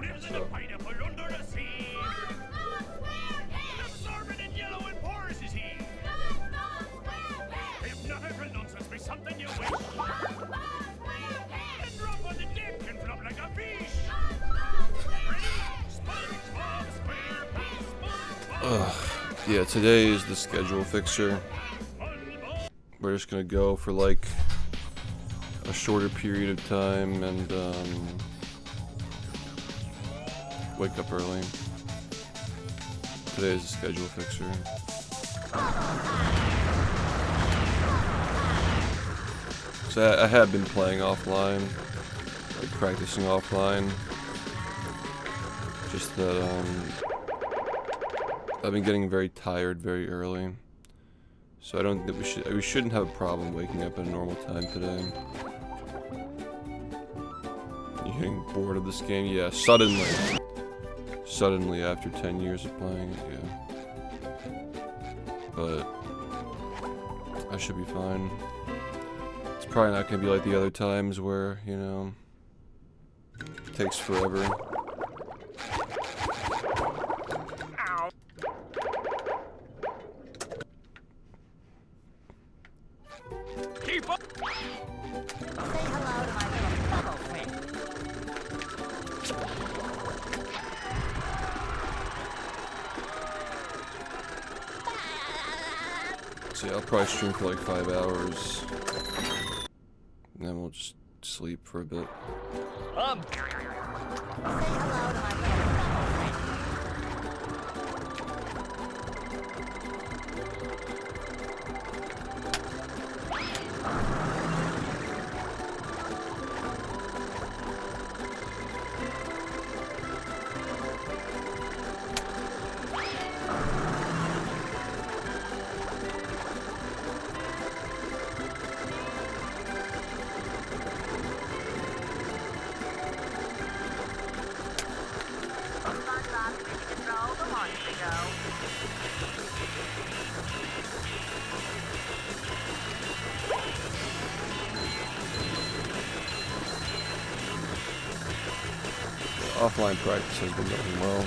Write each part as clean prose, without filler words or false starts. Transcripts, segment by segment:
So. Yeah, today is the schedule fixer. We're just gonna go for like a shorter period of time and wake up early. Today is the schedule fixer. So I have been playing offline, like practicing offline. Just that I've been getting very tired very early, so I don't think we shouldn't have a problem waking up at a normal time today. You getting bored of this game? Yeah, suddenly after 10 years of playing it, yeah. But I should be fine. It's probably not gonna be like the other times where, you know, it takes forever. So yeah, I'll probably stream for like 5 hours, and then we'll just sleep for a bit. Offline practice has been going well.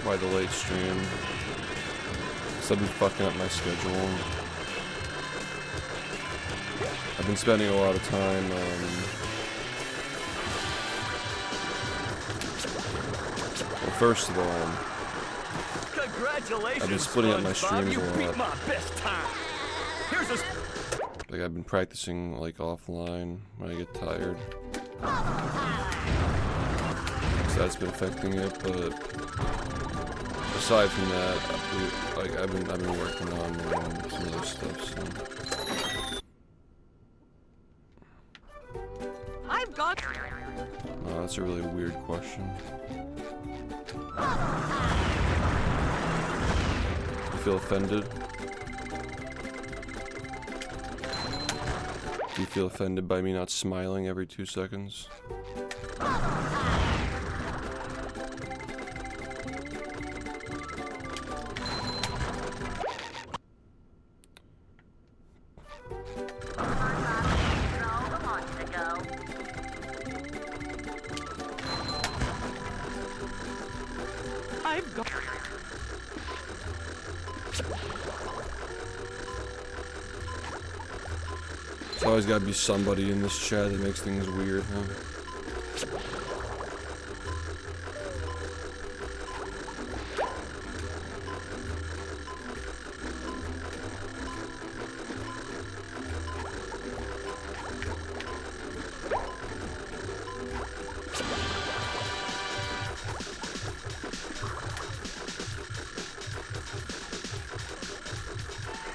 Why the late stream? Because I've been fucking up my schedule. I've been spending a lot of time well, first of all, I've been splitting up my streams a lot. Like I've been practicing like offline when I get tired. So that's been affecting it, but aside from that, I've been working on some other stuff. So. I've got. Oh, that's a really weird question. You feel offended? Do you feel offended by me not smiling every 2 seconds? There's always gotta be somebody in this chat that makes things weird, huh?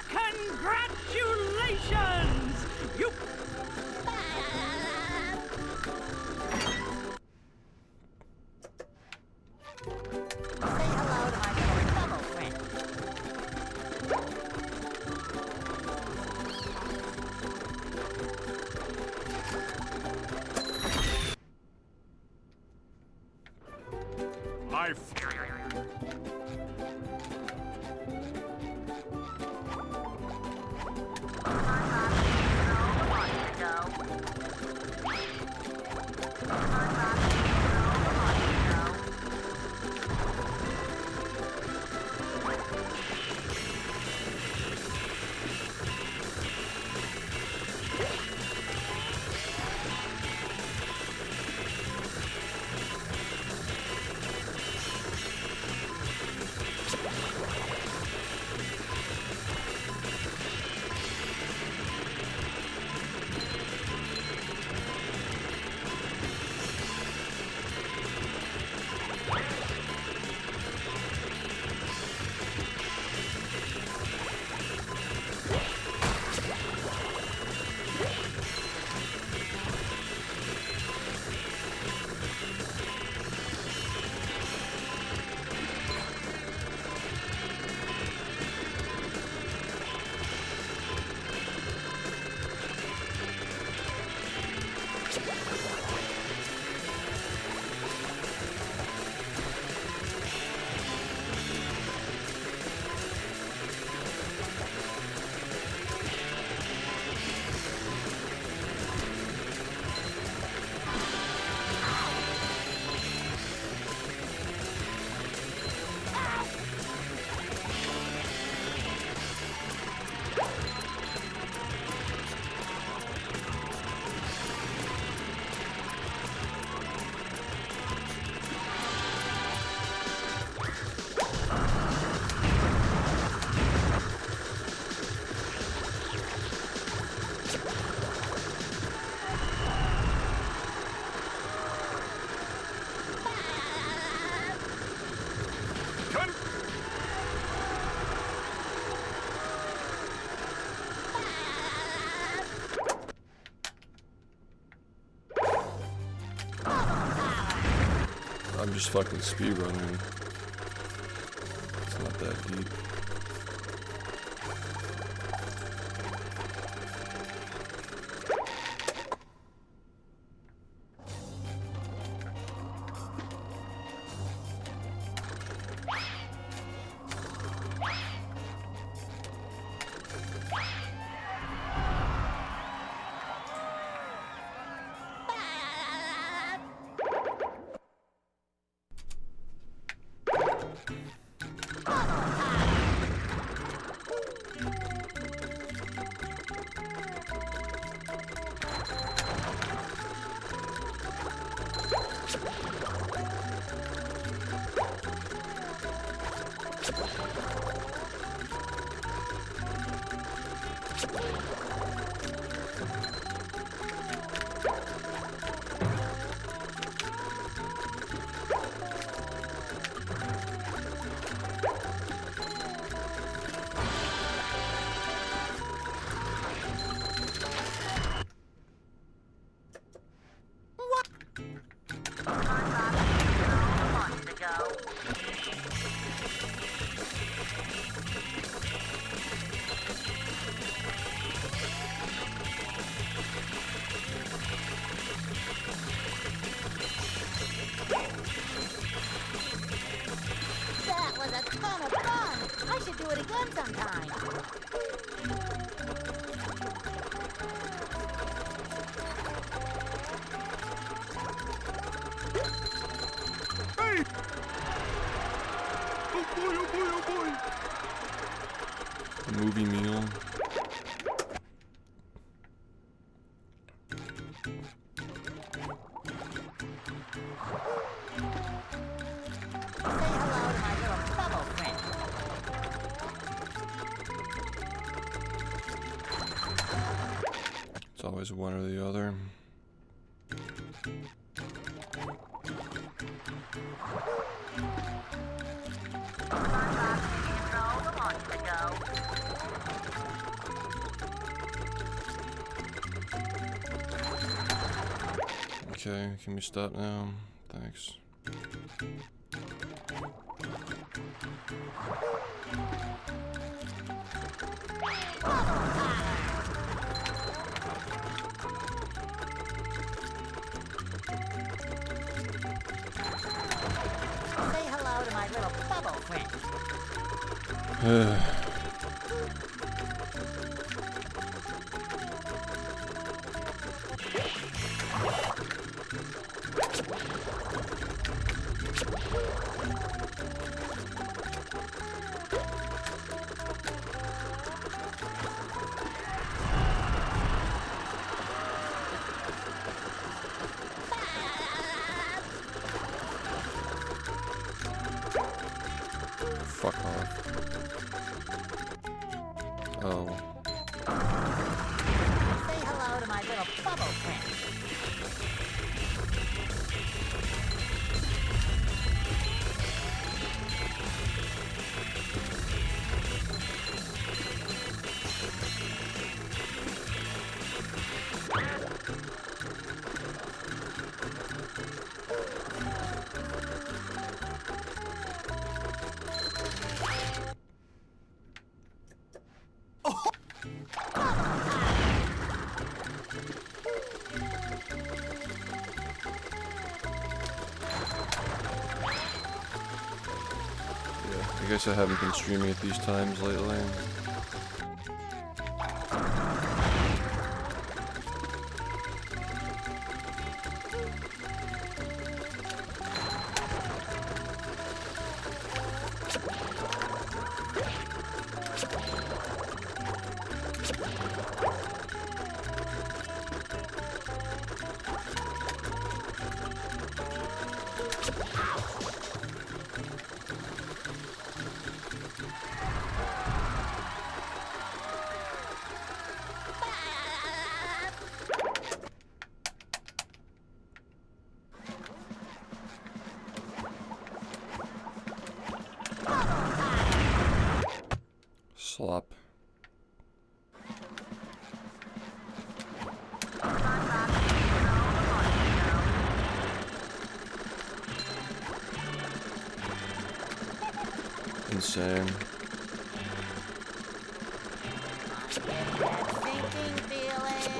Congratulations! You. life. I'm just fucking speedrunning. It's not that deep. That was a ton of fun. I should do it again sometime. Hey! Oh boy, oh boy, oh boy! Movie meal. Say hello to my little bubble friend. It's always one or the other. Okay, can we stop now? Thanks. Say hello Fuck off. Oh. Say hello to my little bubble friend. I guess I haven't been streaming at these times lately. Slop. Insane. Sinking feeling.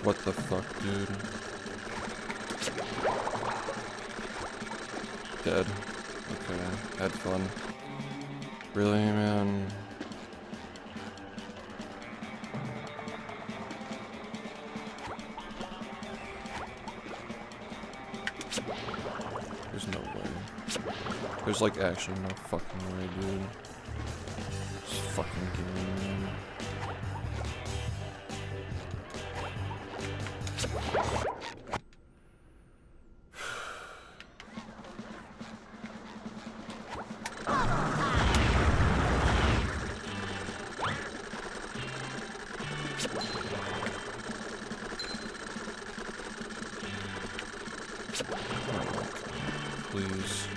What the fuck, dude? Dead. Okay, had fun. Really, man? There's no way. There's like actually no fucking way, dude. This fucking game, man. Please.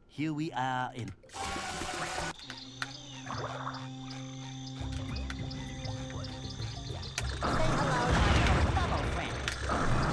Here we are in... Say hello to my little bubble friend.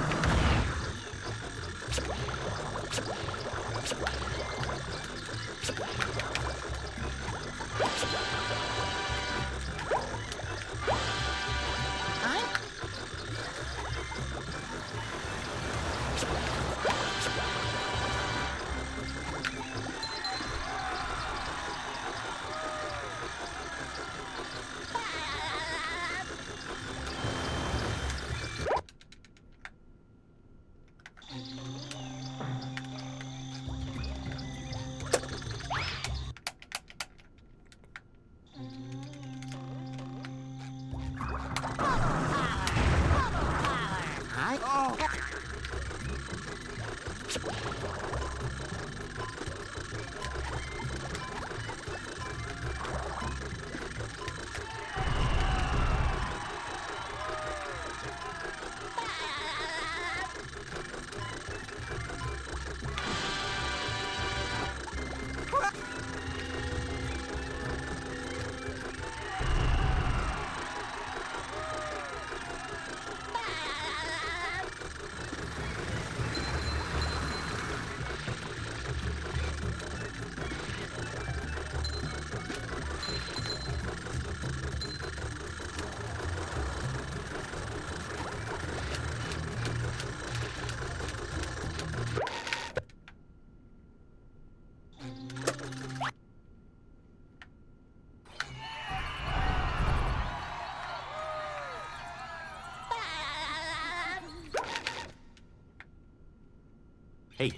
Hey.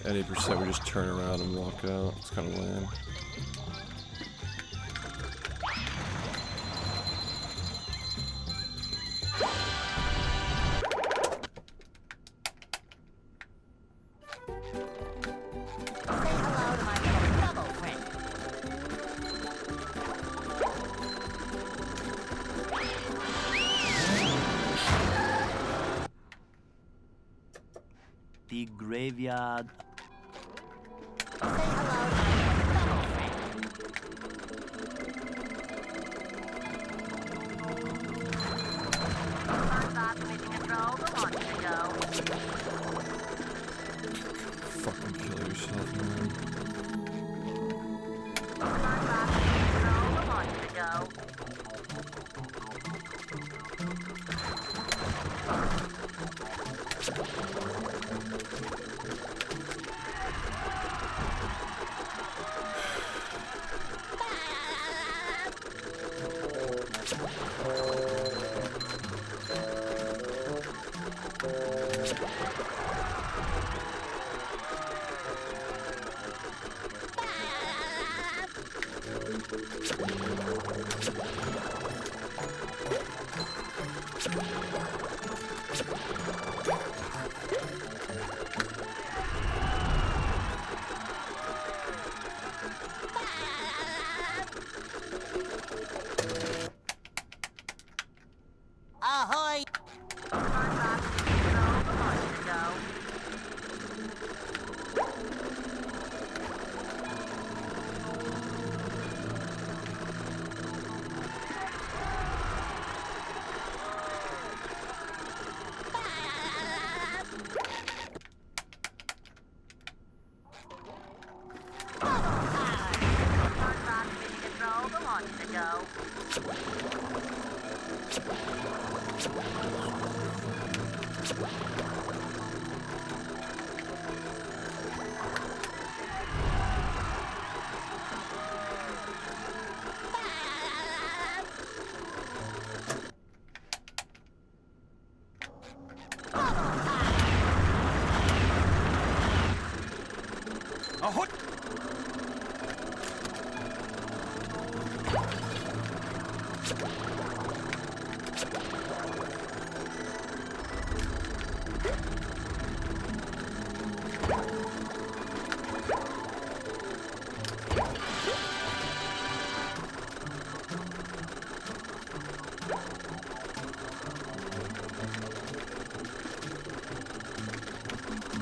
Any percent we just turn around and walk out. It's kind of lame. The graveyard. Fucking kill yourself, man. Ahoy!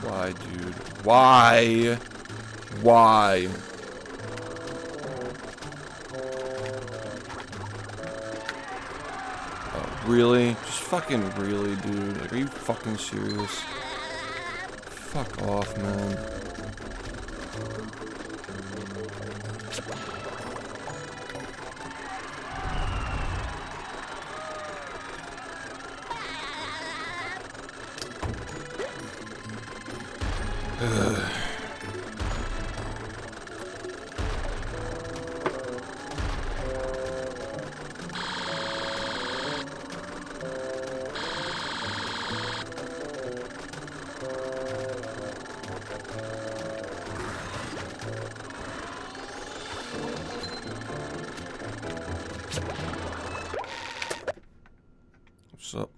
Why, dude? Why? Why? Oh, really? Just fucking really, dude? Like, are you fucking serious? Fuck off, man. What's up?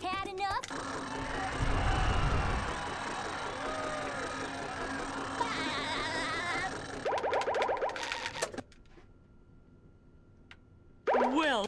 Had enough? Well,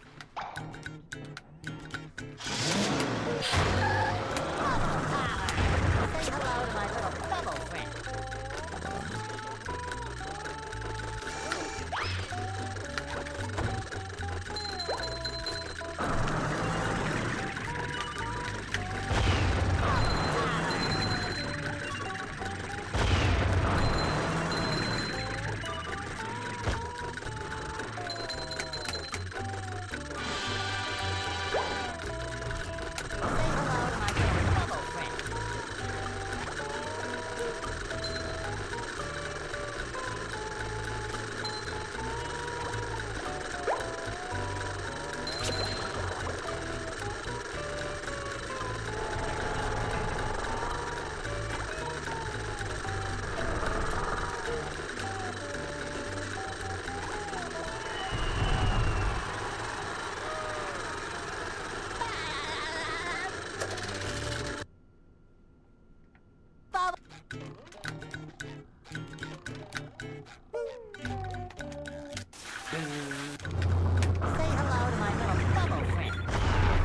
Say hello to my little bubble friend. Say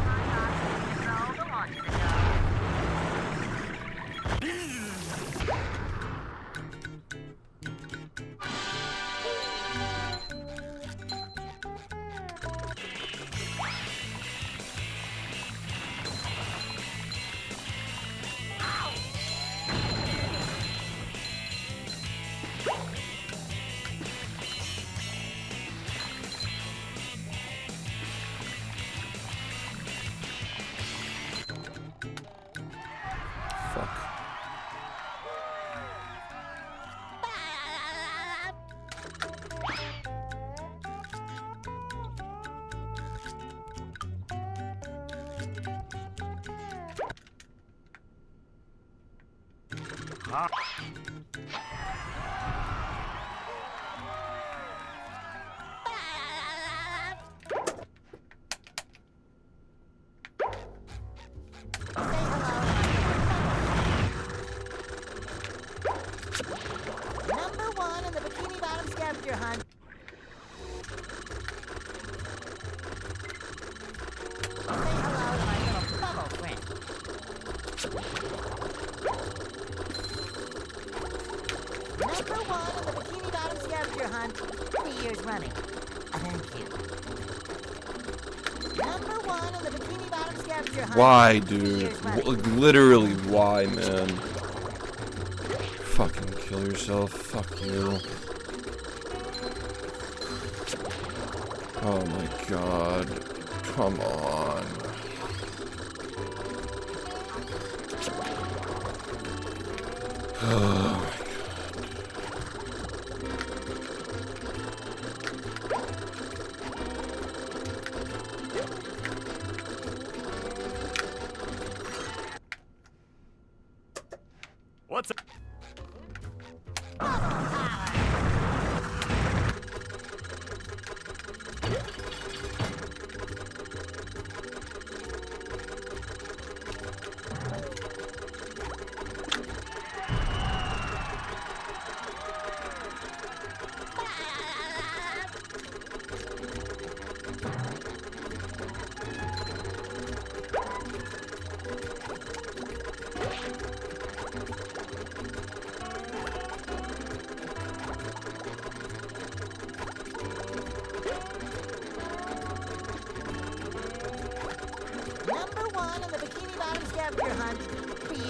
hello to my little bubble friend. Fuck. Number one in the Bikini Bottom scavenger hunt. Say hello to my little bubble friend. Number one in the Bikini Bottom scavenger hunt. 3 years running. Thank you. Number one in the Bikini Bottom scavenger hunt. Why, 3 dude? years running. Literally, why, man? Fucking kill yourself. Fuck you. Oh my god. Come on. Oh my god.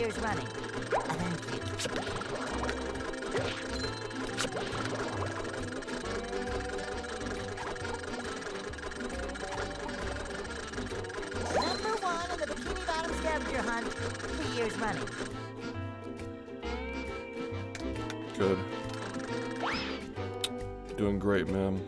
years running. Thank you. Number 1 in the Bikini Bottom scavenger hunt, 3 years running. Good. Doing great, man.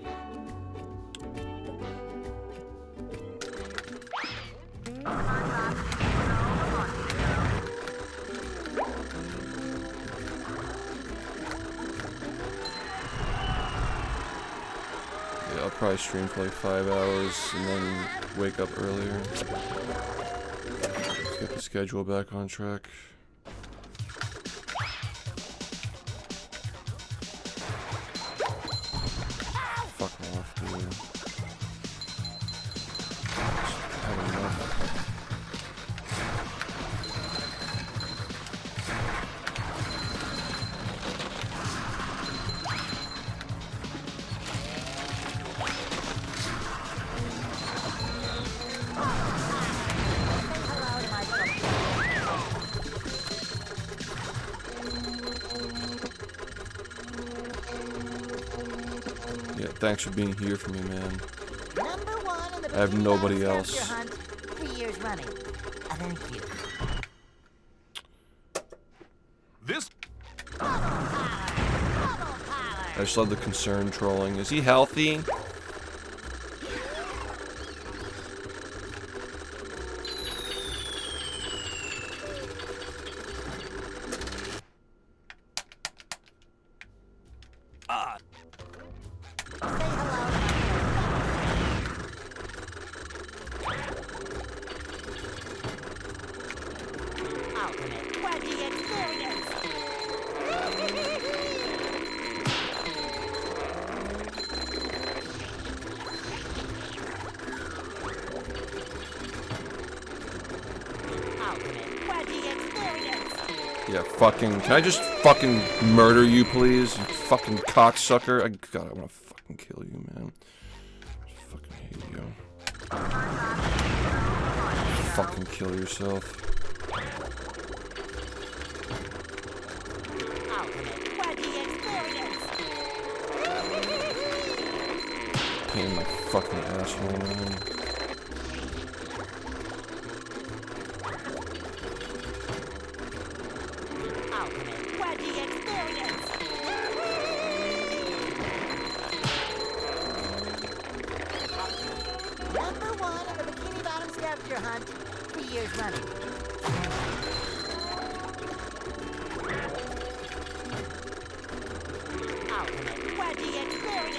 Yeah, I'll probably stream for like 5 hours and then wake up earlier. Let's get the schedule back on track. Fuck off, dude. I don't know. Yeah, thanks for being here for me, man. Number 1 in the I have Bikini nobody Bottom else. scavenger hunt, 3 years running. Thank you. This I just love the concern trolling. Is he healthy? Ultimate quirky experience. Ultimate quirky experience. Yeah, fucking. Can I just fucking murder you, please? You fucking cocksucker. God, I wanna fucking kill you, man. I fucking hate you. Fucking kill yourself. Ultimate quirky experience. Pain in my fucking asshole, man. Ultimate quirky experience. Number 1 in the Bikini Bottom scavenger hunt, 3 years running. Ultimate quirky experience.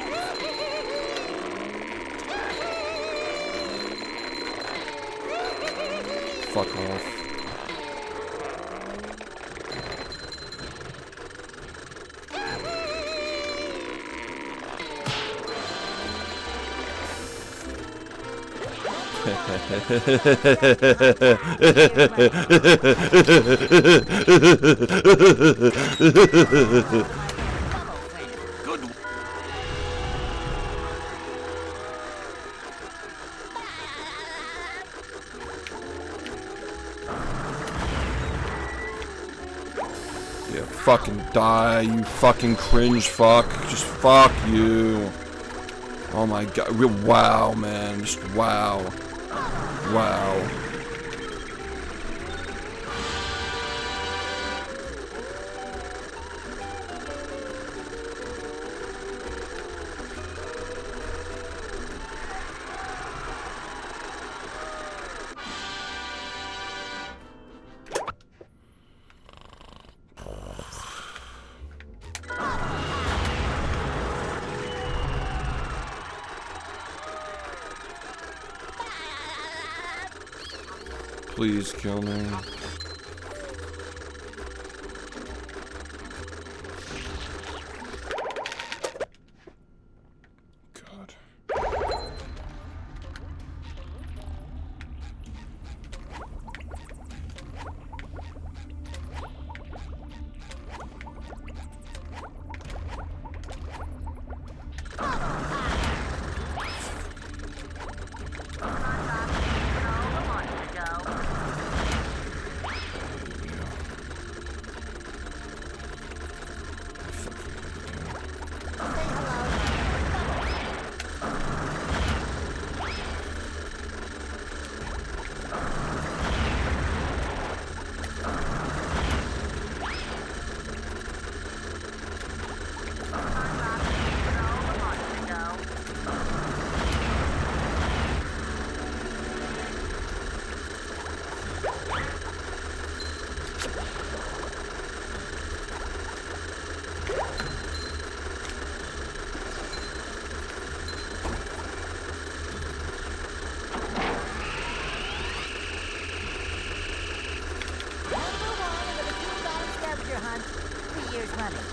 Fuck off. good. Yeah, fucking die, you fucking cringe fuck. Just fuck you. Oh my god. Wow, man. Just wow. Wow. Please kill me. God.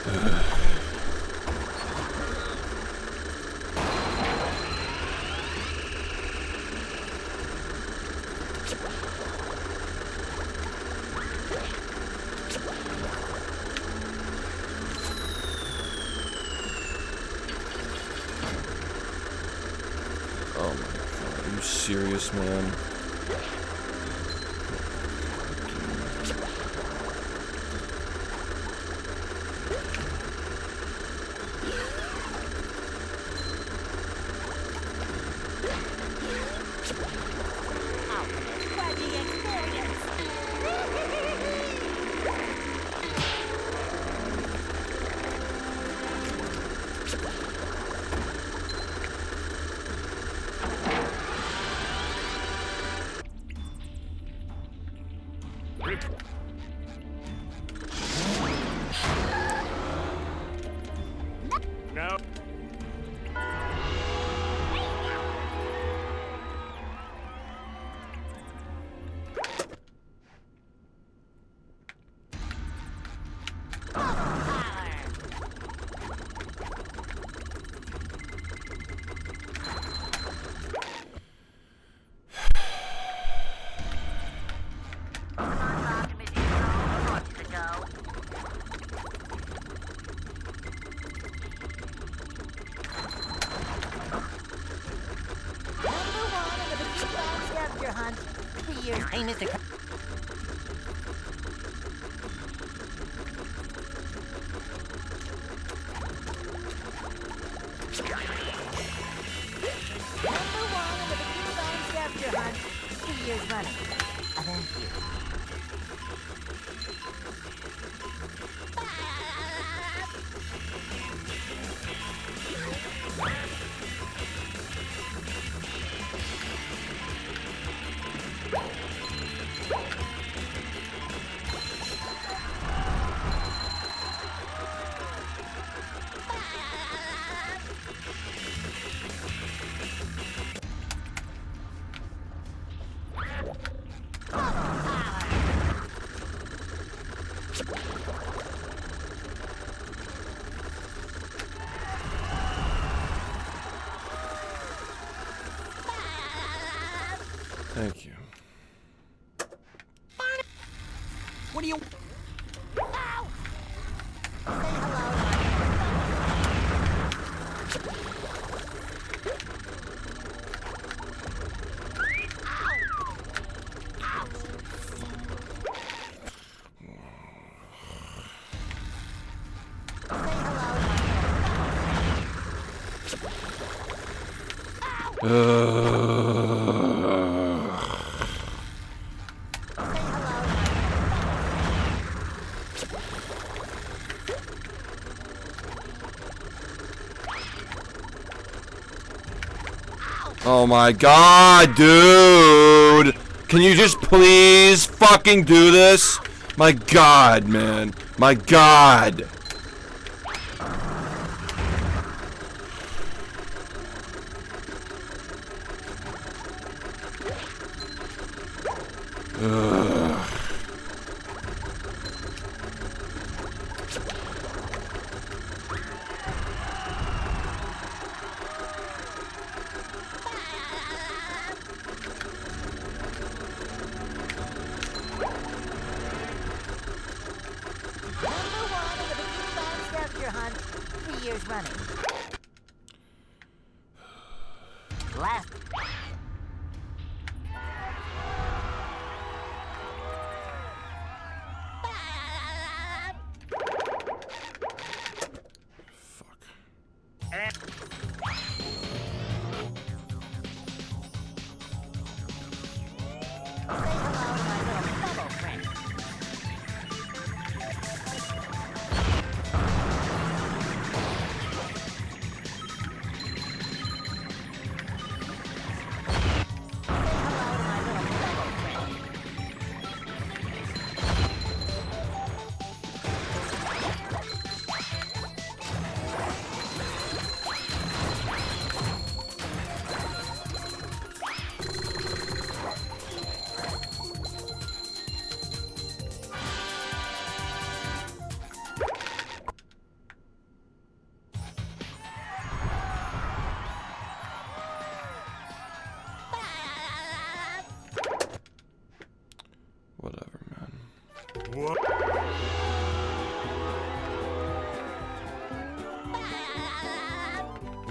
Oh my god, are you serious, man? No. Hunt. 3 years. Hey, Mr. Number 1 in the Bikini Bottom scavenger hunt. 3 years running. Thank you. Thank you. What do you... Ow! Say hello. Oh my god, dude! Can you just please fucking do this? My god, man. My god. Ugh. Hunt 3 years running. Last.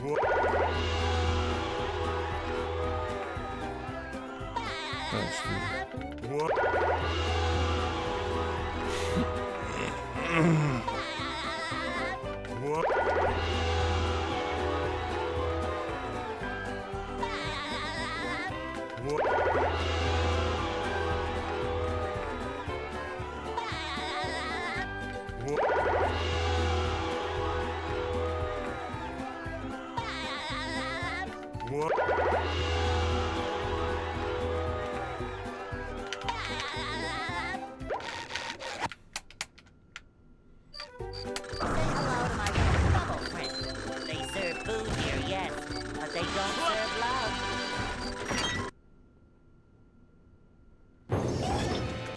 Thanks, dude.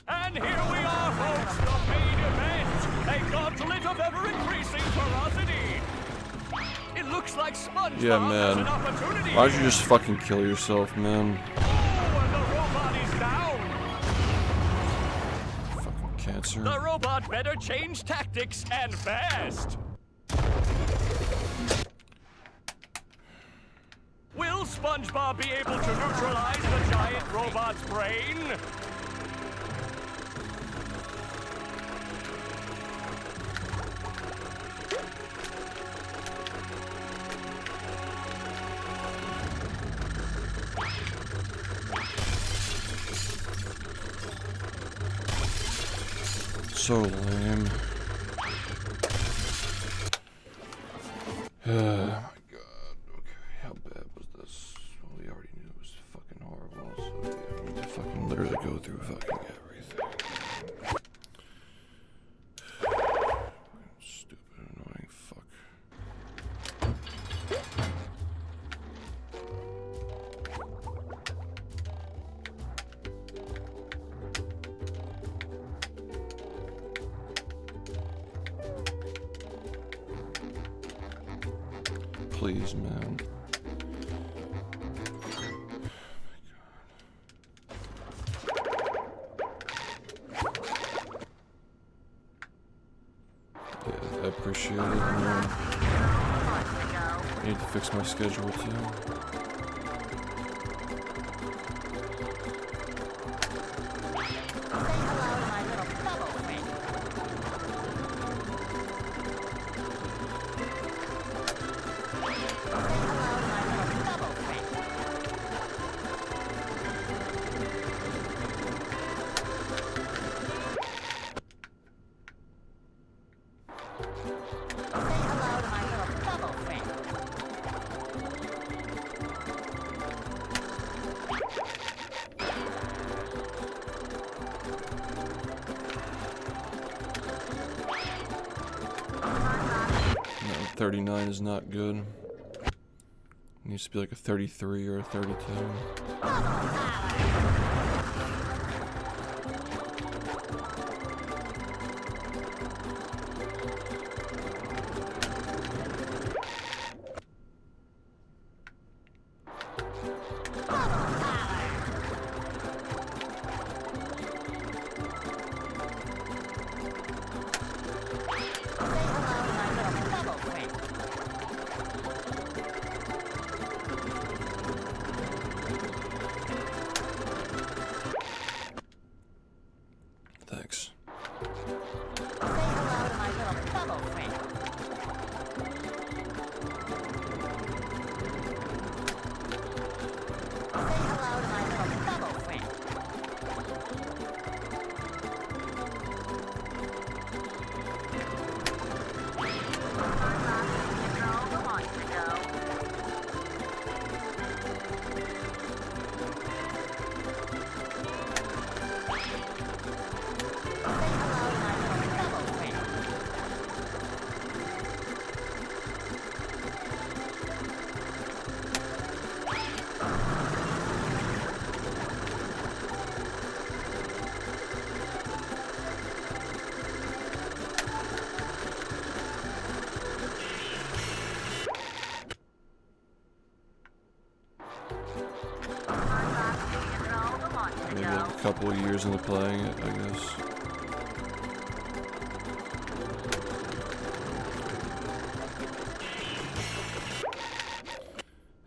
And here we are, folks, the main event. A gauntlet of ever-increasing ferocity. It looks like SpongeBob Yeah, has man. an opportunity. Why'd you here. just fucking kill yourself, man? Oh, and the robot is down. Fucking cancer. The robot better change tactics and fast. Will SpongeBob be able to neutralize the giant robot's brain? So lame. Oh my god. Okay, how bad was this? Well, we already knew it was fucking horrible, so yeah, I need to fucking literally go through fucking everything. Fucking stupid, annoying fuck. Please, man. Yeah, I appreciate it, man. I need to fix my schedule too. No, 39 is not good. It needs to be like a 33 or a 32. Thanks. Maybe like a couple of years into playing it, I guess.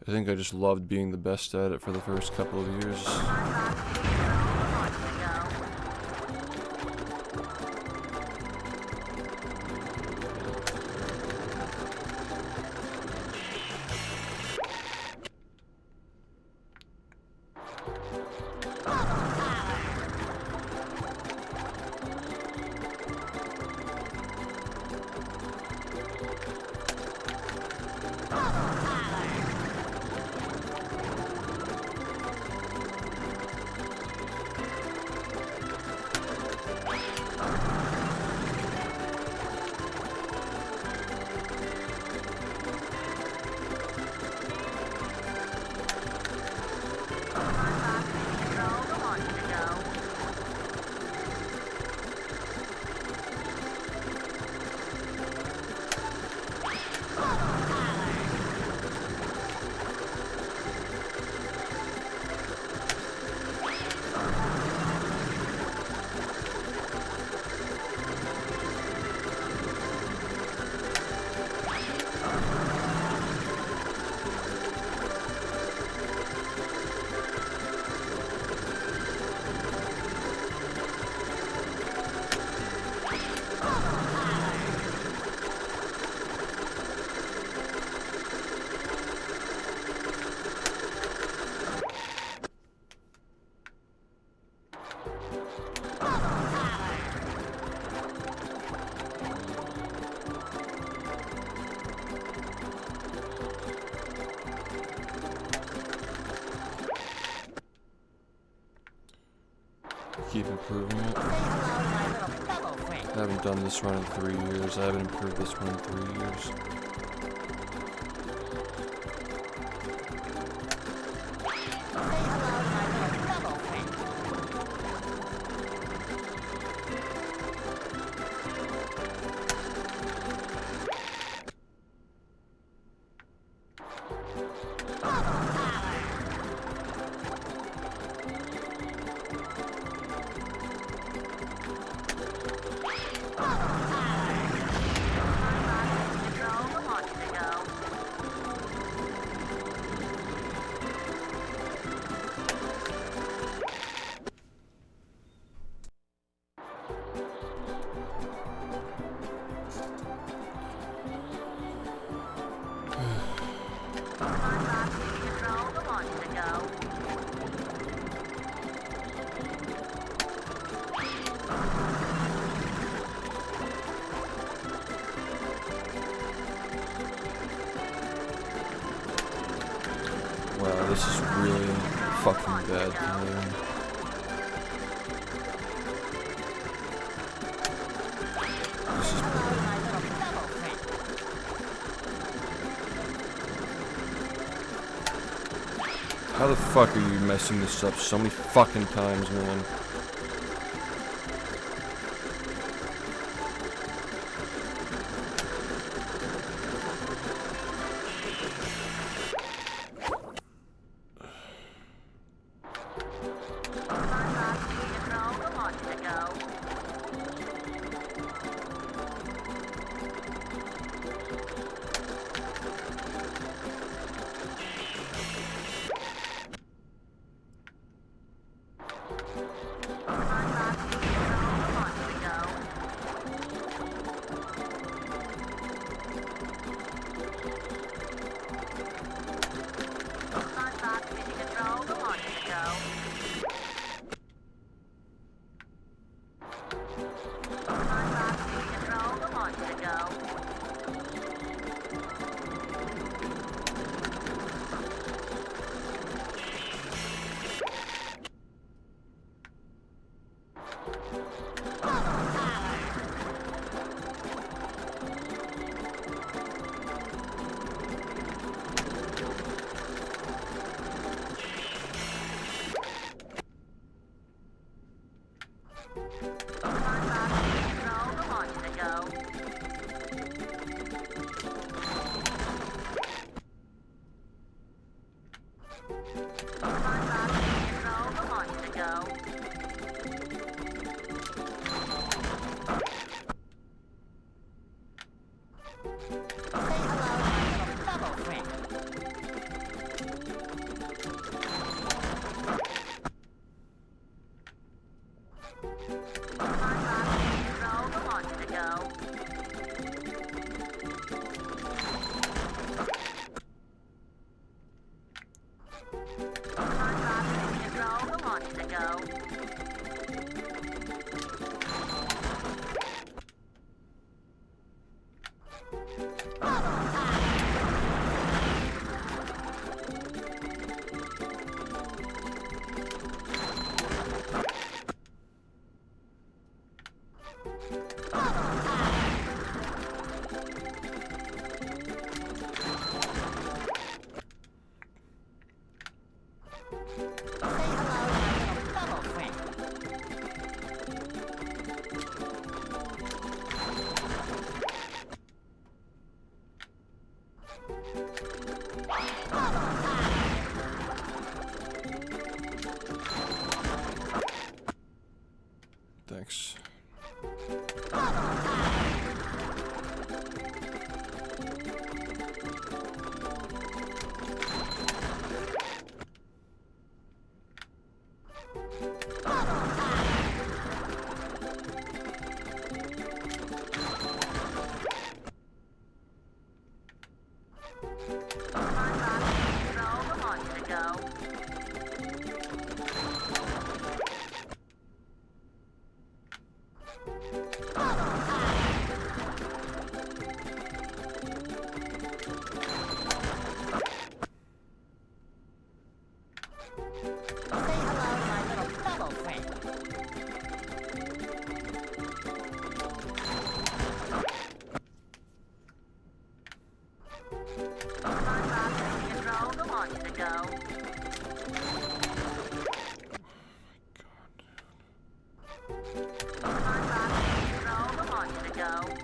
I think I just loved being the best at it for the first couple of years. Keep improving it. I haven't done this run in 3 years. I haven't improved this one in 3 years. Wow, this is really fucking bad, man. This is bad. How the fuck are you messing this up so many fucking times, man? want you to go. Come on, Rocky. Roll them want you to go.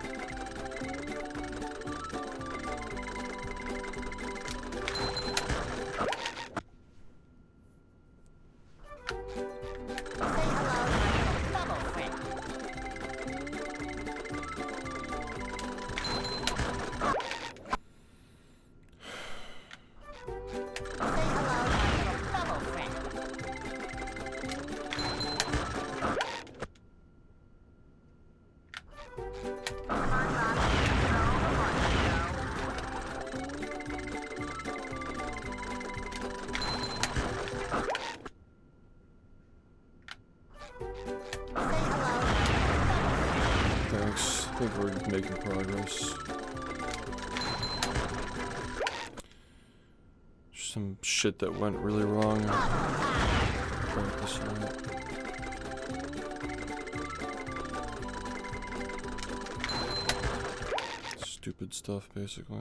Thanks. I think we're making progress. Some shit that went really wrong. Practice on it. Stupid stuff, basically.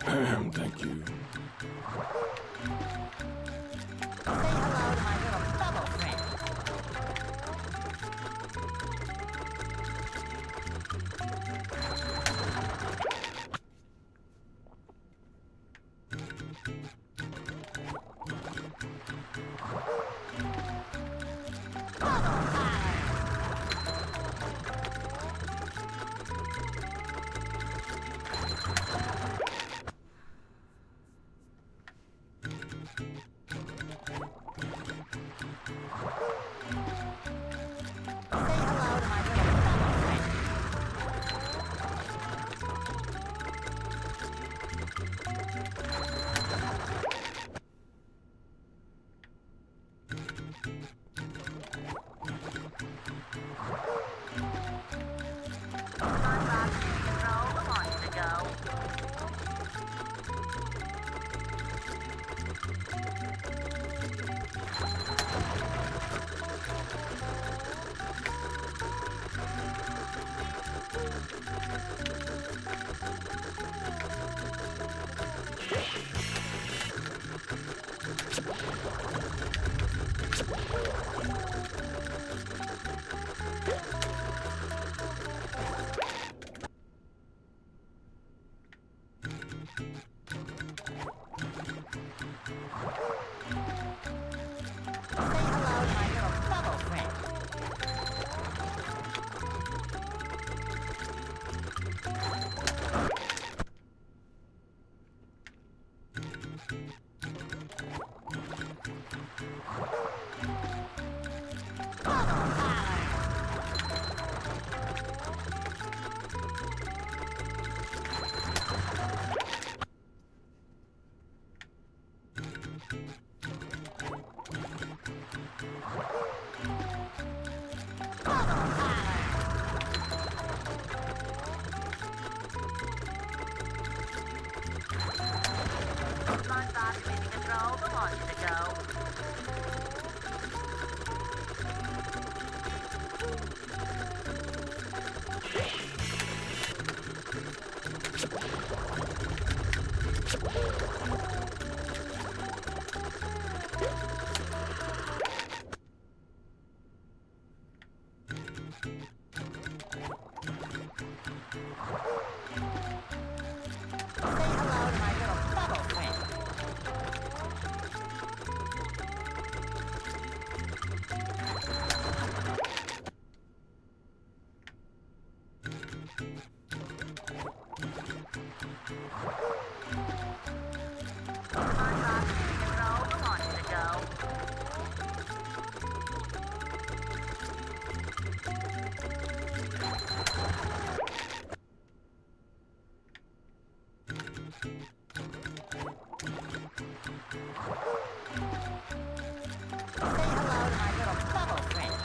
Thank you. Say hello to my little bubble friend.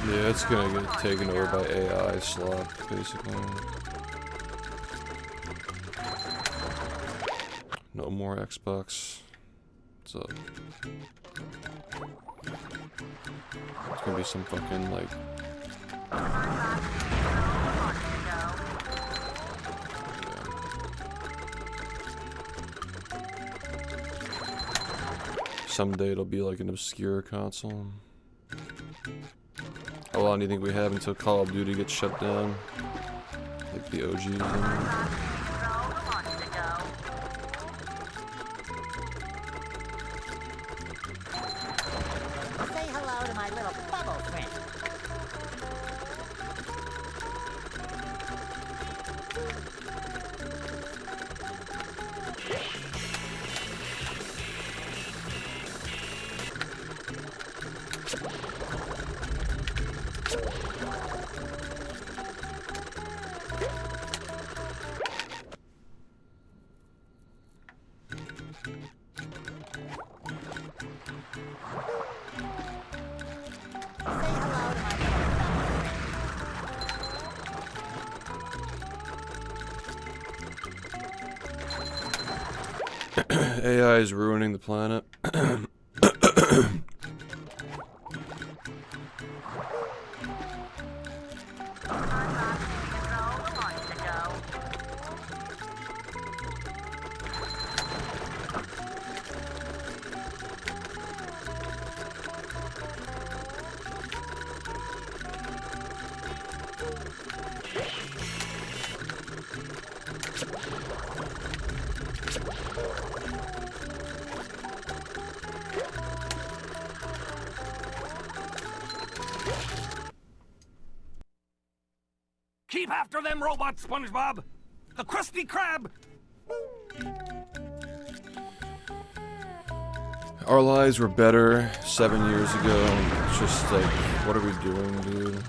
Yeah, it's gonna get taken over by AI slot, basically. No more Xbox. What's up? It's gonna be some fucking, like... Someday it'll be like an obscure console. How long do you think we have until Call of Duty gets shut down? Like the OGs, I mean. Say hello to my little bubble friend. AI is ruining the planet. Keep after them robots, SpongeBob! The Krusty Krab! Our lives were better 7 years ago. It's just like, what are we doing, dude?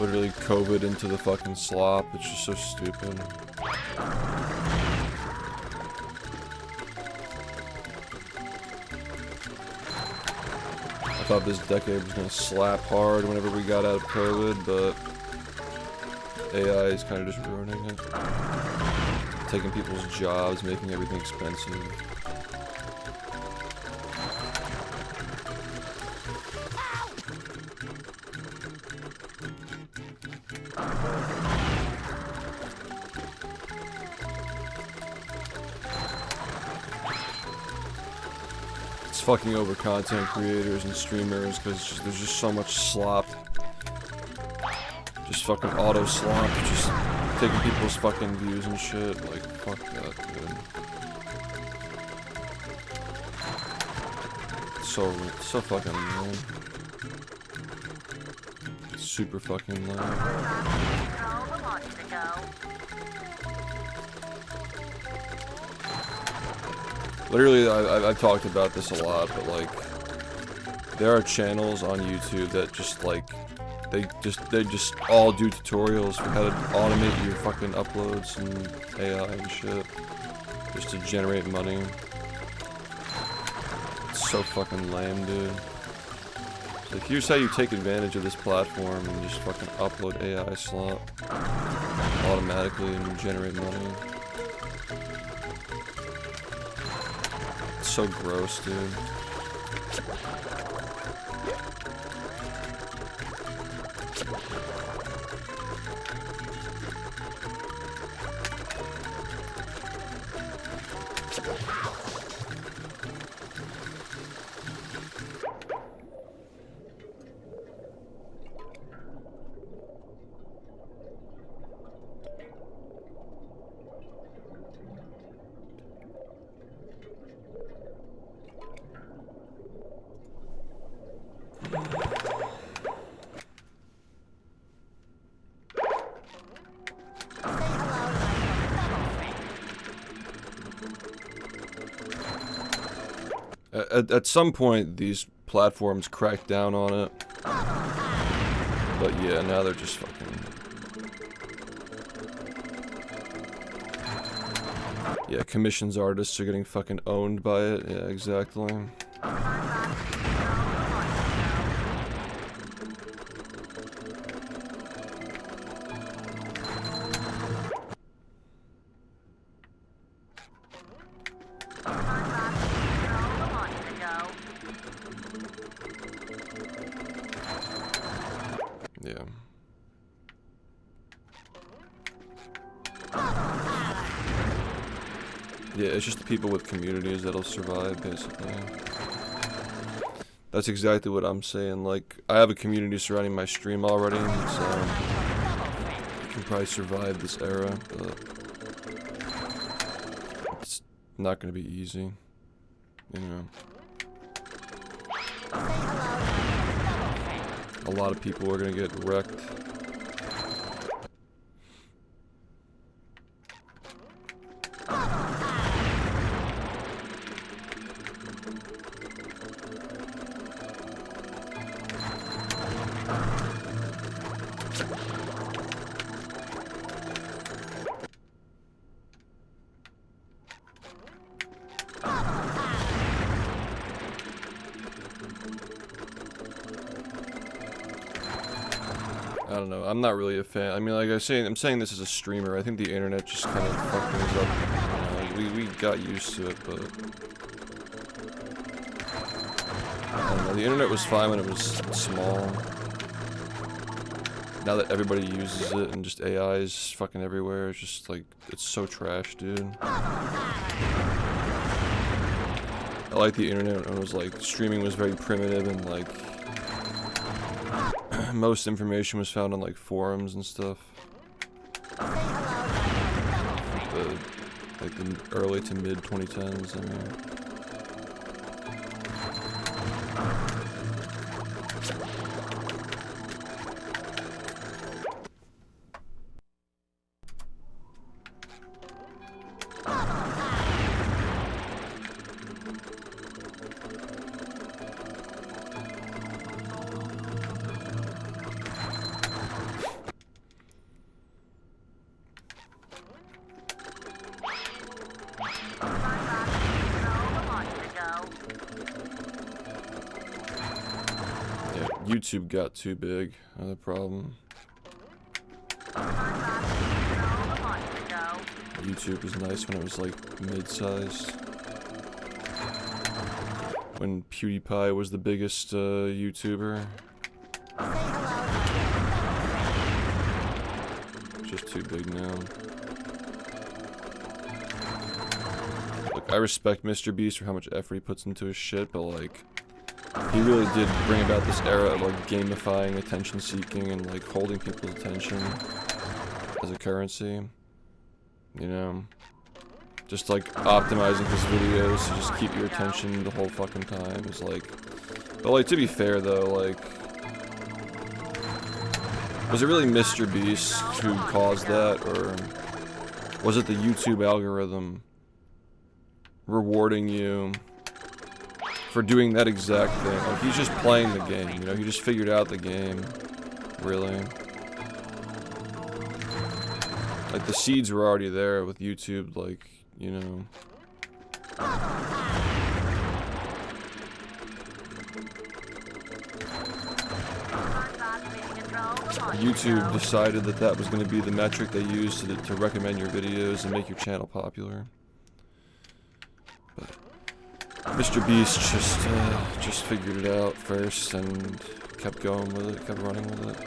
literally COVID into the fucking slop. It's just so stupid. I thought this decade was gonna slap hard whenever we got out of COVID, but AI is kind of just ruining it. Taking people's jobs, making everything expensive. It's fucking over content creators and streamers because there's just so much slop. Just fucking auto slop, just taking people's fucking views and shit. Like, fuck that, dude. So fucking lame. Super fucking lame. Literally, I've talked about this a lot, but like, there are channels on YouTube that just like, they just all do tutorials for how to automate your fucking uploads and AI and shit, just to generate money. It's so fucking lame, dude. It's like, here's how you take advantage of this platform and just fucking upload AI slop automatically and generate money. It's so gross, dude. At some point, these platforms crack down on it. But yeah, now they're just fucking... Yeah, commissions artists are getting fucking owned by it. Yeah, exactly. Yeah. Yeah, it's just the people with communities that'll survive, basically. That's exactly what I'm saying. Like, I have a community surrounding my stream already, so I can probably survive this era, but it's not gonna be easy, you know. A lot of people are gonna get wrecked. I don't know. I'm not really a fan. I mean, like I'm saying this as a streamer. I think the internet just kind of fucked things up. You know, we got used to it, but I don't know. The internet was fine when it was small. Now that everybody uses it and just AI is just fucking everywhere, it's just like, it's so trash, dude. I like the internet when it was like, streaming was very primitive and like, most information was found on like forums and stuff. Like the early to mid 2010s, I mean. YouTube got too big. Another problem. YouTube was nice when it was like mid-sized. When PewDiePie was the biggest YouTuber. It's just too big now. Look, I respect Mr. Beast for how much effort he puts into his shit, but like, he really did bring about this era of like gamifying attention seeking and like holding people's attention as a currency. You know? Just like optimizing his videos to just keep your attention the whole fucking time is like... But like, to be fair though, like... Was it really Mr. Beast who caused that, or... Was it the YouTube algorithm rewarding you for doing that exact thing? Like, he's just playing the game, you know? He just figured out the game. Really. Like, the seeds were already there with YouTube, like... You know. YouTube decided that that was going to be the metric they used to recommend your videos and make your channel popular. But Mr. Beast just figured it out first and kept going with it, kept running with it.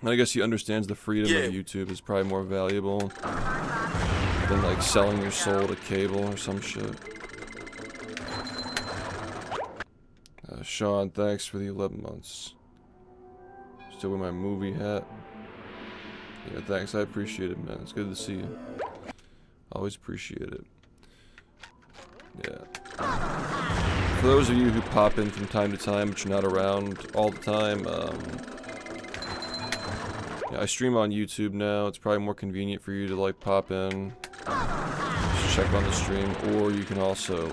And I guess he understands the freedom of YouTube is probably more valuable than like selling your soul to cable or some shit. Sean, thanks for the 11 months. Still with my movie hat. Yeah, thanks. I appreciate it, man. It's good to see you. Always appreciate it. Yeah. For those of you who pop in from time to time, but you're not around all the time, yeah, I stream on YouTube now. It's probably more convenient for you to like pop in, just check on the stream, or you can also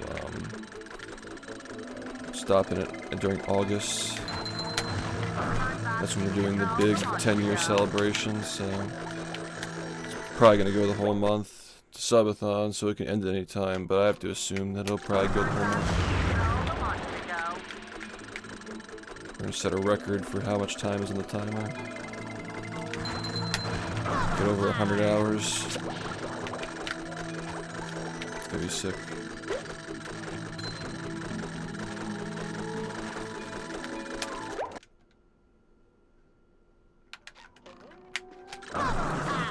stop in it during August. That's when we're doing the big 10-year celebration, so it's probably gonna go the whole month to subathon, so it can end at any time. But I have to assume that it'll probably go the whole month. We're gonna set a record for how much time is on the timer. Get over 100 hours. It's gonna be sick.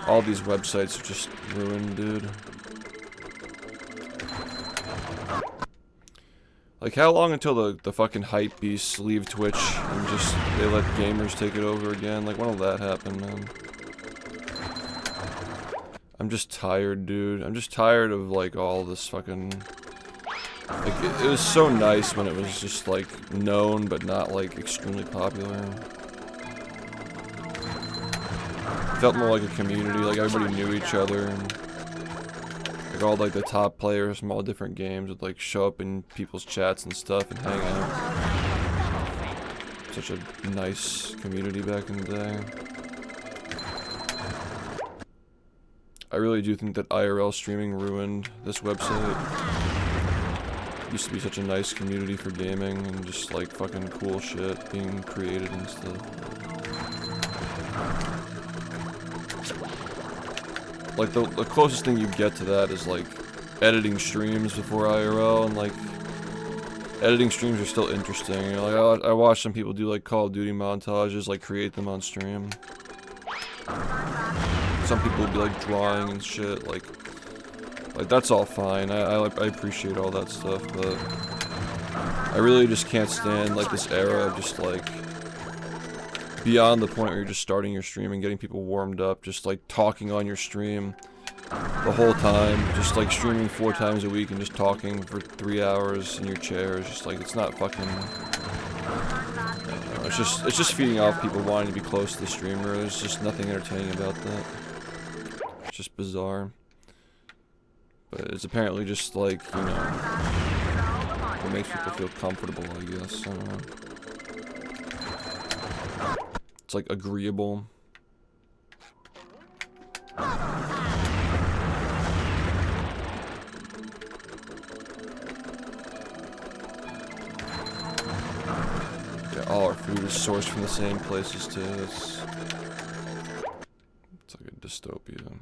All these websites are just ruined, dude. Like, how long until the fucking hype beasts leave Twitch and just they let gamers take it over again? Like, when will that happen, man? I'm just tired, dude. I'm just tired of, like, all this fucking... Like, it was so nice when it was just, like, known, but not, like, extremely popular. It felt more like a community, like, everybody knew each other, and... Like, all, like, the top players from all different games would, like, show up in people's chats and stuff and hang out. Such a nice community back in the day. I really do think that IRL streaming ruined this website. It used to be such a nice community for gaming and just like fucking cool shit being created and stuff. Like the closest thing you get to that is like editing streams before IRL, and like editing streams are still interesting. You know, like I watch some people do like Call of Duty montages, like create them on stream. Some people would be like drawing and shit, like that's all fine. I appreciate all that stuff, but I really just can't stand like this era of just like beyond the point where you're just starting your stream and getting people warmed up, just like talking on your stream the whole time, just like streaming 4 times a week and just talking for 3 hours in your chair. It's just like, it's not fucking... It's just feeding off people wanting to be close to the streamer. There's just nothing entertaining about that. It's just bizarre. But it's apparently just like, you know, what makes people feel comfortable, I guess. I don't know. It's like agreeable. food is sourced from the same places too. It's like a dystopia.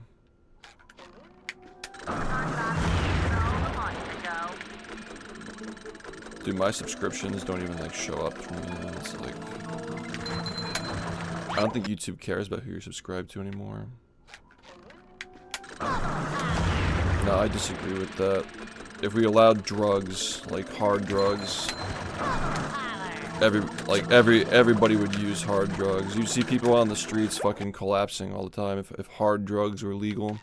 Dude, my subscriptions don't even like show up for me. It's like, I don't think YouTube cares about who you're subscribed to anymore. No, I disagree with that. If we allowed drugs, like hard drugs, everybody would use hard drugs. You see people on the streets fucking collapsing all the time if hard drugs were legal.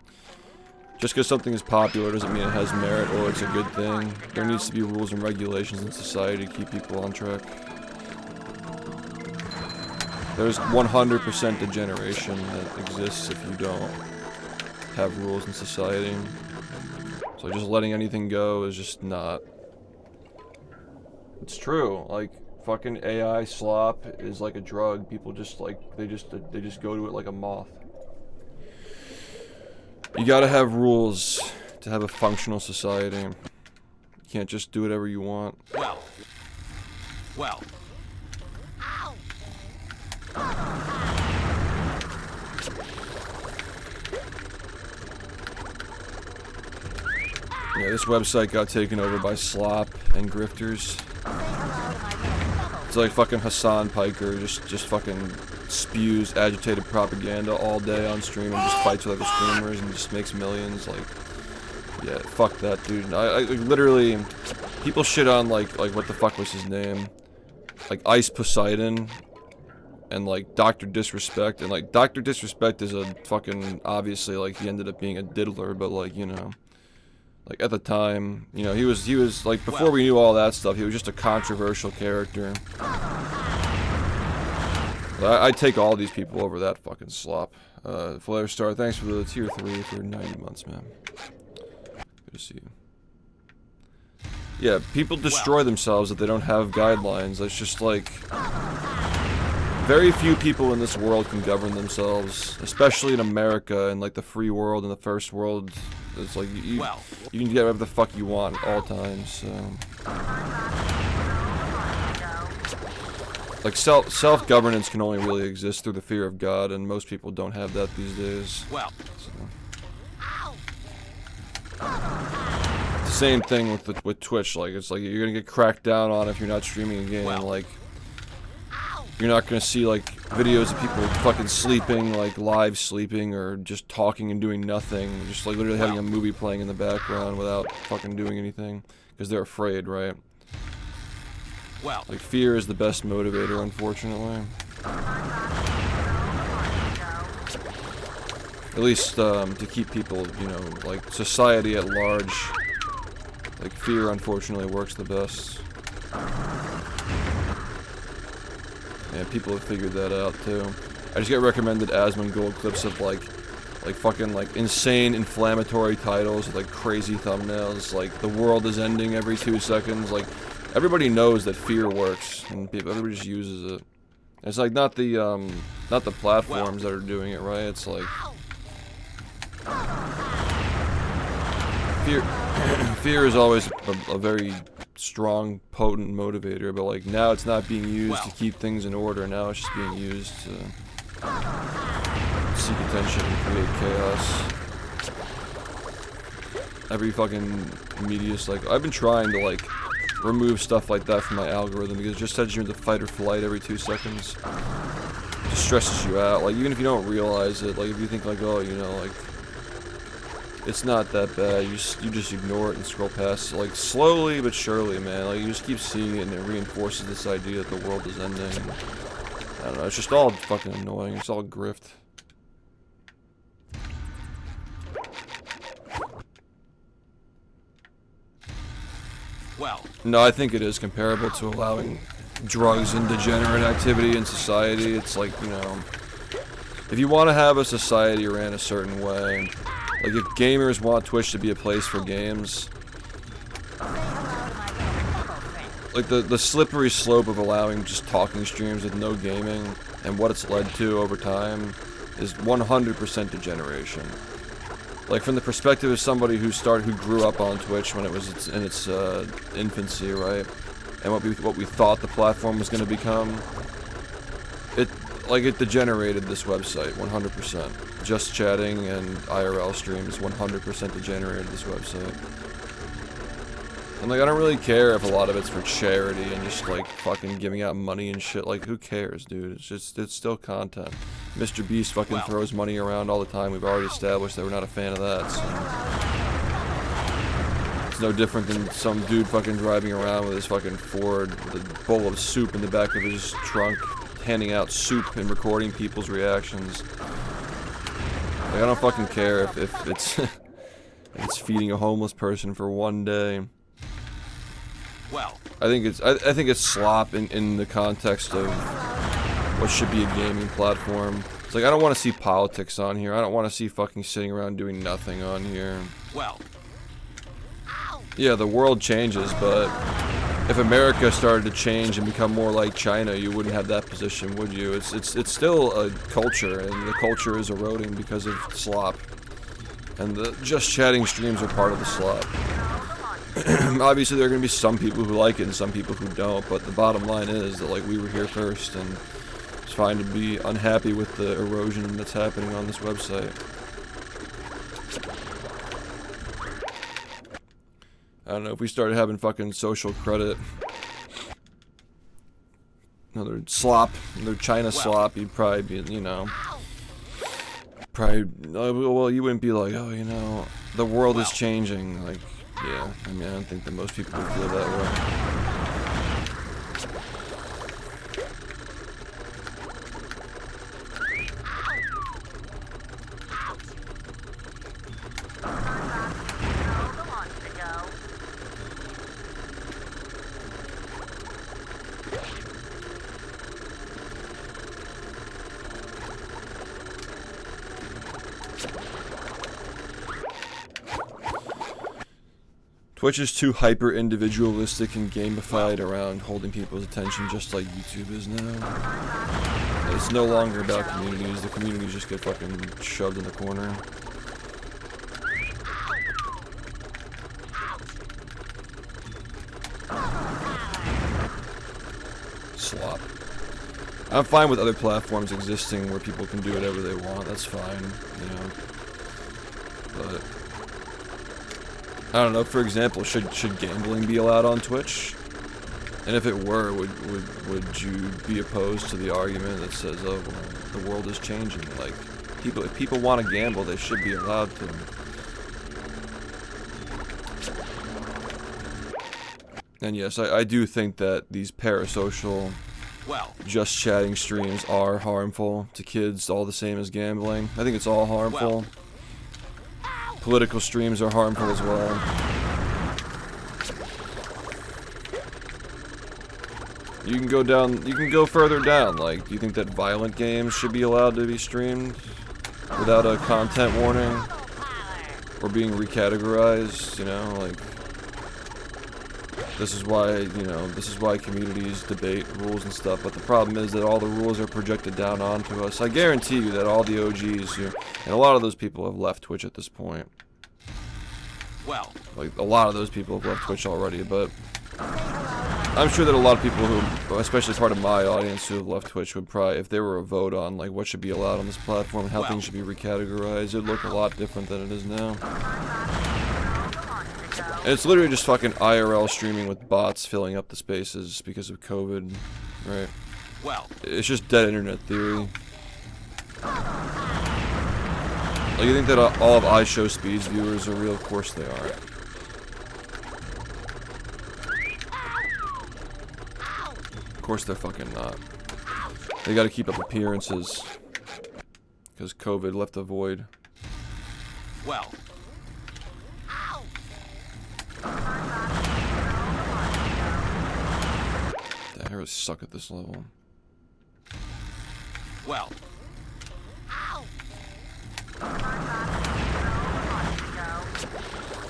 Just because something is popular doesn't mean it has merit or it's a good thing. There needs to be rules and regulations in society to keep people on track. There's 100% degeneration that exists if you don't have rules in society. So just letting anything go is just not. It's true. Like fucking AI slop is like a drug. People just like they just go to it like a moth. You gotta have rules to have a functional society. You can't just do whatever you want. Well. Yeah, this website got taken over by slop and grifters. It's like fucking Hassan Piker just fucking spews agitated propaganda all day on stream and just fights with other streamers and just makes millions. Like, yeah, fuck that dude. I literally, people shit on like what the fuck was his name? Like Ice Poseidon and like Dr. Disrespect, and like Dr. Disrespect is a fucking, obviously like he ended up being a diddler, but like, you know, like at the time, you know, he was like, before we knew all that stuff, he was just a controversial character. I take all these people over that fucking slop. Flare Star, thanks for the tier 3 for 90 months, man. Good to see you. Yeah, people destroy themselves if they don't have guidelines. It's just like, very few people in this world can govern themselves, especially in America and like the free world and the first world. It's like you can get whatever the fuck you want at all times. So. Like self-governance can only really exist through the fear of God, and most people don't have that these days. So. It's the same thing with Twitch. Like it's like you're gonna get cracked down on if you're not streaming a game. Like you're not gonna see like videos of people fucking sleeping, like live sleeping, or just talking and doing nothing, just like literally having a movie playing in the background without fucking doing anything because they're afraid, right? Like, fear is the best motivator, unfortunately. At least, to keep people, you know, like, society at large. Like, fear, unfortunately, works the best. Yeah, people have figured that out, too. I just get recommended Asmongold clips of, like fucking, like, insane inflammatory titles with, like, crazy thumbnails. Like, the world is ending every 2 seconds, like... Everybody knows that fear works, and everybody just uses it. It's like not the platforms that are doing it, right? It's like fear is always a very strong, potent motivator, but like now it's not being used to keep things in order. Now it's just being used to seek attention and create chaos. Every fucking media's like, I've been trying to like remove stuff like that from my algorithm because it just sends you into fight or flight every 2 seconds. It just stresses you out. Like, even if you don't realize it, like, if you think, like, oh, you know, like, it's not that bad, you just ignore it and scroll past it. Like, slowly but surely, man. Like, you just keep seeing it and it reinforces this idea that the world is ending. And, I don't know, it's just all fucking annoying. It's all grift. No, I think it is comparable to allowing drugs and degenerate activity in society. It's like, you know, if you want to have a society ran a certain way, like if gamers want Twitch to be a place for games, like the slippery slope of allowing just talking streams with no gaming and what it's led to over time is 100% degeneration. Like from the perspective of somebody who grew up on Twitch when it was in its infancy, right? And what we thought the platform was going to become, it degenerated this website 100%. Just chatting and IRL streams 100% degenerated this website. And like, I don't really care if a lot of it's for charity and just like fucking giving out money and shit. Like, who cares, dude? It's still content. Mr. Beast fucking throws money around all the time. We've already established that we're not a fan of that. So. It's no different than some dude fucking driving around with his fucking Ford with a bowl of soup in the back of his trunk, handing out soup and recording people's reactions. Like, I don't fucking care if it's if it's feeding a homeless person for one day. Well, I think it's slop in the context of what should be a gaming platform. It's like, I don't want to see politics on here. I don't want to see fucking sitting around doing nothing on here. well, Yeah, the world changes, but if America started to change and become more like China, you wouldn't have that position, would you? It's still a culture, and the culture is eroding because of slop. And the just chatting streams are part of the slop. Obviously, there are going to be some people who like it and some people who don't, but the bottom line is that, like, we were here first, and it's fine to be unhappy with the erosion that's happening on this website. I don't know, if we started having fucking social credit, another slop, another China slop, you'd probably be, you know, well, you wouldn't be like, oh, you know, the world is changing, like, yeah, I mean, I don't think that most people would feel that way. Twitch is too hyper-individualistic and gamified around holding people's attention, just like YouTube is now. It's no longer about communities. The communities just get fucking shoved in the corner. Slop. I'm fine with other platforms existing where people can do whatever they want. That's fine, you know. But I don't know, for example, should gambling be allowed on Twitch? And if it were, would you be opposed to the argument that says, oh, well, the world is changing? Like, if people want to gamble, they should be allowed to. And yes, I do think that these parasocial, just chatting streams are harmful to kids, all the same as gambling. I think it's all harmful. Political streams are harmful as well. You can go down, you can go further down. Like, do you think that violent games should be allowed to be streamed without a content warning? Or being recategorized, you know, like, this is why, you know, this is why communities debate rules and stuff, but the problem is that all the rules are projected down onto us. I guarantee you that all the OGs, and a lot of those people have left Twitch at this point. Well, like, a lot of those people have left Twitch already, but I'm sure that a lot of people who, especially part of my audience who have left Twitch, would probably, if there were a vote on, like, what should be allowed on this platform and how things should be recategorized, it'd look a lot different than it is now. And it's literally just fucking IRL streaming with bots filling up the spaces because of COVID, right? Well, it's just dead internet theory. Like, you think that all of iShowSpeed's viewers are real? Of course they aren't. Of course they're fucking not. They gotta keep up appearances. Because COVID left a void. well, Damn, I really suck at this level. well,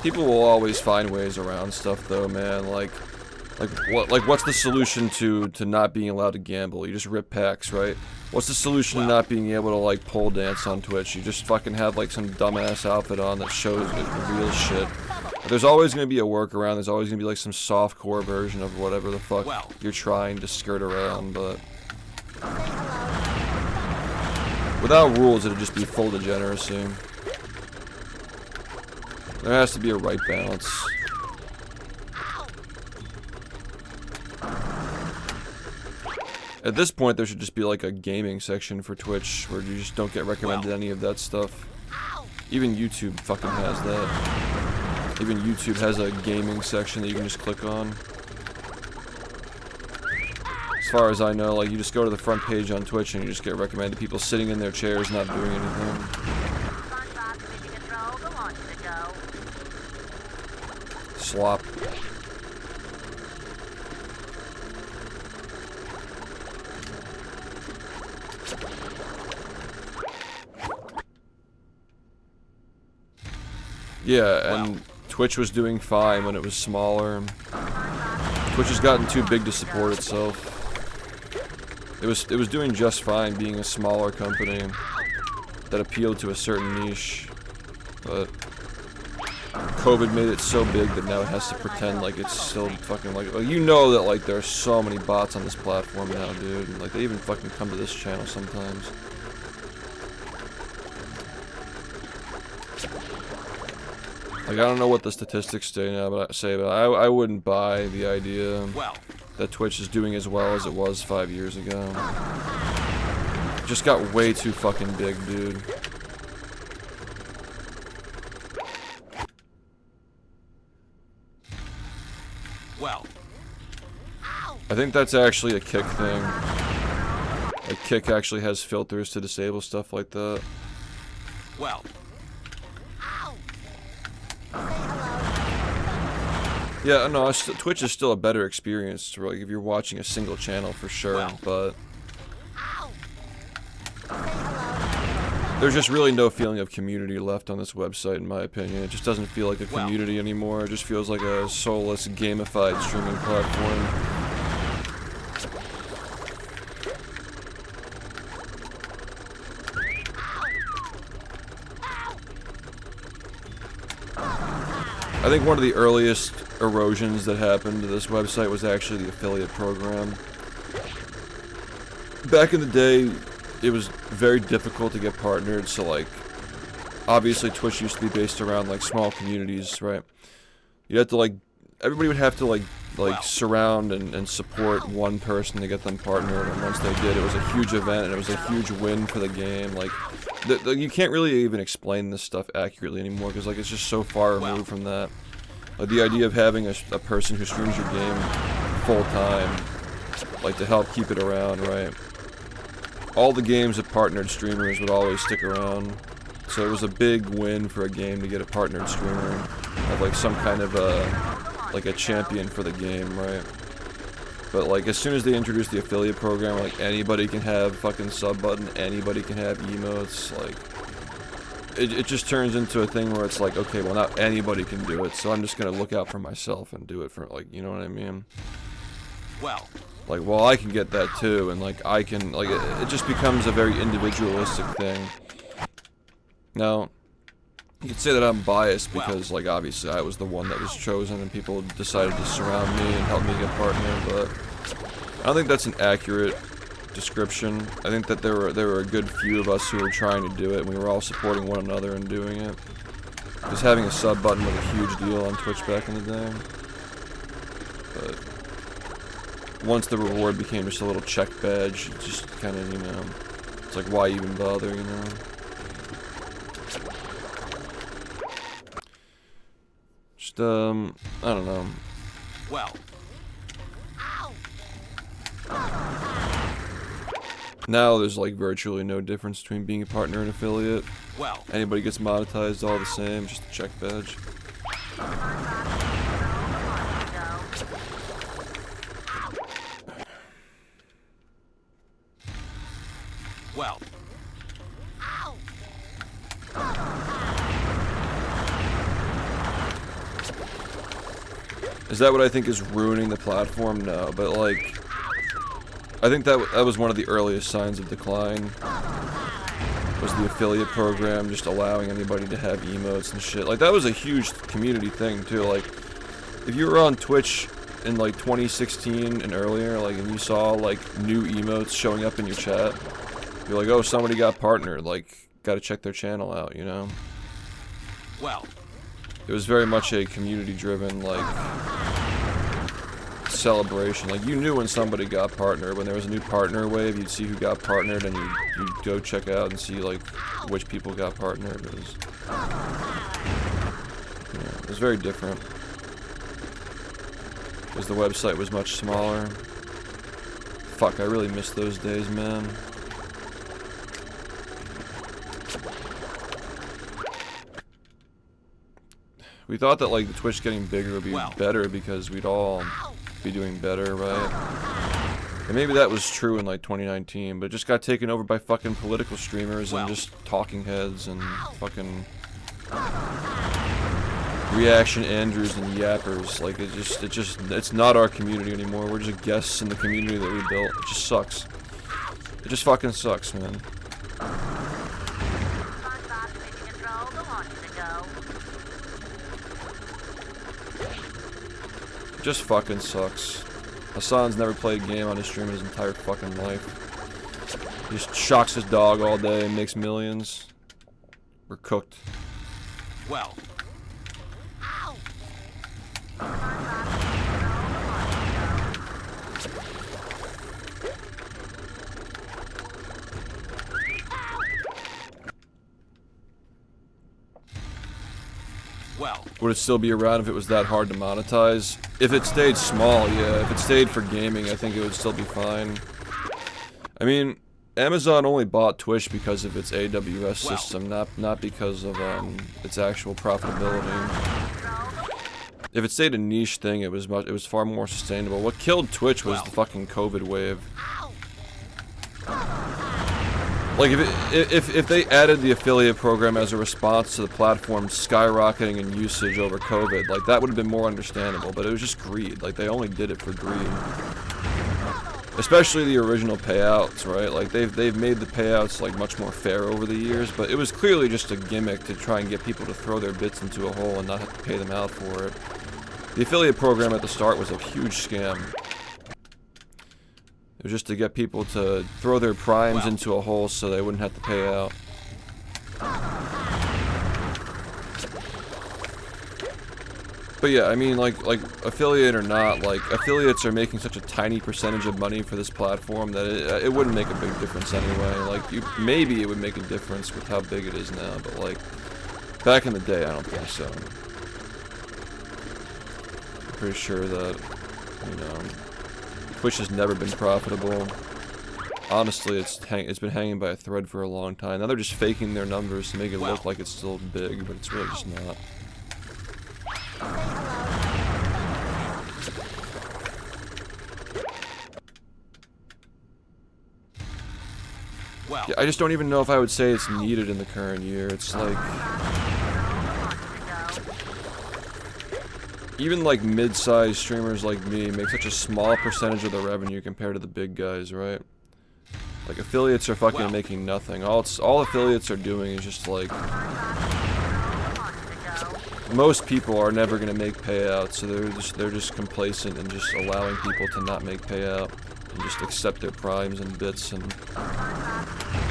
People will always find ways around stuff, though, man. Like what's the solution to not being allowed to gamble? You just rip packs, right? What's the solution to not being able to, like, pole dance on Twitch? You just fucking have, like, some dumbass outfit on that shows real shit. There's always gonna be a workaround. There's always gonna be, like, some softcore version of whatever the fuck you're trying to skirt around, but Without rules, it'd just be full degeneracy. There has to be a right balance. At this point, there should just be like a gaming section for Twitch where you just don't get recommended any of that stuff. Even YouTube fucking has that. Even YouTube has a gaming section that you can just click on. As far as I know, like, you just go to the front page on Twitch and you just get recommended people sitting in their chairs not doing anything. Slop. Yeah, and Twitch was doing fine when it was smaller. Twitch has gotten too big to support itself. It was doing just fine being a smaller company that appealed to a certain niche, but COVID made it so big that now it has to pretend like it's still fucking like, you know that like there are so many bots on this platform now, dude. And, like, they even fucking come to this channel sometimes. Like, I don't know what the statistics say now, but I wouldn't buy the idea that Twitch is doing as well as it was 5 years ago. It just got way too fucking big, dude. I think that's actually a Kick thing. Like, Kick actually has filters to disable stuff like that. Yeah, no, Twitch is still a better experience for, like, if you're watching a single channel for sure, but there's just really no feeling of community left on this website, in my opinion. It just doesn't feel like a community anymore. It just feels like a soulless, gamified streaming platform. I think one of the earliest erosions that happened to this website was actually the affiliate program. Back in the day, it was very difficult to get partnered, so like, obviously Twitch used to be based around like small communities, right? You had to like, everybody would have to like surround and support one person to get them partnered, and once they did, it was a huge event and it was a huge win for the game. Like, you can't really even explain this stuff accurately anymore because like it's just so far removed from that. Like, the idea of having a person who streams your game full time, like to help keep it around, right? All the games that partnered streamers would always stick around, so it was a big win for a game to get a partnered streamer and have like some kind of like a champion for the game, right? But like as soon as they introduced the affiliate program, like anybody can have fucking sub button, anybody can have emotes, like it just turns into a thing where it's like, okay, well now anybody can do it, so I'm just gonna look out for myself and do it for, like, you know what I mean? Like, well, I can get that too, and like I can, like, it just becomes a very individualistic thing. Now, you could say that I'm biased because, like, obviously I was the one that was chosen and people decided to surround me and help me get partnered, but I don't think that's an accurate description. I think that there were a good few of us who were trying to do it, and we were all supporting one another and doing it. Because having a sub button was a huge deal on Twitch back in the day. But once the reward became just a little check badge, it just kind of, you know, it's like, why even bother, you know? Just, I don't know. Now there's like virtually no difference between being a partner and affiliate. Anybody gets monetized all the same, just a check badge. Is that what I think is ruining the platform? No, but like, I think that was one of the earliest signs of decline, was the affiliate program, just allowing anybody to have emotes and shit. Like, that was a huge community thing too. Like, if you were on Twitch in like 2016 and earlier, like, and you saw like new emotes showing up in your chat, You're like, oh, somebody got partnered. Like, gotta check their channel out, you know? Well, it was very much a community-driven, like, celebration. Like, you knew when somebody got partnered. When there was a new partner wave, you'd see who got partnered, and you'd go check out and see, like, which people got partnered. It was, yeah, it was very different. Because the website was much smaller. Fuck, I really miss those days, man. We thought that, like, the Twitch getting bigger would be better because we'd all be doing better, right? And maybe that was true in, like, 2019, but it just got taken over by fucking political streamers and just talking heads and fucking reaction Andrews and yappers. Like, it's not our community anymore. We're just guests in the community that we built. It just sucks. It just fucking sucks, man. Just fucking sucks. Hassan's never played a game on his stream in his entire fucking life. He just shocks his dog all day and makes millions. We're cooked. Well. Well. Would it still be around if it was that hard to monetize? If it stayed small, yeah. If it stayed for gaming, I think it would still be fine. I mean, Amazon only bought Twitch because of its AWS system, not because of its actual profitability. If it stayed a niche thing, it was far more sustainable. What killed Twitch was the fucking COVID wave. Like, if they added the affiliate program as a response to the platform skyrocketing in usage over COVID, like, that would have been more understandable, but it was just greed. Like, they only did it for greed. Especially the original payouts, right? Like, they've made the payouts, like, much more fair over the years, but it was clearly just a gimmick to try and get people to throw their bits into a hole and not have to pay them out for it. The affiliate program at the start was a huge scam. It was just to get people to throw their primes into a hole so they wouldn't have to pay out. But yeah, I mean, like affiliate or not, like, affiliates are making such a tiny percentage of money for this platform that it wouldn't make a big difference anyway. Like, maybe it would make a difference with how big it is now, but, like, back in the day, I don't think so. I'm pretty sure that, you know, Twitch has never been profitable. Honestly, it's been hanging by a thread for a long time. Now they're just faking their numbers to make it look like it's still big, but it's really just not. Yeah, I just don't even know if I would say it's needed in the current year. It's like, even like mid-sized streamers like me make such a small percentage of the revenue compared to the big guys, right? Like, affiliates are fucking making nothing. All affiliates are doing is just, like, most people are never gonna make payouts, so they're just complacent and just allowing people to not make payout and just accept their primes and bits and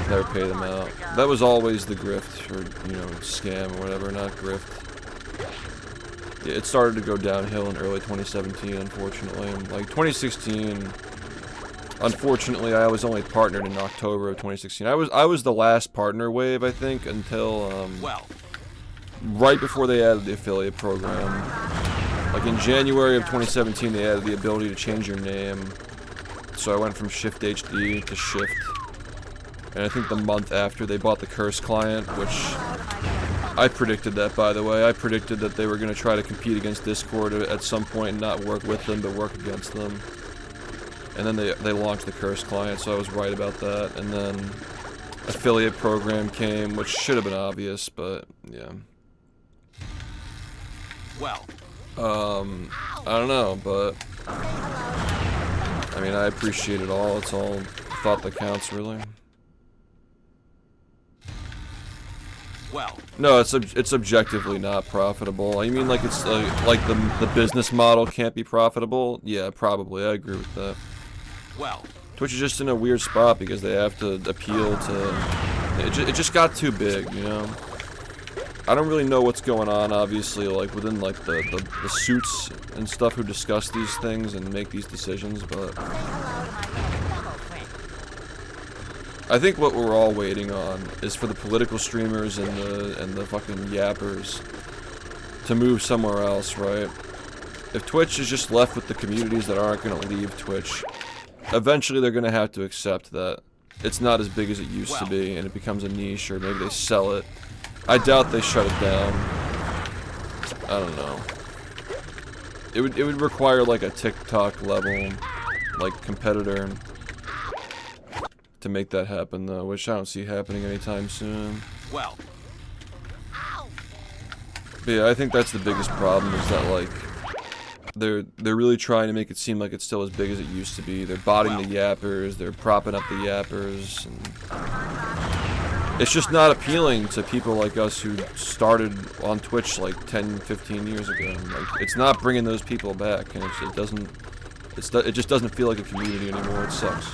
never pay them out. That was always the grift, or, you know, scam or whatever, not grift. Yeah, it started to go downhill in early 2017, unfortunately. Like, 2016, unfortunately, I was only partnered in October of 2016. I was the last partner wave, I think, until, right before they added the affiliate program. Like, in January of 2017, they added the ability to change your name. So I went from SHiFT HD to SHiFT. And I think the month after, they bought the Curse client, which I predicted that, by the way. I predicted that they were going to try to compete against Discord at some point and not work with them, but work against them. And then they launched the Curse client, so I was right about that. And then affiliate program came, which should have been obvious, but yeah. Well, I don't know, but I mean, I appreciate it all. It's all thought that counts, really. Well, no, it's objectively not profitable. You mean like it's like the business model can't be profitable? Yeah, probably. I agree with that. Well, Twitch is just in a weird spot because they have to appeal to... It just got too big, you know? I don't really know what's going on, obviously, like, within, like, the suits and stuff who discuss these things and make these decisions, but... I think what we're all waiting on is for the political streamers and the fucking yappers to move somewhere else, right? If Twitch is just left with the communities that aren't gonna leave Twitch, eventually they're gonna have to accept that it's not as big as it used to be, and it becomes a niche, or maybe they sell it. I doubt they shut it down. I don't know. It would require like a TikTok level, like, competitor to make that happen, though, which I don't see happening anytime soon. Well. But yeah, I think that's the biggest problem, is that, like, they're really trying to make it seem like it's still as big as it used to be. They're botting the yappers, they're propping up the yappers, and it's just not appealing to people like us who started on Twitch like 10, 15 years ago. Like, it's not bringing those people back, and it just doesn't feel like a community anymore. It sucks.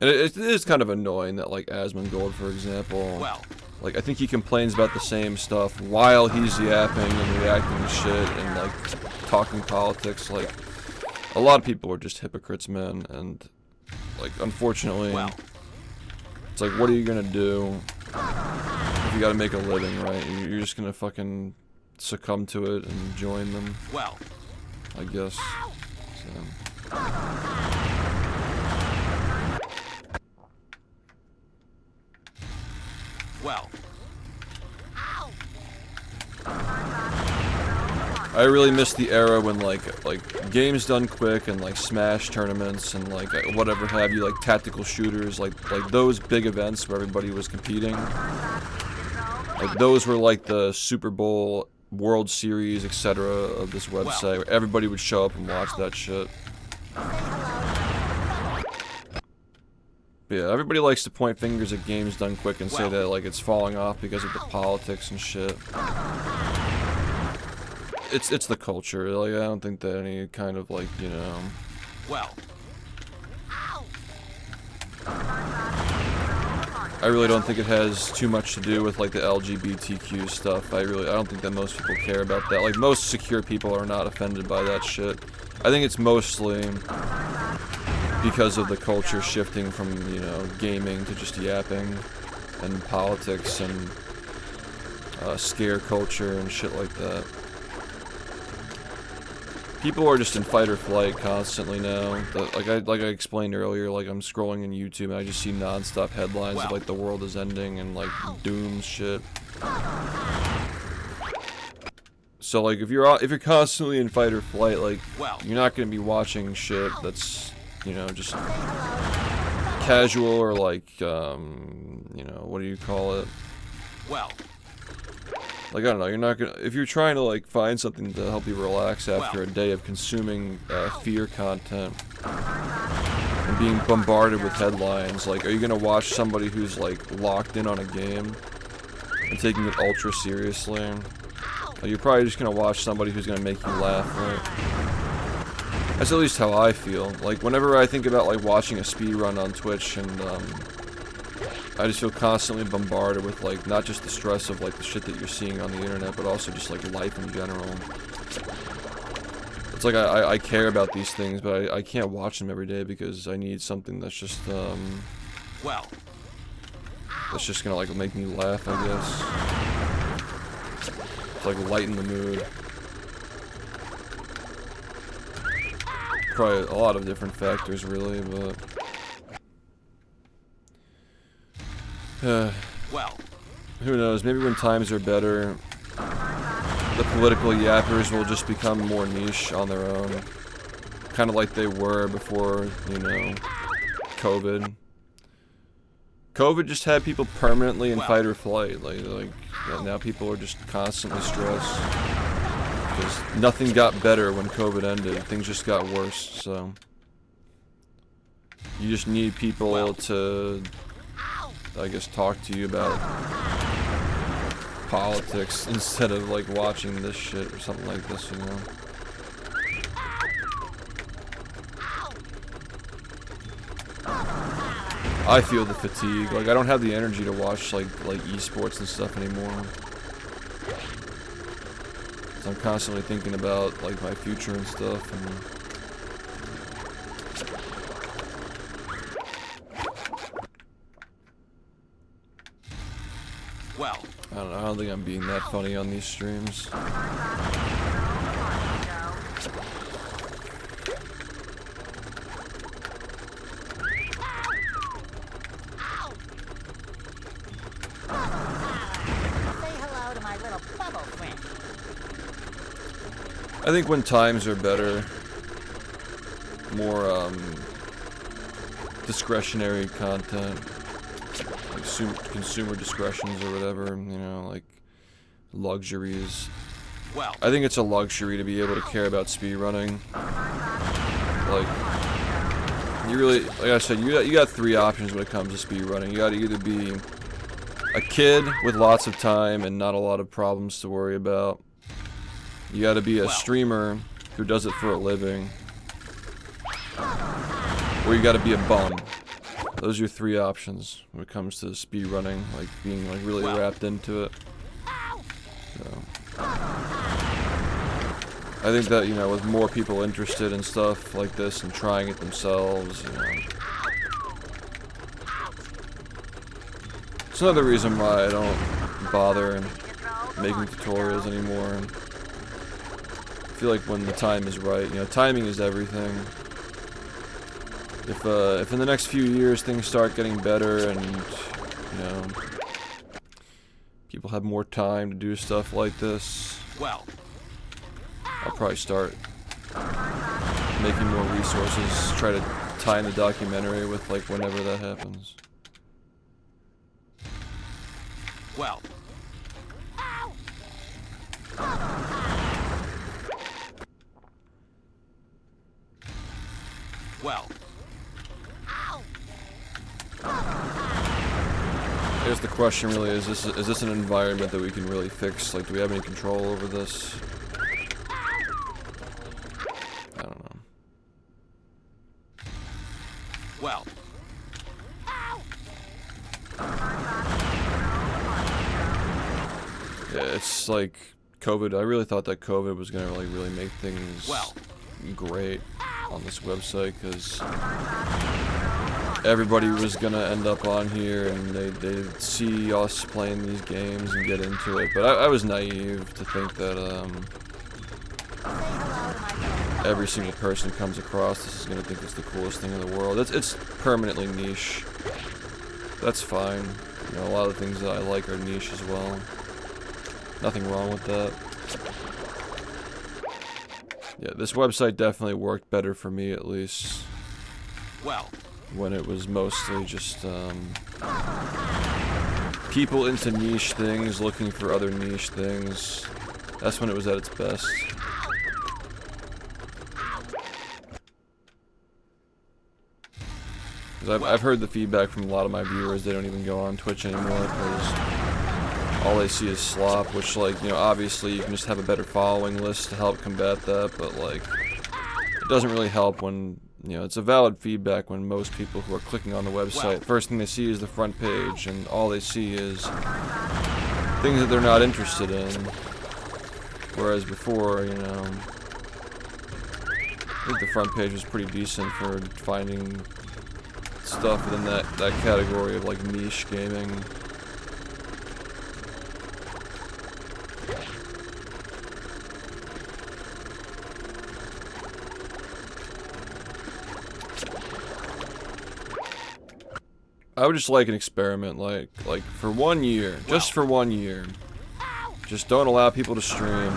And it is kind of annoying that, like, Asmongold, for example, like, I think he complains about the same stuff while he's yapping and reacting to shit and, like, talking politics. Like, a lot of people are just hypocrites, man, and, like, unfortunately, it's like, what are you gonna do if you gotta make a living, right? You're just gonna fucking succumb to it and join them, I guess, so... I really miss the era when like games done quick and like Smash tournaments and like whatever have you, like tactical shooters, like those big events where everybody was competing. Like those were like the Super Bowl, World Series, etc. of this website, where everybody would show up and watch that shit. But yeah, everybody likes to point fingers at games done quick and say that like it's falling off because of the politics and shit. It's the culture. Like, I don't think that any kind of, like, you know... I really don't think it has too much to do with, like, the LGBTQ stuff. I don't think that most people care about that. Like, most secure people are not offended by that shit. I think it's mostly because of the culture shifting from, you know, gaming to just yapping, and politics, and scare culture and shit like that. People are just in fight or flight constantly now. Like I explained earlier, like I'm scrolling in YouTube and I just see non-stop headlines of like the world is ending and like doom shit. So like if you're constantly in fight or flight, like you're not gonna be watching shit that's, you know, just casual or like you know, what do you call it? Like, I don't know, you're not gonna... If you're trying to, like, find something to help you relax after a day of consuming fear content and being bombarded with headlines, like, are you gonna watch somebody who's, like, locked in on a game and taking it ultra seriously? Like, you're probably just gonna watch somebody who's gonna make you laugh, right? That's at least how I feel. Like, whenever I think about, like, watching a speedrun on Twitch and, I just feel constantly bombarded with, like, not just the stress of, like, the shit that you're seeing on the internet, but also just, like, life in general. It's like I care about these things, but I can't watch them every day because I need something that's just, that's just gonna, like, make me laugh, I guess. It's like, lighten the mood. Probably a lot of different factors, really, but... who knows, maybe when times are better, the political yappers will just become more niche on their own. Kind of like they were before, you know, COVID. COVID just had people permanently in fight or flight. Like now people are just constantly stressed. Because nothing got better when COVID ended, things just got worse, so... You just need people to, I guess, talk to you about politics instead of like watching this shit or something like this, you know? I feel the fatigue. Like, I don't have the energy to watch like esports and stuff anymore. So I'm constantly thinking about like my future and stuff. And Well, I don't know. I don't think I'm being that funny on these streams. I think when times are better, more discretionary content, like consumer discretions or whatever, you know, like luxuries. well, I think it's a luxury to be able to care about speedrunning. Like, you really, like I said, you got three options when it comes to speedrunning. You got to either be a kid with lots of time and not a lot of problems to worry about. You gotta be a streamer who does it for a living. Or you gotta be a bum. Those are your three options when it comes to speedrunning, like being like really wrapped into it. So, I think that, you know, with more people interested in stuff like this and trying it themselves, you know. It's another reason why I don't bother making tutorials anymore. I feel like when the time is right, you know, timing is everything. If in the next few years things start getting better and, you know, people have more time to do stuff like this, well, I'll probably start making more resources, try to time the documentary with, like, whenever that happens. well, well, I guess the question really is this an environment that we can really fix? Like, do we have any control over this? I don't know. well, Yeah, it's like COVID. I really thought that COVID was gonna like really make things great on this website, because everybody was gonna end up on here and they'd see us playing these games and get into it. But I was naive to think that every single person who comes across this is gonna think it's the coolest thing in the world. It's permanently niche. That's fine. You know, a lot of the things that I like are niche as well. Nothing wrong with that. Yeah, this website definitely worked better for me, at least. well, When it was mostly just, people into niche things, looking for other niche things. That's when it was at its best. Because I've heard the feedback from a lot of my viewers, they don't even go on Twitch anymore, because all they see is slop, which, like, you know, obviously you can just have a better following list to help combat that, but, like, it doesn't really help when, you know, it's a valid feedback when most people who are clicking on the website, first thing they see is the front page, and all they see is things that they're not interested in. Whereas before, you know, I think the front page was pretty decent for finding stuff within that category of, like, niche gaming. I would just like an experiment, like for 1 year, just for 1 year. Just don't allow people to stream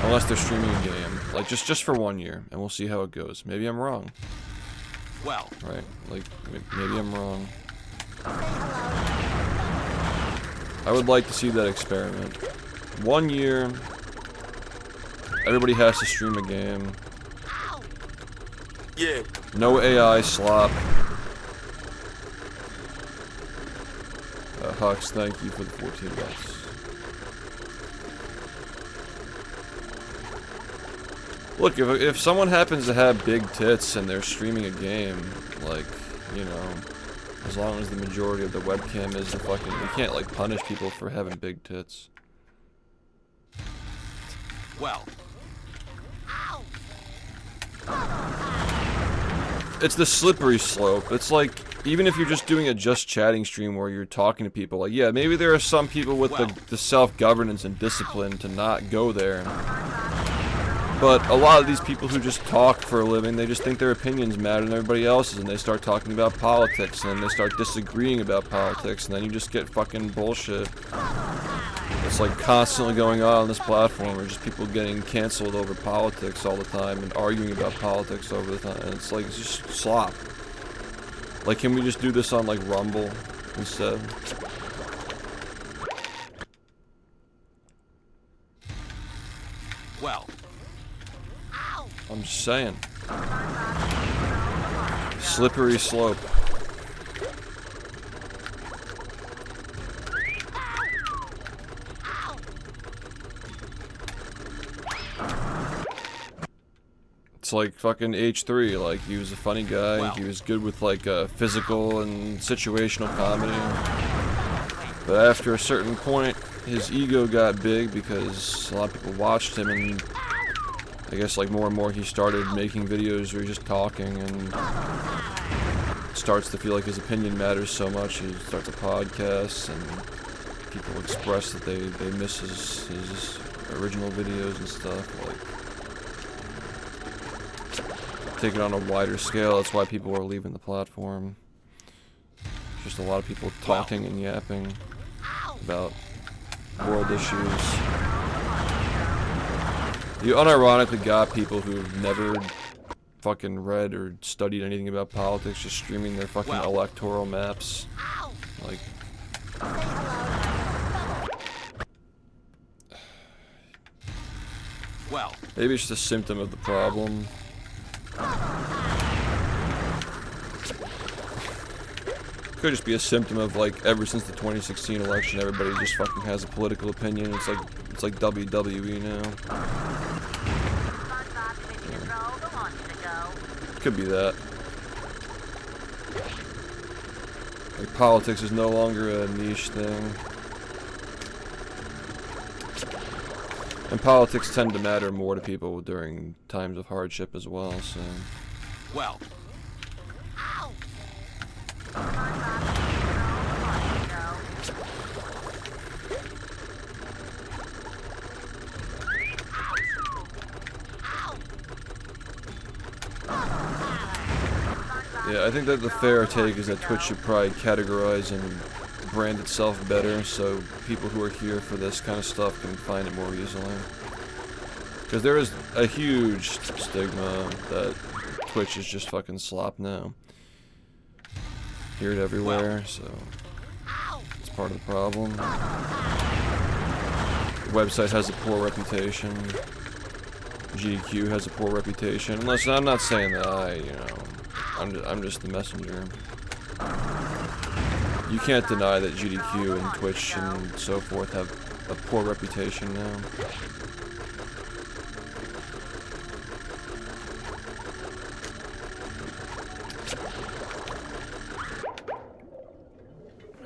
unless they're streaming a game. Like just for 1 year, and we'll see how it goes. Maybe I'm wrong. well, Right? Like maybe I'm wrong. I would like to see that experiment. 1 year. Everybody has to stream a game. Yeah. No AI slop. Hux, thank you for the 14 bucks. Look, if someone happens to have big tits and they're streaming a game, like, you know, as long as the majority of the webcam is the fucking, you can't like punish people for having big tits. Well, It's the slippery slope. It's like, even if you're just doing a just chatting stream where you're talking to people, like, yeah, maybe there are some people with the self-governance and discipline to not go there. But a lot of these people who just talk for a living, they just think their opinions matter than everybody else's, and they start talking about politics, and then they start disagreeing about politics, and then you just get fucking bullshit. It's like constantly going on this platform, or just people getting canceled over politics all the time, and arguing about politics over the time, and it's like, it's just slop. Like, can we just do this on, like, Rumble instead? well. I'm just saying. Slippery slope. It's like fucking H3, like, he was a funny guy, Wow. he was good with, like, physical and situational comedy. But after a certain point, his ego got big because a lot of people watched him, and I guess, like, more and more he started making videos where he's just talking and starts to feel like his opinion matters so much. He starts a podcast and people express that they miss his original videos and stuff. Like, take it on a wider scale, that's why people are leaving the platform. Just a lot of people talking and yapping about world issues. You unironically got people who've never fucking read or studied anything about politics just streaming their fucking electoral maps. Like, Well, maybe it's just a symptom of the problem. Could just be a symptom of, like, ever since the 2016 election, everybody just fucking has a political opinion. It's like WWE now. Could be that. Like, politics is no longer a niche thing. And politics tend to matter more to people during times of hardship as well, so... well. Yeah, I think that the fair take is that Twitch should probably categorize and brand itself better so people who are here for this kind of stuff can find it more easily. Because there is a huge stigma that Twitch is just fucking slop now. Hear it everywhere, so it's part of the problem. The website has a poor reputation. GDQ has a poor reputation. And listen, I'm not saying that I'm just the messenger. You can't deny that GDQ and Twitch and so forth have a poor reputation now.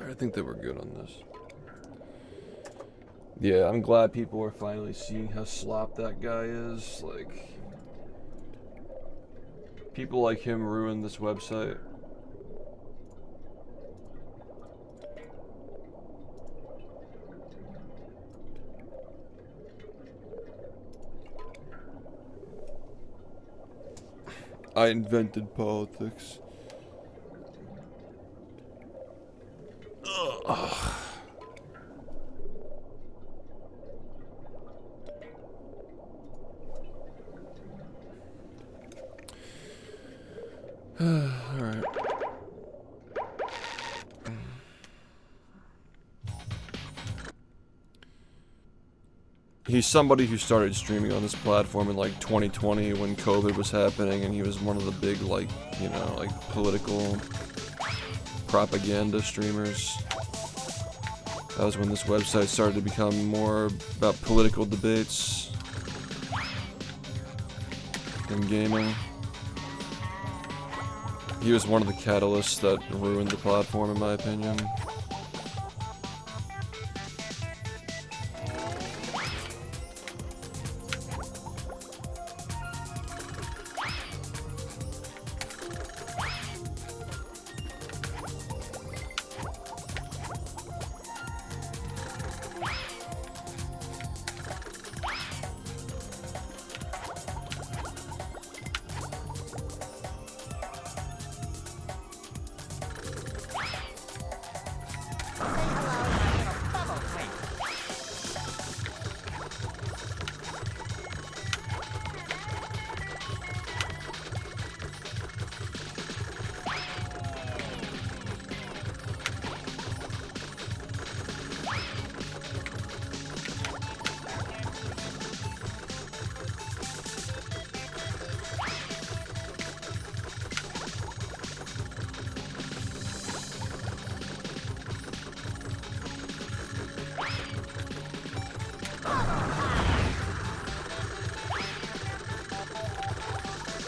I think that we're good on this. Yeah, I'm glad people are finally seeing how slop that guy is. Like, people like him ruined this website. I invented politics. Ugh. Alright. he's somebody who started streaming on this platform in like 2020 when COVID was happening, and he was one of the big, like, you know, like political propaganda streamers. That was when this website started to become more about political debates than gaming. He was one of the catalysts that ruined the platform, in my opinion.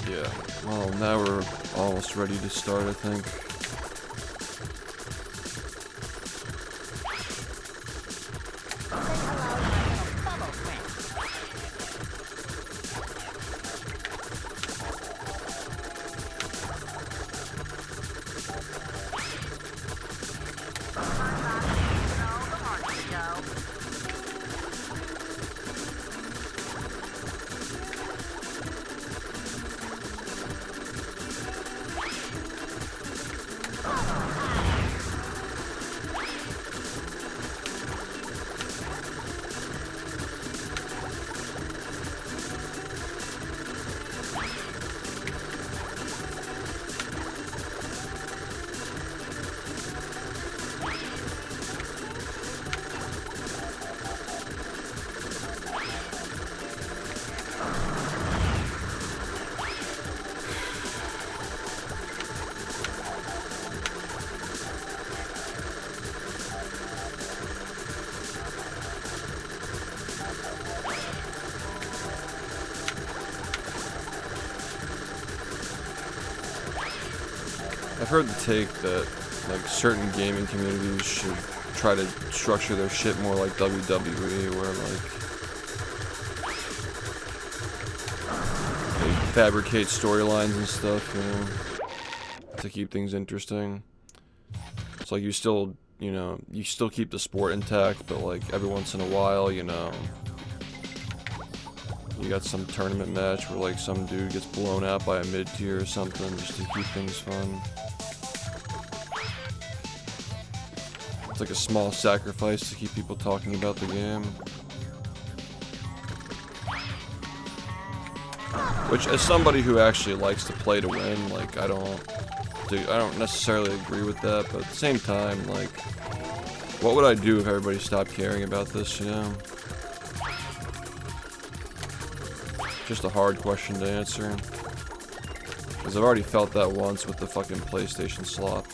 Yeah, well, now we're almost ready to start, I think. I've heard the take that, like, certain gaming communities should try to structure their shit more like WWE, where, like, they fabricate storylines and stuff, you know, to keep things interesting. It's like you still, you know, you still keep the sport intact, but, like, every once in a while, you know, you got some tournament match where, like, some dude gets blown out by a mid-tier or something, just to keep things fun. It's like a small sacrifice to keep people talking about the game. Which, as somebody who actually likes to play to win, like, I don't necessarily agree with that, but at the same time, like, what would I do if everybody stopped caring about this, you know? Just a hard question to answer. Because I've already felt that once with the fucking PlayStation slop.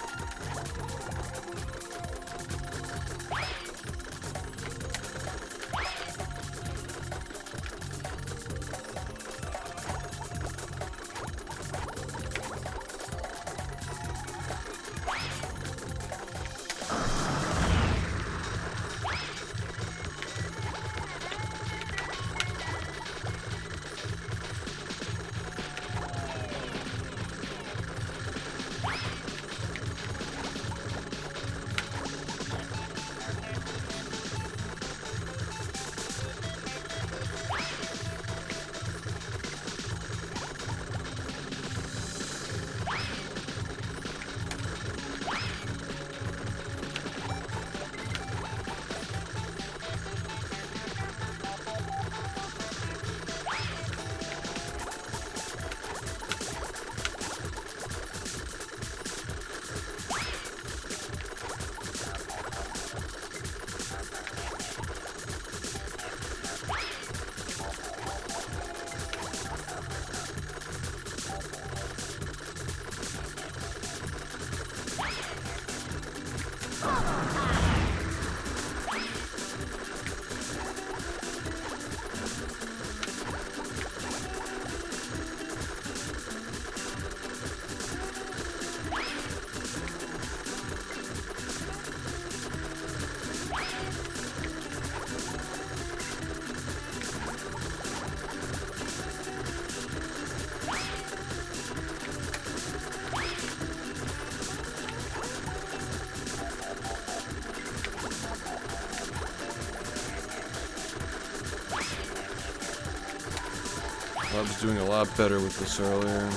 I was doing a lot better with this earlier.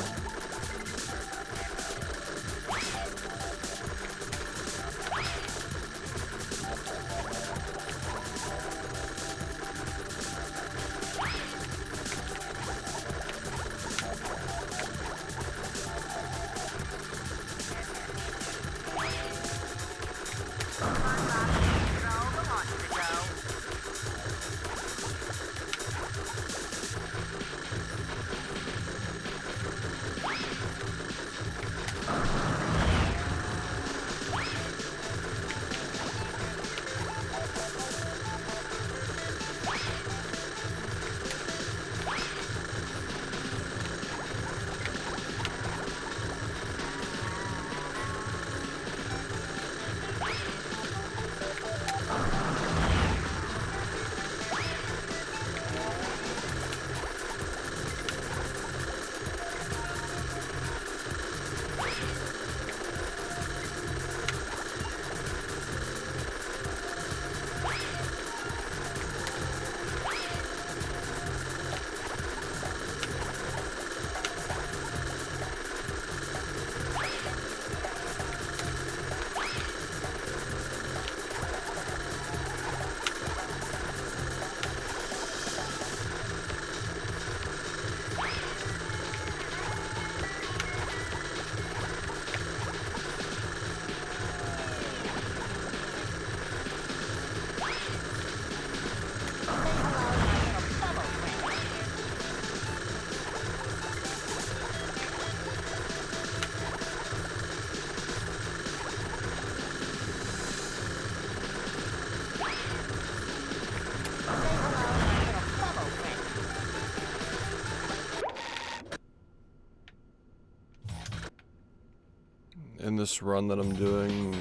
In this run that I'm doing,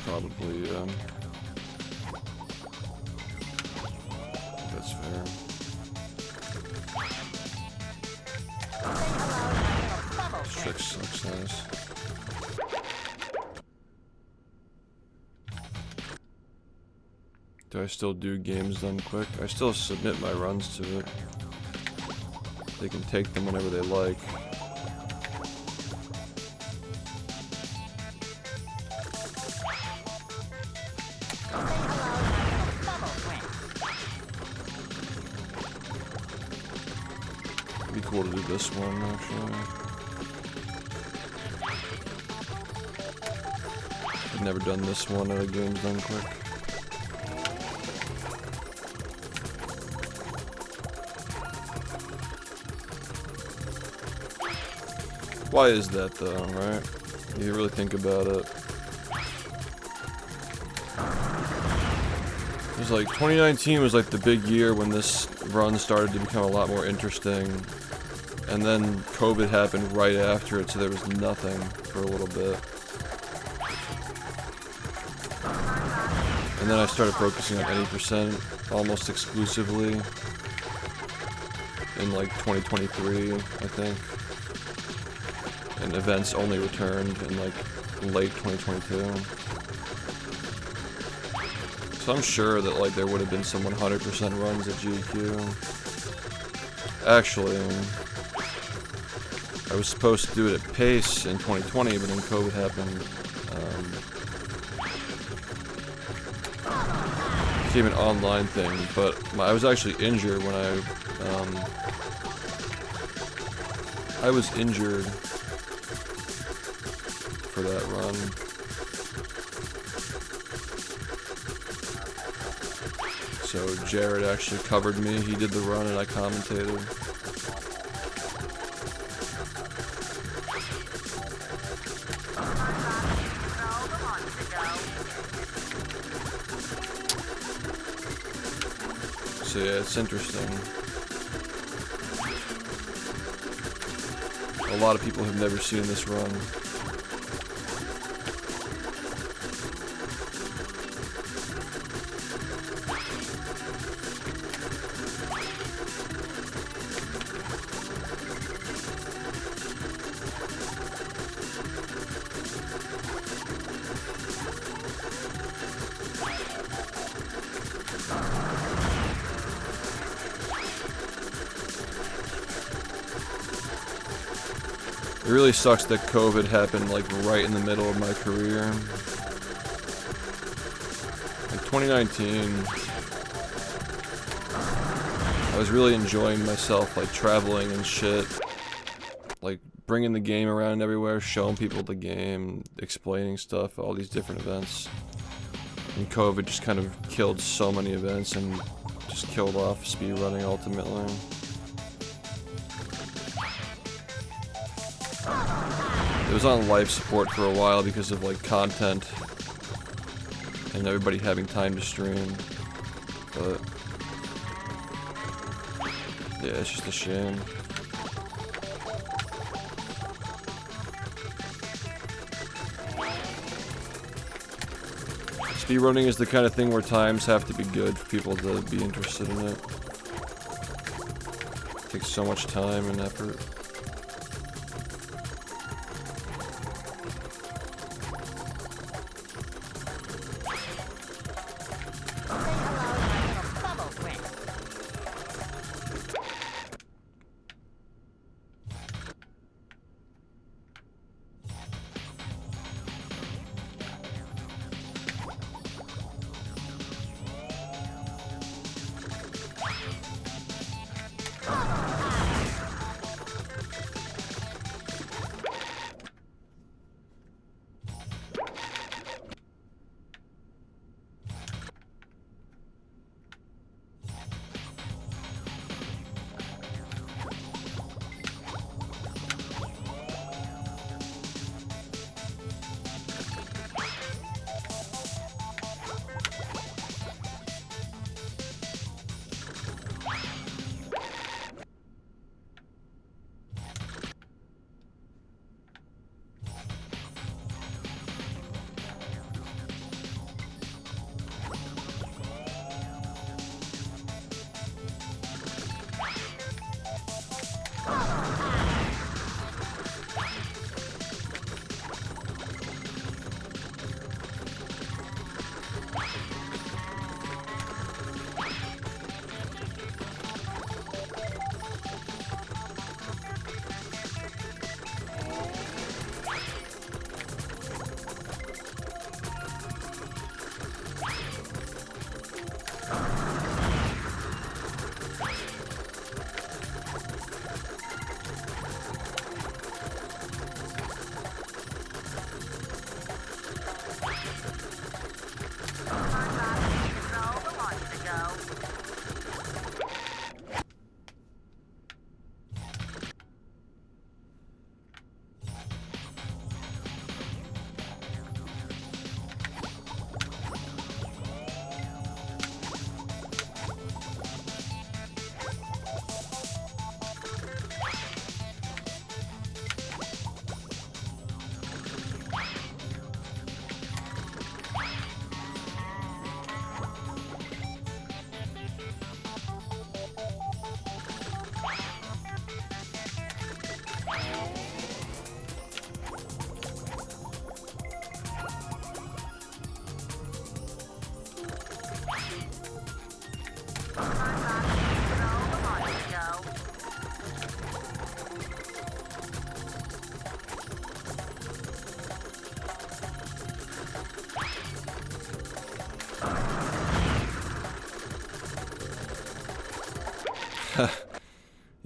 probably, that's fair. This trick sucks ass. Do I still do games done quick? I still submit my runs to it. They can take them whenever they like. It'd be cool to do this one, actually. I've never done this one at a games done quick. Why is that though, right? You really think about it. It was like 2019 was like the big year when this run started to become a lot more interesting. And then COVID happened right after it, so there was nothing for a little bit. And then I started focusing on 80% almost exclusively in like 2023, I think. And events only returned in like late 2022. So I'm sure that like there would have been some 100% runs at GQ. Actually, I was supposed to do it at pace in 2020, but then COVID happened. It became an online thing, but I was actually injured when I was injured for that run. So Jared actually covered me. He did the run and I commentated. So yeah, it's interesting. A lot of people have never seen this run. It really sucks that COVID happened like right in the middle of my career. In 2019, I was really enjoying myself, like traveling and shit. Like bringing the game around everywhere, showing people the game, explaining stuff, all these different events. And COVID just kind of killed so many events and just killed off speedrunning ultimately. It was on life support for a while because of like content and everybody having time to stream, but yeah, it's just a shame. Speedrunning is the kind of thing where times have to be good for people to be interested in it. It takes so much time and effort.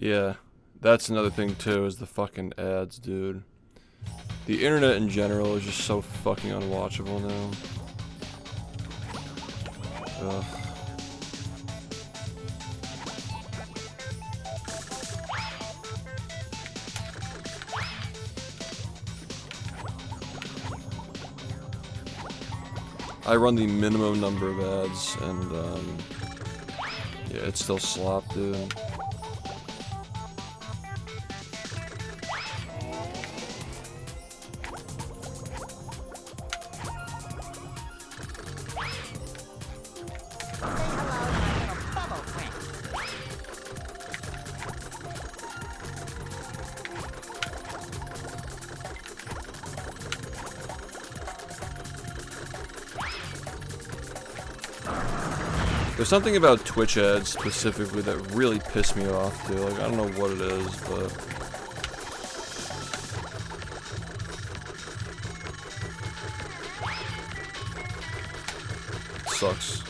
Yeah, that's another thing too, is the fucking ads, dude. The internet in general is just so fucking unwatchable now. Ugh. I run the minimum number of ads, and yeah, it's still slop, dude. There's something about Twitch ads specifically that really piss me off, dude. Like, I don't know what it is, but sucks.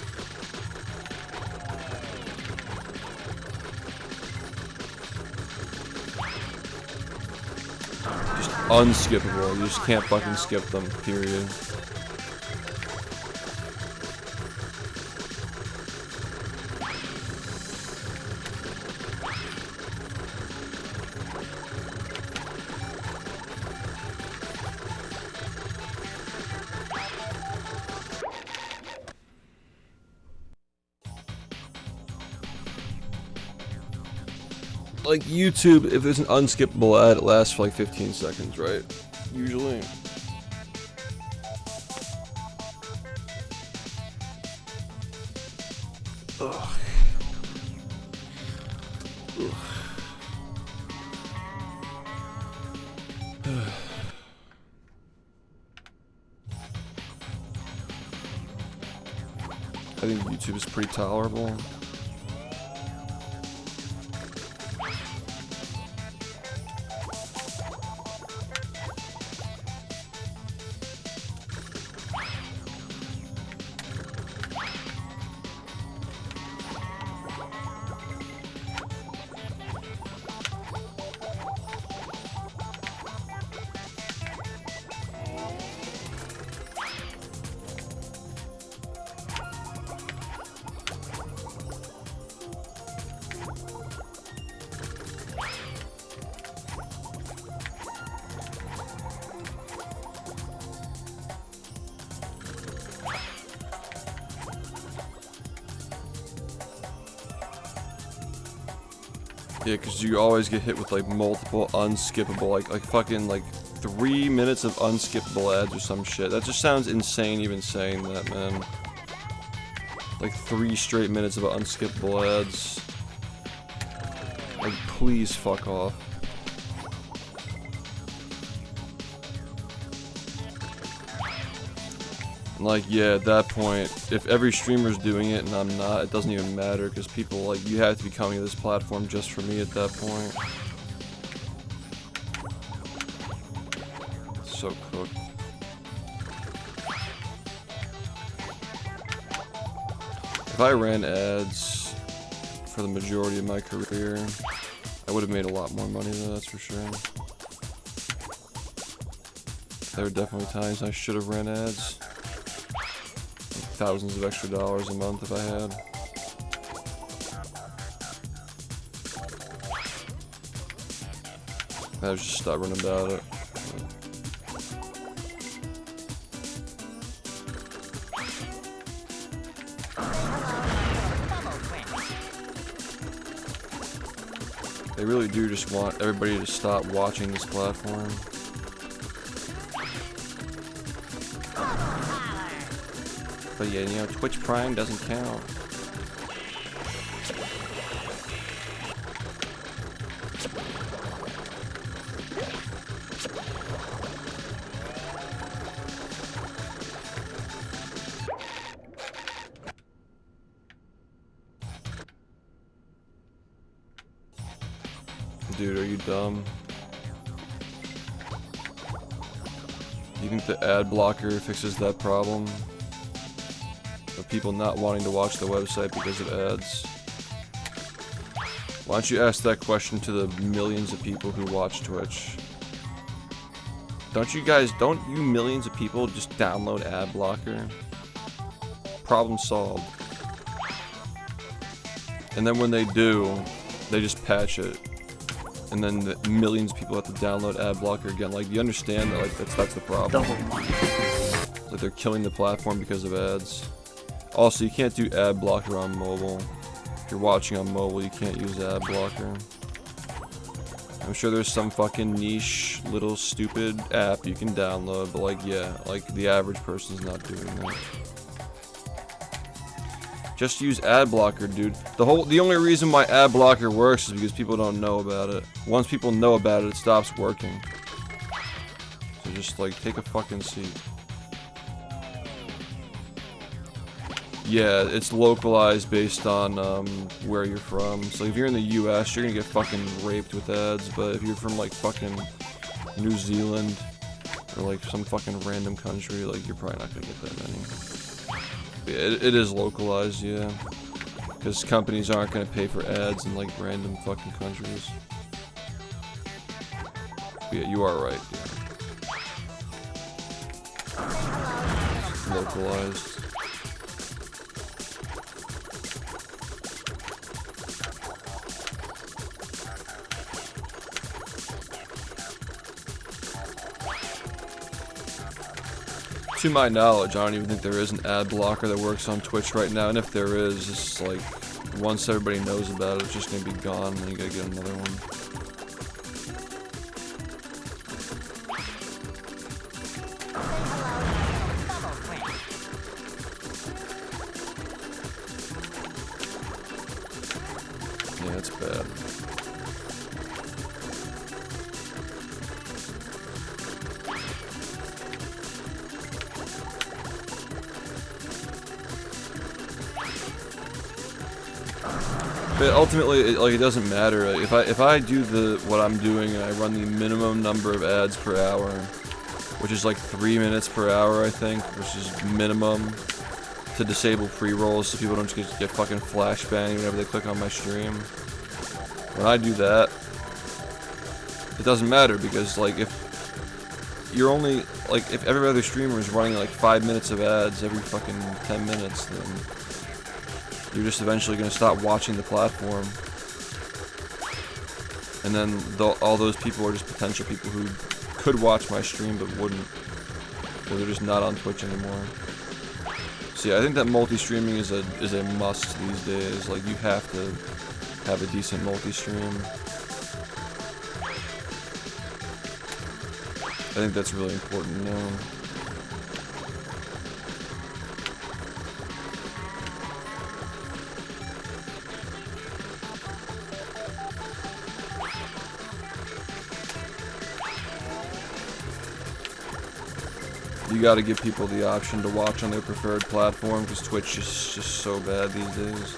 Just unskippable. You just can't fucking skip them, period. Like YouTube, if there's an unskippable ad, it lasts for like 15 seconds, right? Usually. Ugh. Ugh. I think YouTube is pretty tolerable. Yeah, because you always get hit with like multiple unskippable, like fucking like 3 minutes of unskippable ads or some shit. That just sounds insane even saying that, man. Like 3 straight minutes of unskippable ads. Like, please fuck off. Like, yeah, at that point, if every streamer's doing it and I'm not, it doesn't even matter, because people, like, you have to be coming to this platform just for me at that point. So cooked. If I ran ads for the majority of my career, I would have made a lot more money though, that's for sure. There were definitely times I should have ran ads. Thousands of extra dollars a month if I had. I was just stubborn about it. They really do just want everybody to stop watching this platform. But yeah, you know, Twitch Prime doesn't count. Dude, are you dumb? You think the ad blocker fixes that problem? Of people not wanting to watch the website because of ads? Why don't you ask that question to the millions of people who watch Twitch? Don't you millions of people just download ad blocker? Problem solved. And then when they do, they just patch it. And then the millions of people have to download ad blocker again. Like, you understand that, like, that's the problem. Like, they're killing the platform because of ads. Also, you can't do ad blocker on mobile. If you're watching on mobile, you can't use ad blocker. I'm sure there's some fucking niche, little stupid app you can download, but like, yeah, like the average person's not doing that. Just use ad blocker, dude. The only reason why ad blocker works is because people don't know about it. Once people know about it, it stops working. So just like, take a fucking seat. Yeah, it's localized based on where you're from. So if you're in the US, you're gonna get fucking raped with ads, but if you're from like fucking New Zealand or like some fucking random country, like, you're probably not gonna get that many. It is localized, yeah. Because companies aren't going to pay for ads in like random fucking countries. But yeah, you are right, yeah. Localized. To my knowledge, I don't even think there is an ad blocker that works on Twitch right now, and if there is, it's like, once everybody knows about it, it's just gonna be gone, and then you gotta get another one. Yeah, it's bad. But ultimately, it doesn't matter. If I do what I'm doing and I run the minimum number of ads per hour, which is like 3 minutes per hour, I think, which is minimum to disable pre-rolls so people don't just get fucking flashbanged whenever they click on my stream. When I do that, it doesn't matter because like if you're only like if every other streamer is running like 5 minutes of ads every fucking 10 minutes, then you're just eventually going to stop watching the platform. And then all those people are just potential people who could watch my stream but wouldn't. Or they're just not on Twitch anymore. So yeah, I think that multi-streaming is a must these days. Like, you have to have a decent multi-stream. I think that's really important now. You gotta give people the option to watch on their preferred platform, because Twitch is just so bad these days.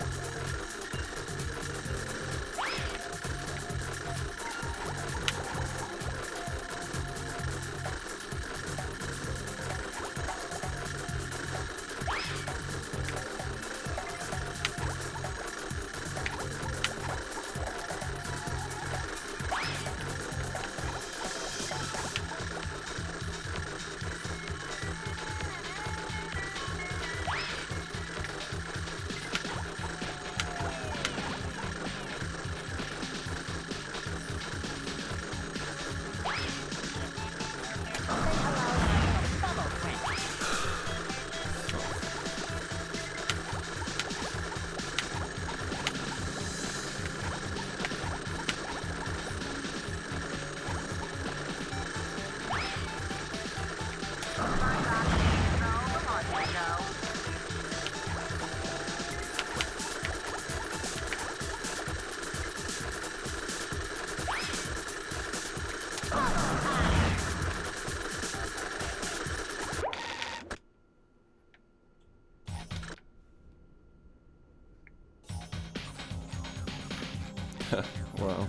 Wow.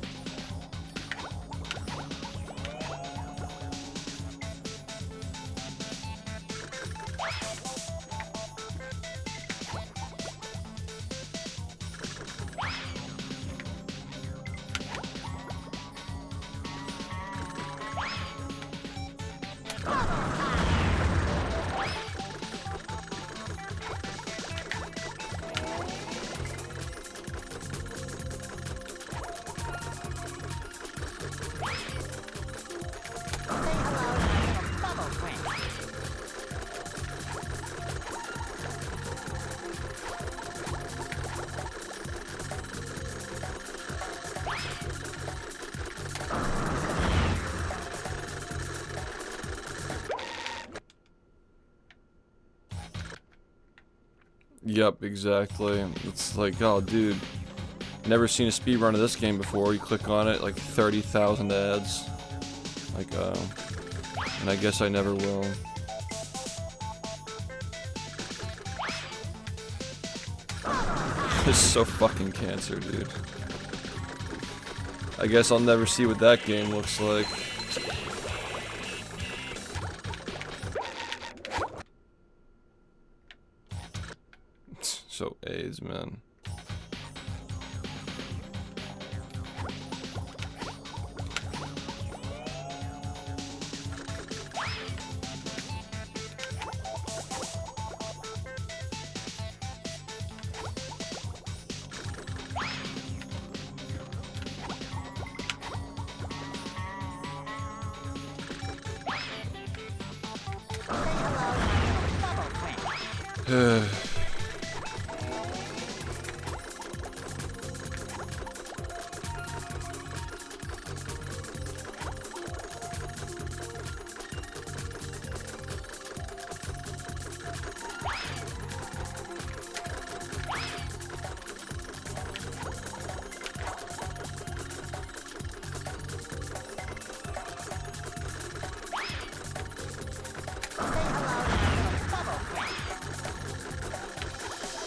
Yep, exactly. It's like, oh, dude, never seen a speedrun of this game before. You click on it, like 30,000 ads. Like, and I guess I never will. This is so fucking cancer, dude. I guess I'll never see what that game looks like. So AIDS, man.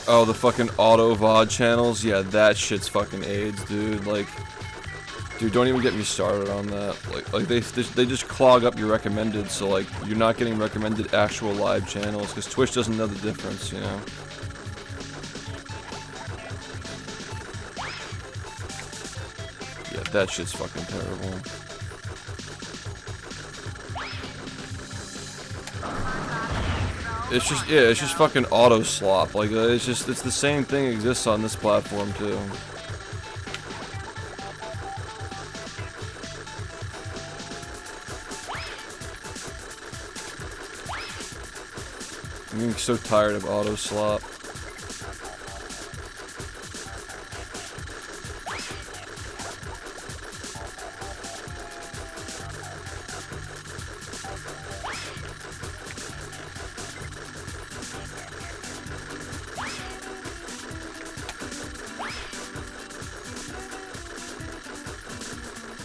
Oh, the fucking auto VOD channels? Yeah, that shit's fucking AIDS, dude. Like, dude, don't even get me started on that. Like they just clog up your recommended, so like you're not getting recommended actual live channels because Twitch doesn't know the difference, you know. Yeah, that shit's fucking terrible. It's just, yeah, it's just fucking auto slop. Like, it's the same thing exists on this platform too. I'm getting so tired of auto slop.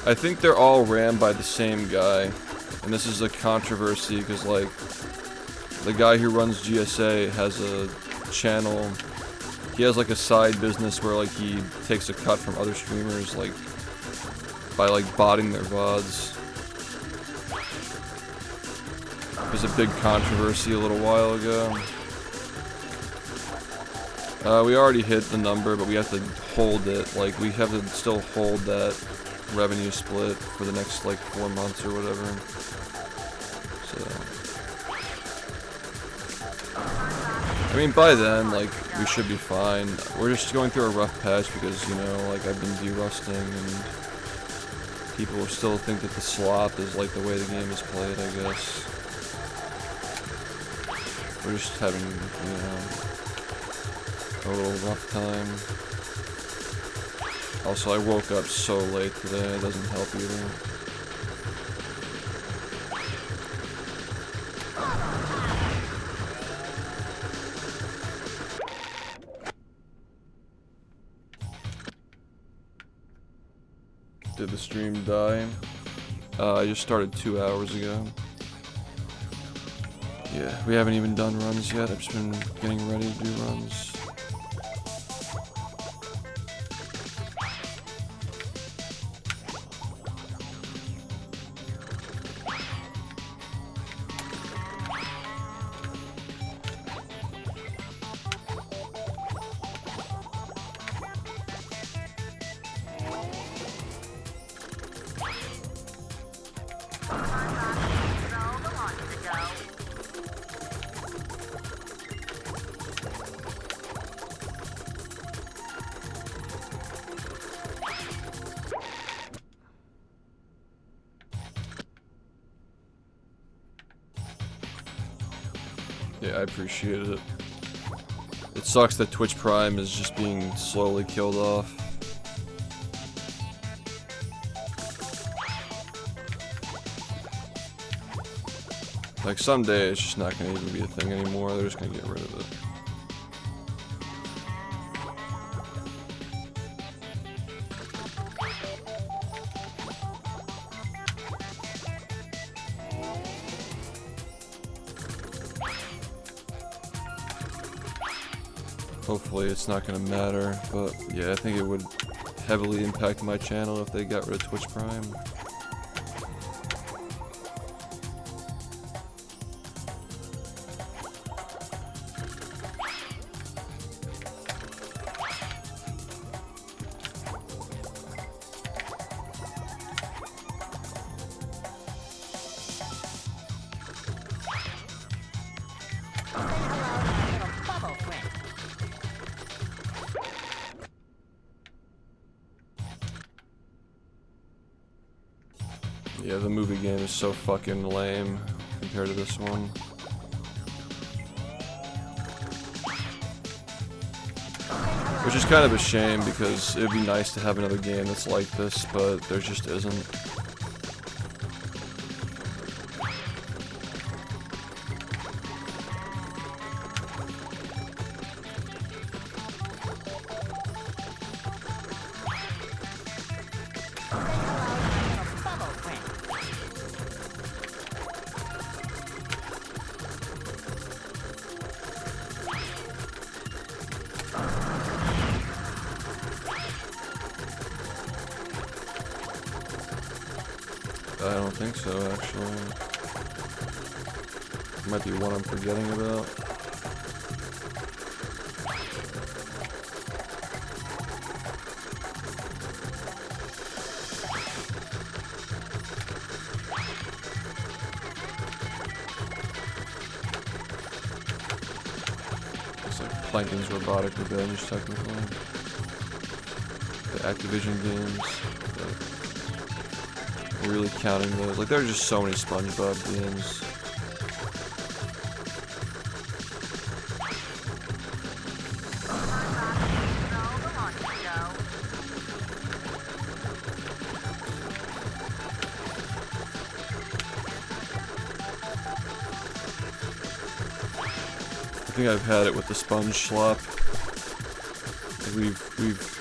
I think they're all ran by the same guy, and this is a controversy because, like, the guy who runs GSA has a channel. He has like a side business where like he takes a cut from other streamers, like by like botting their VODs. There's a big controversy a little while ago. We already hit the number, but we have to hold it. Like, we have to still hold that revenue split for the next like 4 months or whatever. So, I mean, by then, like, we should be fine. We're just going through a rough patch because, you know, like, I've been derusting and people still think that the slop is like the way the game is played, I guess. We're just having, you know, a little rough time. Also, I woke up so late today, it doesn't help either. Did the stream die? I just started 2 hours ago. Yeah, we haven't even done runs yet. I've just been getting ready to do runs. Yeah, I appreciate it. It sucks that Twitch Prime is just being slowly killed off. Like, someday it's just not gonna even be a thing anymore, they're just gonna get rid of it. Hopefully it's not gonna matter, but yeah, I think it would heavily impact my channel if they got rid of Twitch Prime. Yeah, the movie game is so fucking lame compared to this one. Which is kind of a shame because it would be nice to have another game that's like this, but there just isn't. I don't think so, actually. Might be one I'm forgetting about. It's like Plankton's Robotic Revenge, technically. The Activision games. Really counting those. Like, there are just so many SpongeBob games. I think I've had it with the Sponge Slop. We've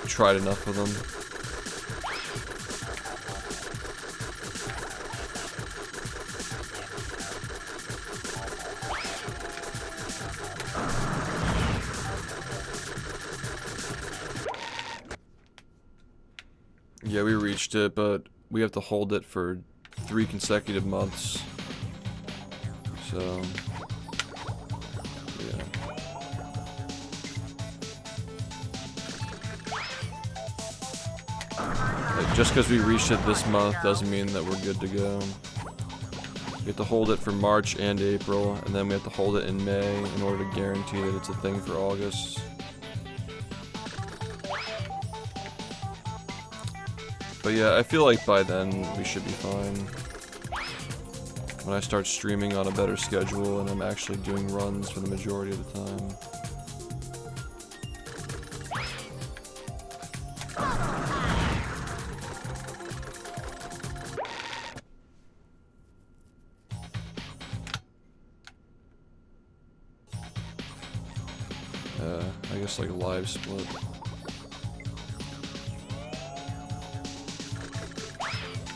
tried enough of them. Yeah, we reached it, but we have to hold it for 3 consecutive months. So, yeah. Like, just because we reached it this month doesn't mean that we're good to go. We have to hold it for March and April, and then we have to hold it in May in order to guarantee that it's a thing for August. But yeah, I feel like by then we should be fine. When I start streaming on a better schedule and I'm actually doing runs for the majority of the time. I guess like a live split.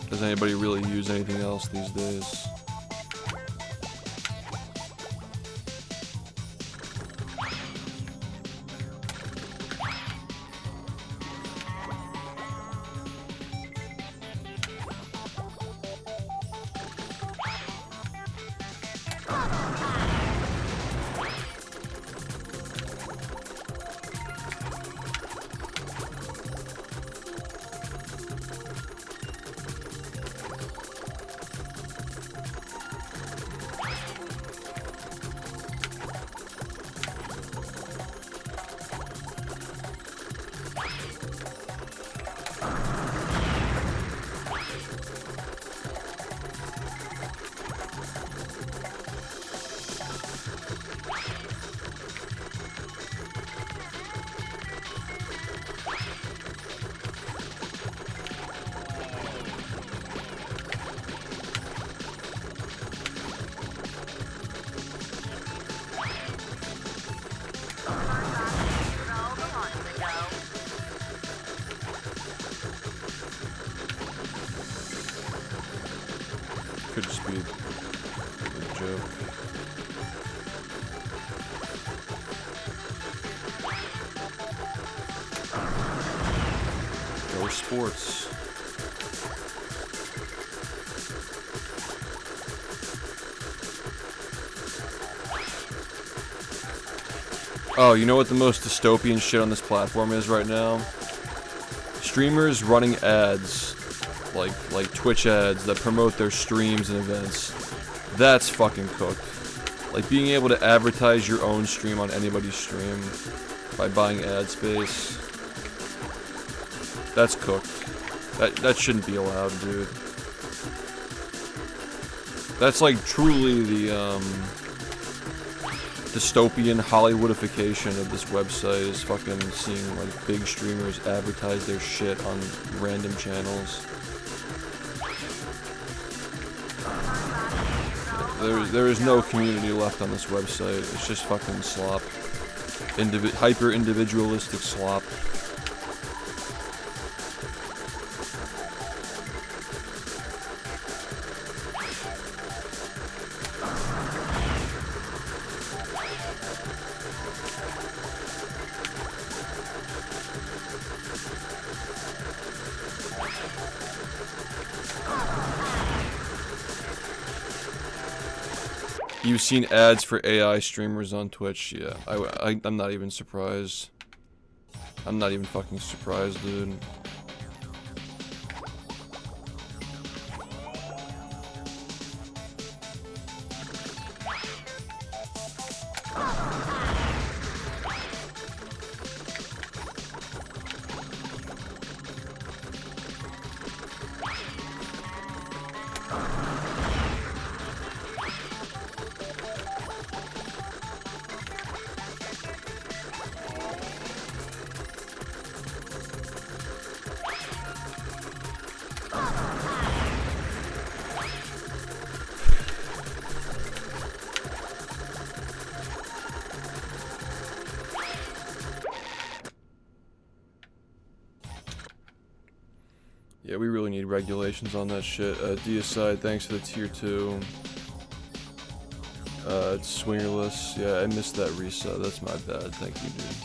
Does anybody really use anything else these days? Could just be a joke. Go sports. Oh, you know what the most dystopian shit on this platform is right now? Streamers running ads. Like Twitch ads that promote their streams and events. That's fucking cooked. Like being able to advertise your own stream on anybody's stream by buying ad space. That's cooked. That shouldn't be allowed, dude. That's like truly the dystopian Hollywoodification of this website, is fucking seeing like big streamers advertise their shit on random channels. There is no community left on this website. It's just fucking slop. Hyper individualistic slop. You've seen ads for AI streamers on Twitch, yeah. I'm not even surprised. I'm not even fucking surprised, dude. Yeah, we really need regulations on that shit. Deicide, thanks for the tier 2. It's Swingerless. Yeah, I missed that reset. That's my bad. Thank you, dude.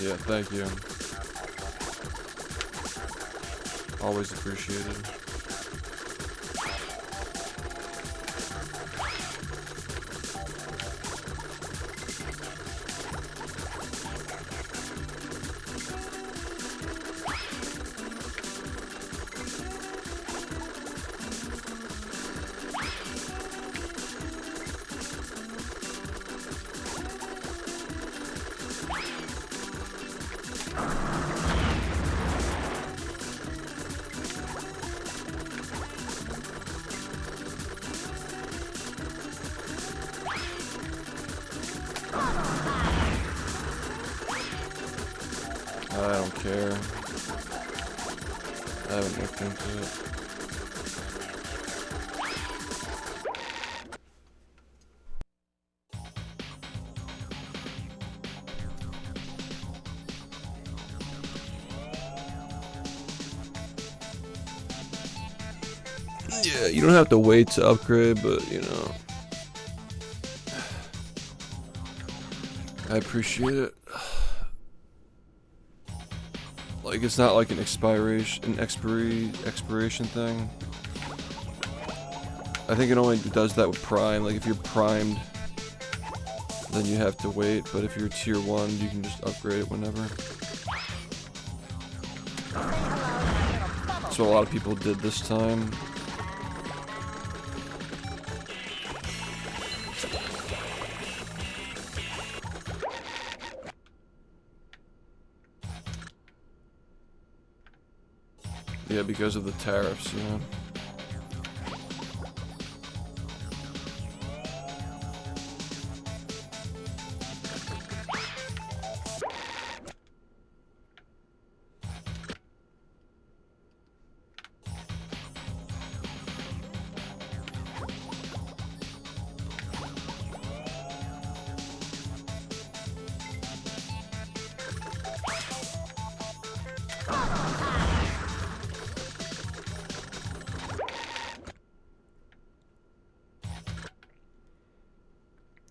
Yeah, thank you. Always appreciated. I don't care. I haven't looked into it. Yeah, you don't have to wait to upgrade, but you know, I appreciate it. Like, it's not like an expiration thing. I think it only does that with Prime. Like, if you're primed, then you have to wait. But if you're tier 1, you can just upgrade it whenever. That's what a lot of people did this time. Yeah, because of the tariffs, yeah.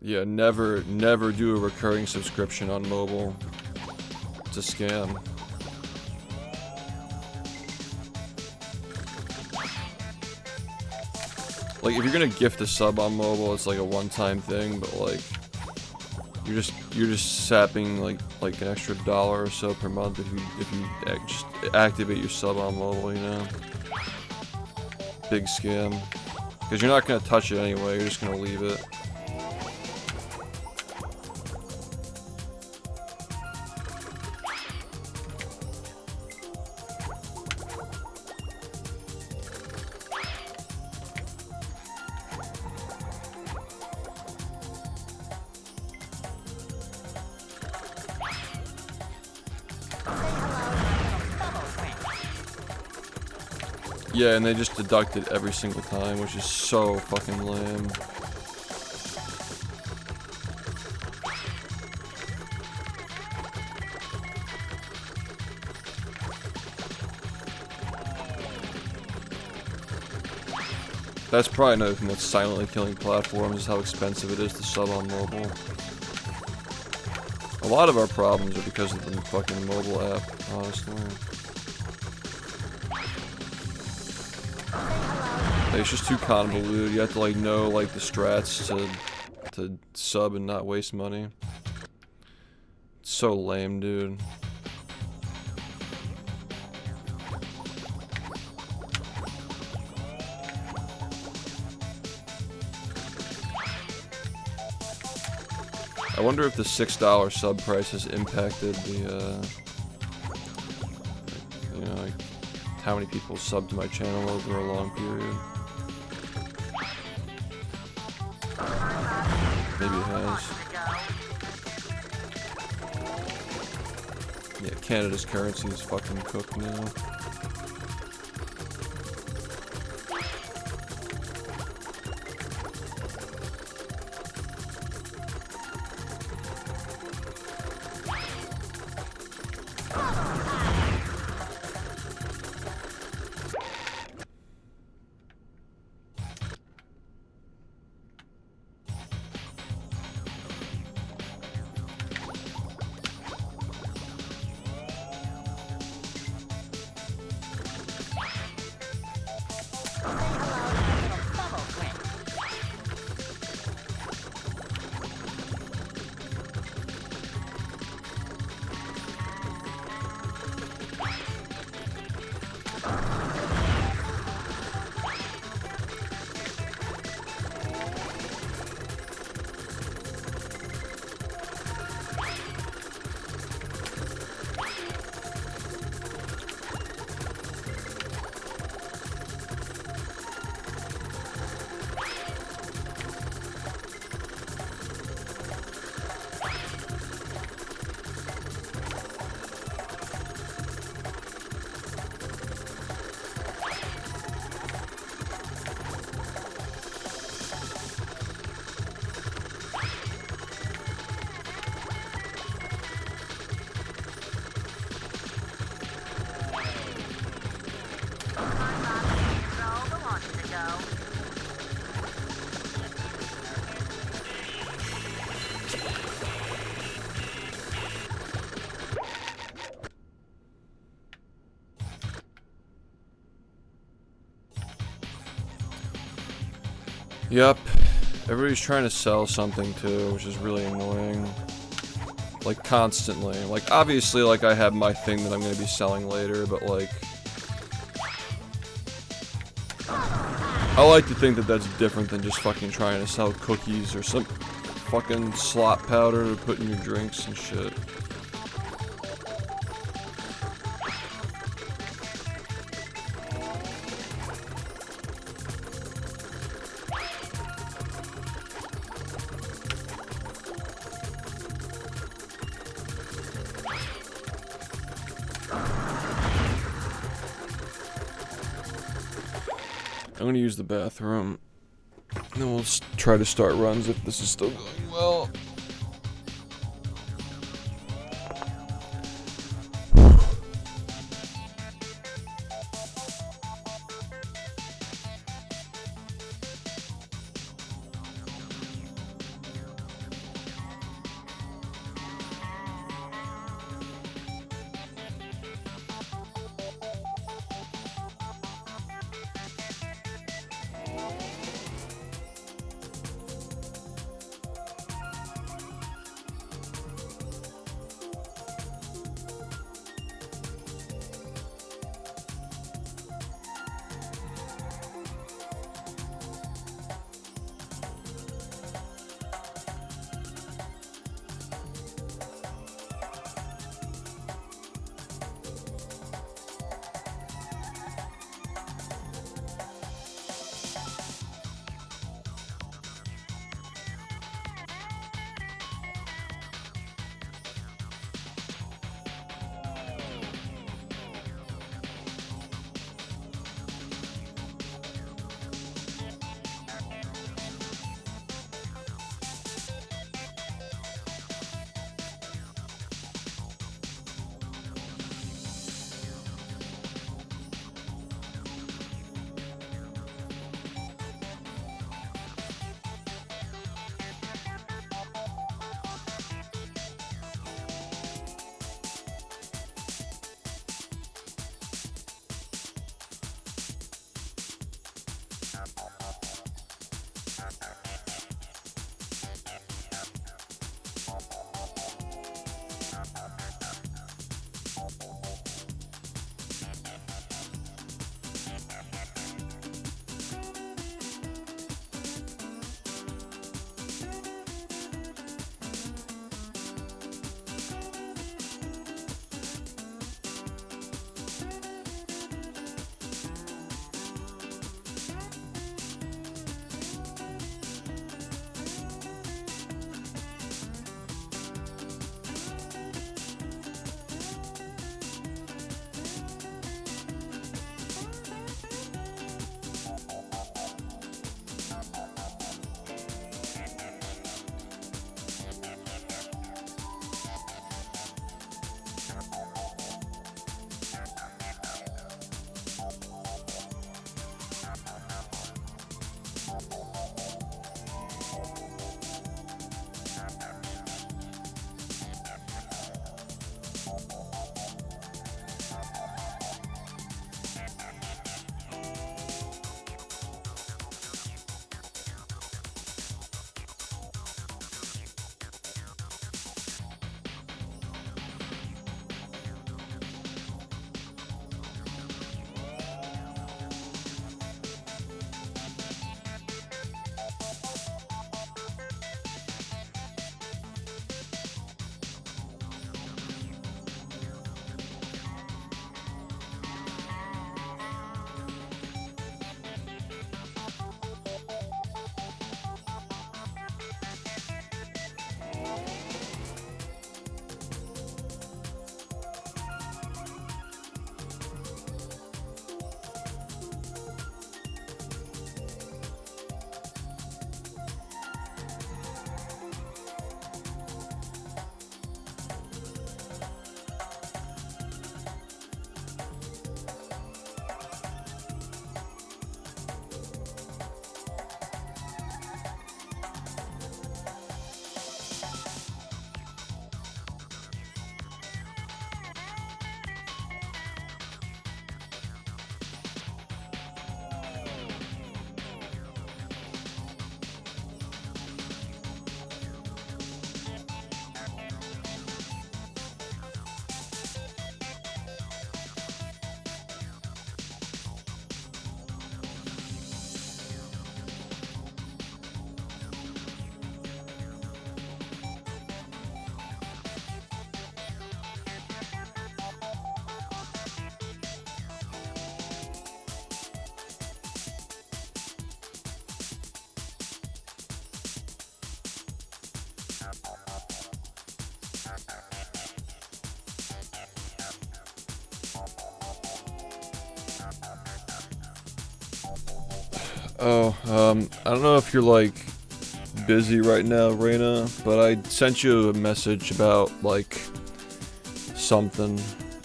Yeah, never do a recurring subscription on mobile. It's a scam. Like, if you're gonna gift a sub on mobile, it's like a one-time thing, but like, you're just sapping like an extra $1 or so per month if you just activate your sub on mobile, you know. Big scam. Because you're not gonna touch it anyway, you're just gonna leave it. Yeah, and they just deduct it every single time, which is so fucking lame. That's probably another thing that's silently killing platforms, is how expensive it is to sub on mobile. A lot of our problems are because of the fucking mobile app, honestly. It's just too convoluted. You have to like know like the strats to sub and not waste money. It's so lame, dude. I wonder if the $6 sub price has impacted the you know, like how many people sub to my channel over a long period. Maybe it has. Yeah, Canada's currency is fucking cooked now. Yep. Everybody's trying to sell something too, which is really annoying. Like, constantly. Like, obviously, like, I have my thing that I'm gonna be selling later, but, like... I like to think that that's different than just fucking trying to sell cookies or some fucking slop powder to put in your drinks and shit. I'm gonna use the bathroom. And then we'll try to start runs if this is still going well. Oh, I don't know if you're like busy right now, Reina, but I sent you a message about like something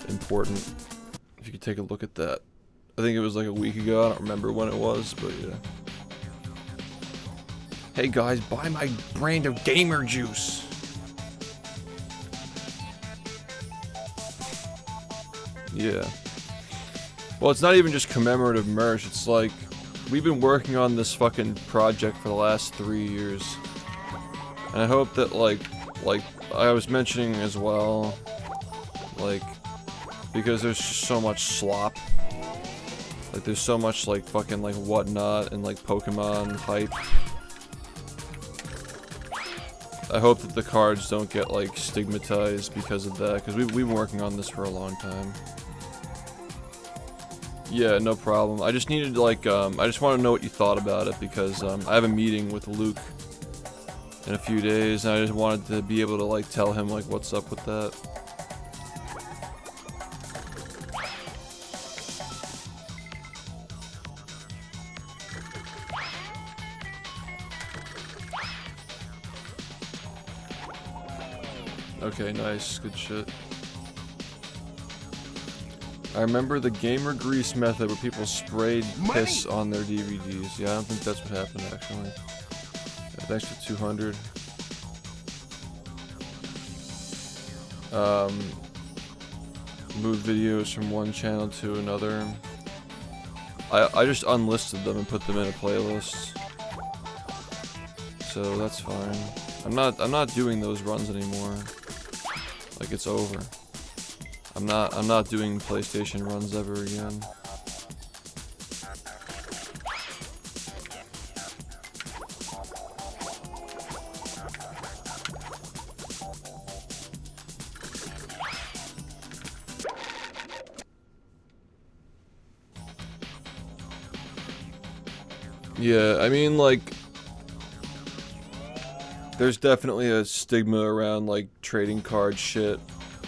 important. If you could take a look at that. I think it was like a week ago, I don't remember when it was, but yeah. Hey guys, buy my brand of gamer juice. Yeah. Well, it's not even just commemorative merch, it's like, we've been working on this fucking project for the last 3 years. And I hope that like I was mentioning as well, like, because there's just so much slop. Like there's so much like fucking like whatnot and like Pokemon hype. I hope that the cards don't get like stigmatized because of that, because we've been working on this for a long time. Yeah, no problem. I just needed like, I just want to know what you thought about it, because I have a meeting with Luke in a few days, and I just wanted to be able to like tell him like what's up with that. Okay, nice, good shit. I remember the gamer grease method where people sprayed piss on their DVDs. Yeah, I don't think that's what happened actually. Yeah, thanks for 200. Move videos from one channel to another. I just unlisted them and put them in a playlist. So that's fine. I'm not doing those runs anymore. Like, it's over. I'm not doing PlayStation runs ever again. Yeah, I mean, like, there's definitely a stigma around, like, trading card shit.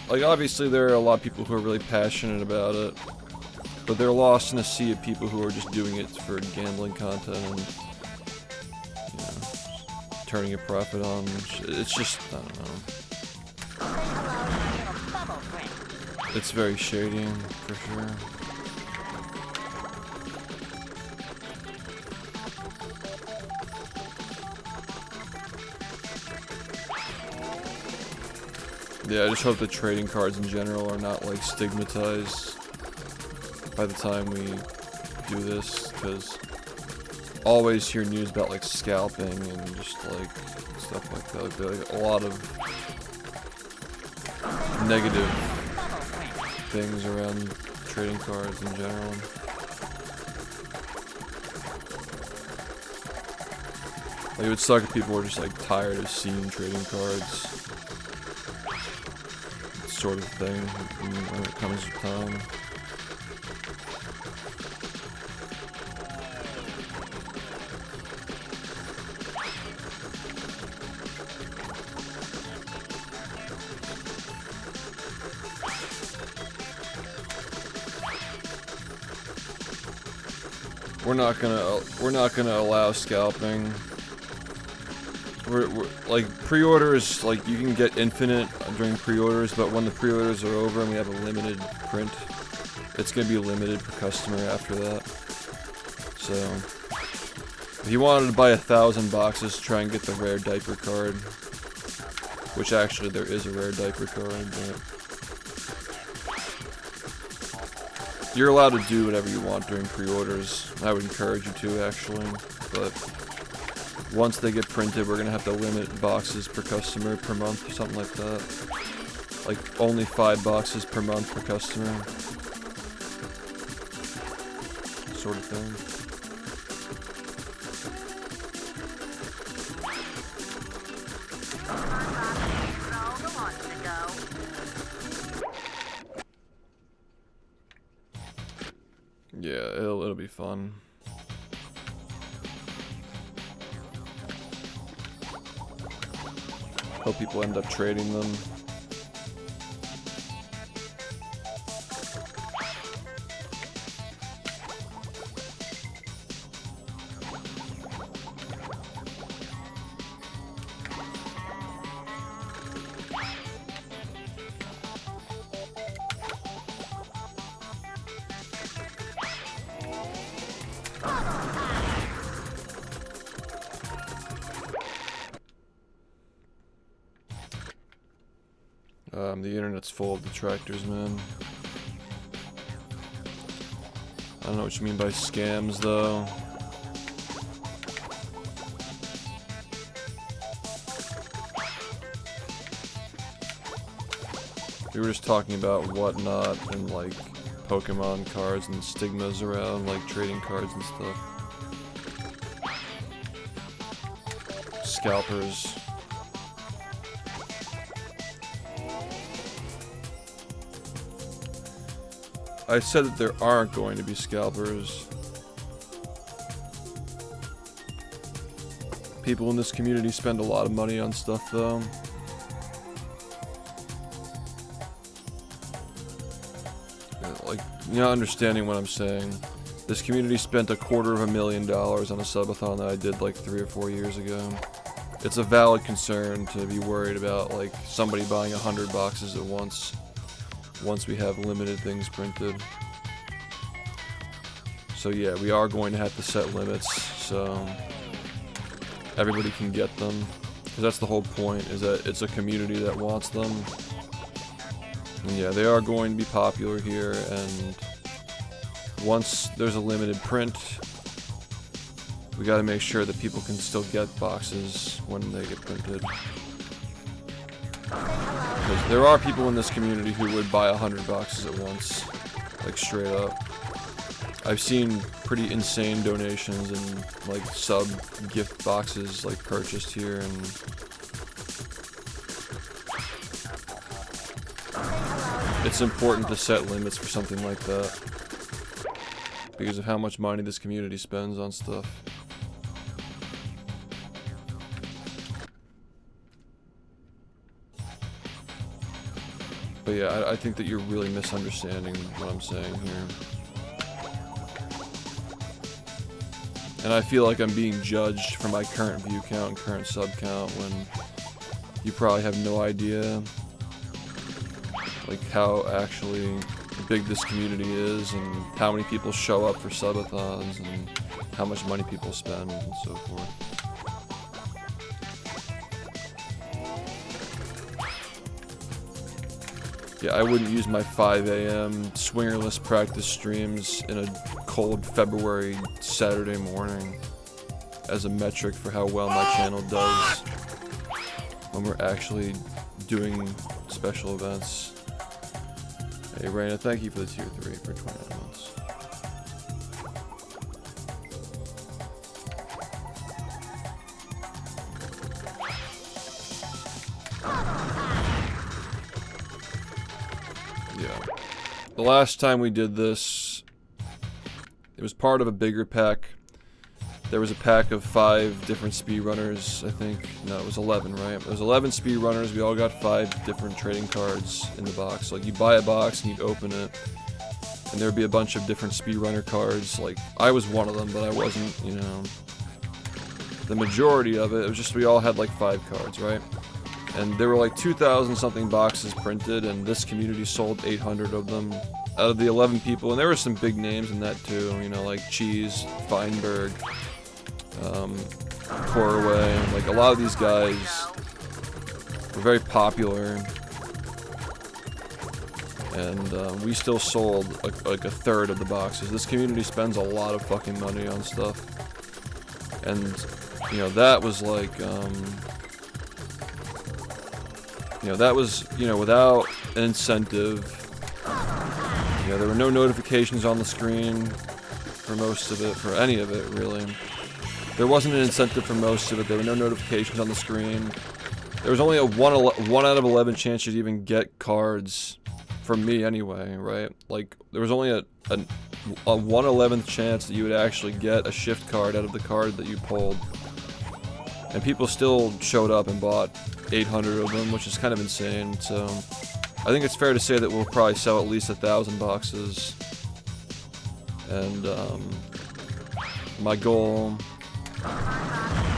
Like, obviously there are a lot of people who are really passionate about it, but they're lost in a sea of people who are just doing it for gambling content and, you know, turning a profit on. It's just, I don't know. It's very shady, for sure. Yeah, I just hope that trading cards in general are not, like, stigmatized by the time we do this, because I always hear news about, like, scalping and just, like, stuff like that. Like, there are, like, a lot of negative things around trading cards in general. Like, it would suck if people were just, like, tired of seeing trading cards. Sort of thing when it comes to time. We're not gonna allow scalping. We're like, pre-orders, like, you can get infinite during pre-orders, but when the pre-orders are over and we have a limited print, it's gonna be limited per customer after that. So, if you wanted to buy 1,000 boxes to try and get the rare diaper card, which actually there is a rare diaper card, but you're allowed to do whatever you want during pre-orders. I would encourage you to, actually, but once they get printed, we're gonna have to limit boxes per customer per month or something like that. Like, only 5 boxes per month per customer. Sort of thing. Yeah, it'll be fun. Hope people end up trading them. The internet's full of detractors, man. I don't know what you mean by scams, though. We were just talking about whatnot and like Pokemon cards and stigmas around like trading cards and stuff. Scalpers. I said that there aren't going to be scalpers. People in this community spend a lot of money on stuff, though. Like, you're not understanding what I'm saying. This community spent $250,000 on a subathon that I did like 3 or 4 years ago. It's a valid concern to be worried about, like, somebody buying 100 boxes at once we have limited things printed. So yeah, we are going to have to set limits so everybody can get them, because that's the whole point, is that it's a community that wants them. And yeah, they are going to be popular here, and once there's a limited print, we gotta make sure that people can still get boxes when they get printed. Because there are people in this community who would buy 100 boxes at once, like straight up. I've seen pretty insane donations and like sub gift boxes like purchased here, and it's important to set limits for something like that because of how much money this community spends on stuff. But yeah, I think that you're really misunderstanding what I'm saying here. And I feel like I'm being judged for my current view count and current sub count when you probably have no idea like how actually big this community is and how many people show up for subathons and how much money people spend and so forth. Yeah, I wouldn't use my 5 AM swingerless practice streams in a cold February Saturday morning as a metric for how well my channel does when we're actually doing special events. Hey Raina, thank you for the tier 3 for 29 months. The last time we did this, it was part of a bigger pack. There was a pack of 5 different speedrunners, I think. No, it was 11, right? It was 11 speedrunners. We all got 5 different trading cards in the box. Like, you buy a box and you'd open it, and there'd be a bunch of different speedrunner cards. Like, I was one of them, but I wasn't, you know. The majority of it was just we all had like 5 cards, right? And there were like 2,000 something boxes printed, and this community sold 800 of them out of the 11 people. And there were some big names in that too, you know, like Cheese, Feinberg, Corway. Like a lot of these guys were very popular, and we still sold like a third of the boxes. This community spends a lot of fucking money on stuff, and you know that was like. You know, that was, you know, without an incentive. You know, there were no notifications on the screen for most of it, for any of it, really. There wasn't an incentive for most of it. There were no notifications on the screen. There was only a 1 out of 11 chance you'd even get cards from me anyway, right? Like, there was only a 1/11th chance that you would actually get a SHiFT card out of the card that you pulled. And people still showed up and bought 800 of them, which is kind of insane. So I think it's fair to say that we'll probably sell at least 1,000 boxes. And my goal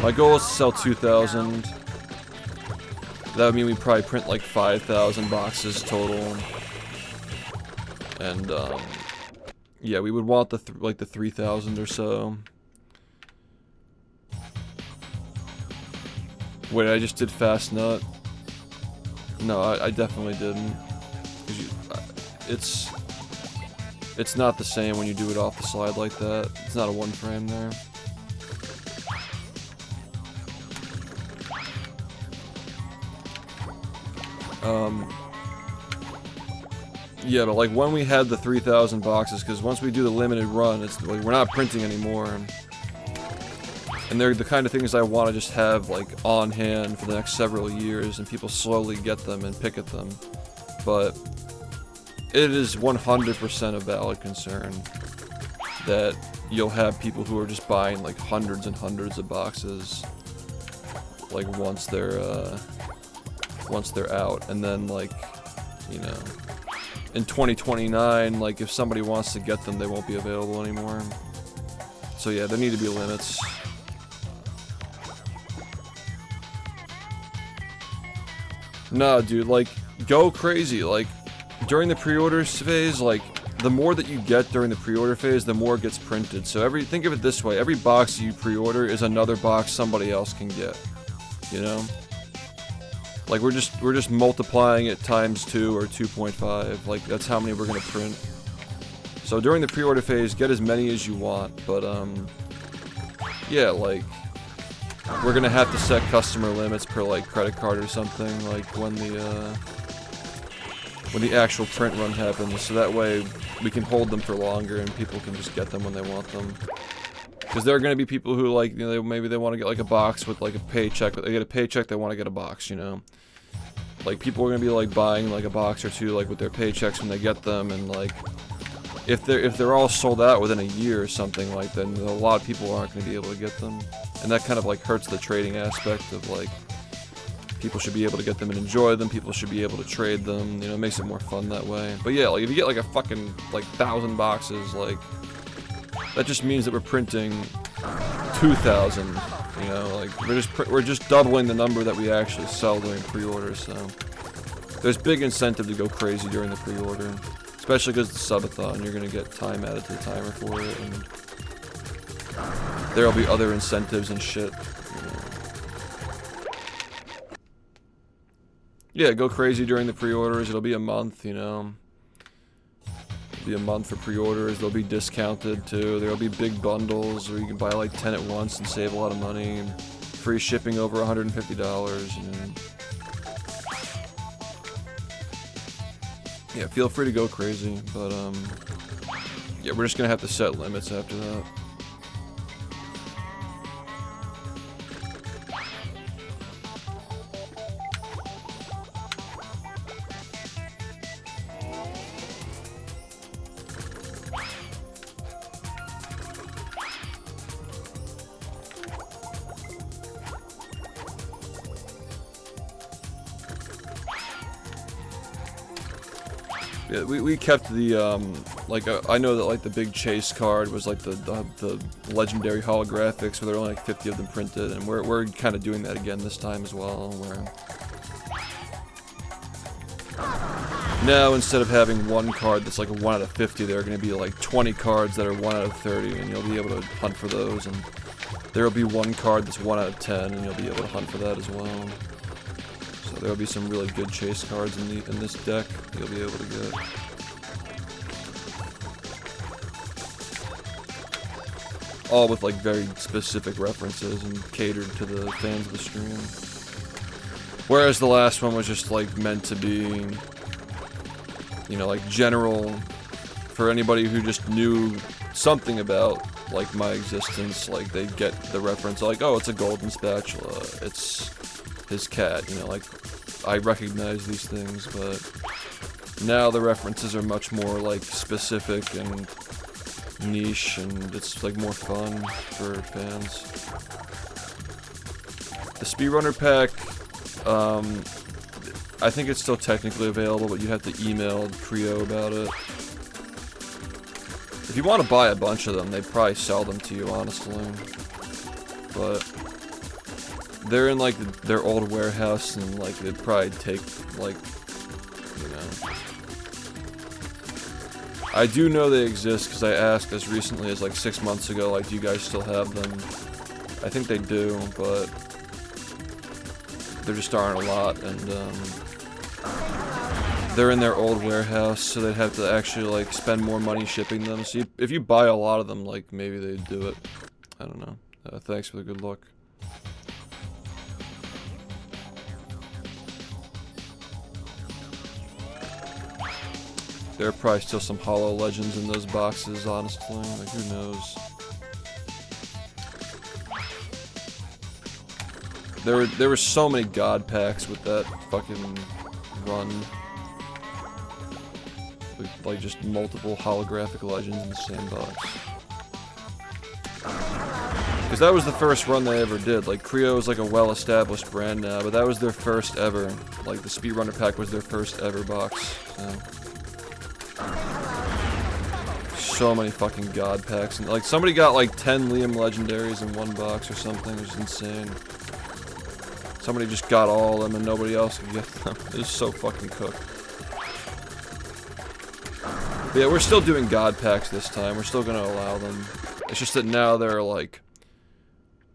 is to sell 2,000. That would mean we probably print like 5,000 boxes total. And yeah, we would want like the 3,000 or so. Wait, I just did Fast Nut. No, I definitely didn't. 'Cause it's not the same when you do it off the slide like that. It's not a one frame there. Yeah, but like when we had the 3,000 boxes, because once we do the limited run, it's like we're not printing anymore. And they're the kind of things I want to just have like on hand for the next several years, and people slowly get them and pick at them. But it is 100% a valid concern that you'll have people who are just buying like hundreds and hundreds of boxes, like once they're out, and then like, you know, in 2029, like if somebody wants to get them, they won't be available anymore. So yeah, there need to be limits. Nah, dude, like, go crazy. Like, during the pre-order phase, like, the more that you get during the pre-order phase, the more it gets printed. So think of it this way, every box you pre-order is another box somebody else can get, you know? Like, we're just multiplying it times 2 or 2.5, like, that's how many we're gonna print. So during the pre-order phase, get as many as you want, but, yeah, like, we're gonna have to set customer limits per, like, credit card or something, like, when the actual print run happens, so that way we can hold them for longer and people can just get them when they want them. Because there are going to be people who, like, you know, maybe they want to get, like, a box with, like, a paycheck, but they get a paycheck, they want to get a box, you know? Like, people are going to be, like, buying, like, a box or two, like, with their paychecks when they get them, and, like, if they're all sold out within a year or something, like, then a lot of people aren't going to be able to get them. And that kind of, like, hurts the trading aspect of, like, people should be able to get them and enjoy them, people should be able to trade them, you know, it makes it more fun that way. But yeah, like, if you get, like, a fucking, like, 1,000 boxes, like, that just means that we're printing 2,000, you know, like, we're just doubling the number that we actually sell during pre-order, so there's big incentive to go crazy during the pre-order, especially because it's a subathon, you're gonna get time added to the timer for it, and there'll be other incentives and shit, you know. Yeah, go crazy during the pre-orders, it'll be a month, you know. Be a month for pre-orders, they'll be discounted too, there'll be big bundles where you can buy like 10 at once and save a lot of money, free shipping over $150, you know. Yeah, feel free to go crazy, but yeah, we're just gonna have to set limits after that. Yeah, we kept the, like, I know that, like, the big chase card was, like, the legendary holographics, where there are only, like, 50 of them printed, and we're kind of doing that again this time as well, where now, instead of having one card that's, like, a 1 out of 50, there are going to be, like, 20 cards that are 1 out of 30, and you'll be able to hunt for those, and there will be one card that's 1 out of 10, and you'll be able to hunt for that as well. So there'll be some really good chase cards in this deck you'll be able to get. All with like very specific references and catered to the fans of the stream. Whereas the last one was just like meant to be, you know, like general for anybody who just knew something about like my existence, like they get the reference, like, oh, it's a golden spatula, it's his cat, you know, like, I recognize these things, but now the references are much more, like, specific and niche, and it's, like, more fun for fans. The Speedrunner pack, I think it's still technically available, but you have to email Creo about it. If you want to buy a bunch of them, they'd probably sell them to you, honestly. But they're in, like, their old warehouse, and, like, they'd probably take, like, you know. I do know they exist, because I asked as recently as, like, 6 months ago, like, do you guys still have them? I think they do, but there just aren't a lot, and, they're in their old warehouse, so they'd have to actually like spend more money shipping them. So if you buy a lot of them, like maybe they'd do it. I don't know. Thanks for the good luck. There are probably still some hollow legends in those boxes, honestly. Like, who knows? There were so many god packs with that fucking run. With, like, just multiple holographic legends in the same box. Because that was the first run they ever did. Like, Creo is like a well-established brand now, but that was their first ever. Like, the Speedrunner pack was their first ever box. So many fucking god packs. And, like, somebody got like 10 Liam legendaries in one box or something. It was insane. Somebody just got all of them and nobody else could get them. It was so fucking cooked. But yeah, we're still doing god packs this time. We're still gonna allow them. It's just that now there are like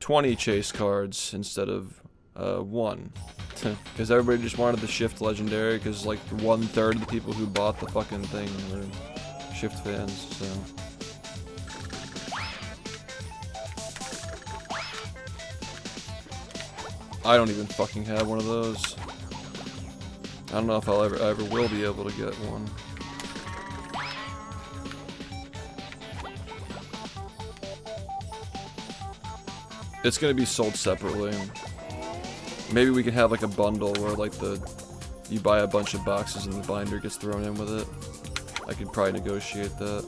20 chase cards instead of 1. Because everybody just wanted the SHiFT legendary, because like 1/3 of the people who bought the fucking thing were SHiFT fans, so. I don't even fucking have one of those. I don't know if I ever will be able to get one. It's gonna be sold separately. Maybe we can have like a bundle where like you buy a bunch of boxes and the binder gets thrown in with it. I could probably negotiate that.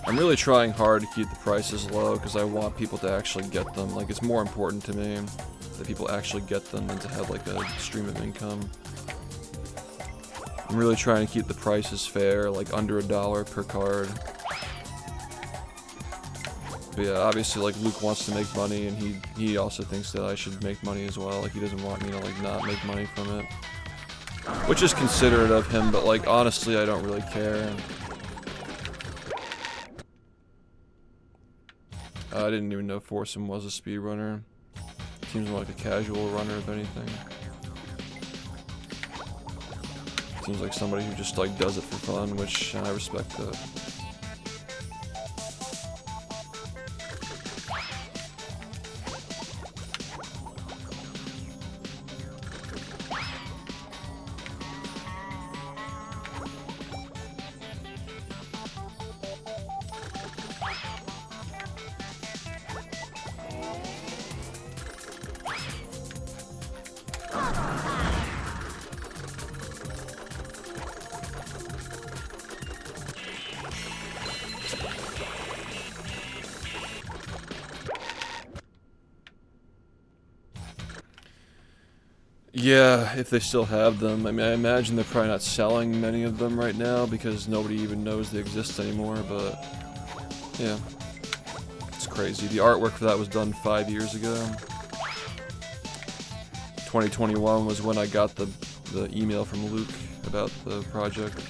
I'm really trying hard to keep the prices low because I want people to actually get them. Like, it's more important to me that people actually get them than to have like a stream of income. I'm really trying to keep the prices fair, like under $1 per card. But yeah, obviously like Luke wants to make money and he also thinks that I should make money as well. Like, he doesn't want me to like not make money from it. Which is considerate of him, but like honestly I don't really care. I didn't even know Forsen was a speedrunner. Seems more like a casual runner, if anything. Seems like somebody who just like does it for fun, which I respect that. Yeah, if they still have them. I mean, I imagine they're probably not selling many of them right now because nobody even knows they exist anymore, but yeah. It's crazy. The artwork for that was done 5 years ago. 2021 was when I got the email from Luke about the project.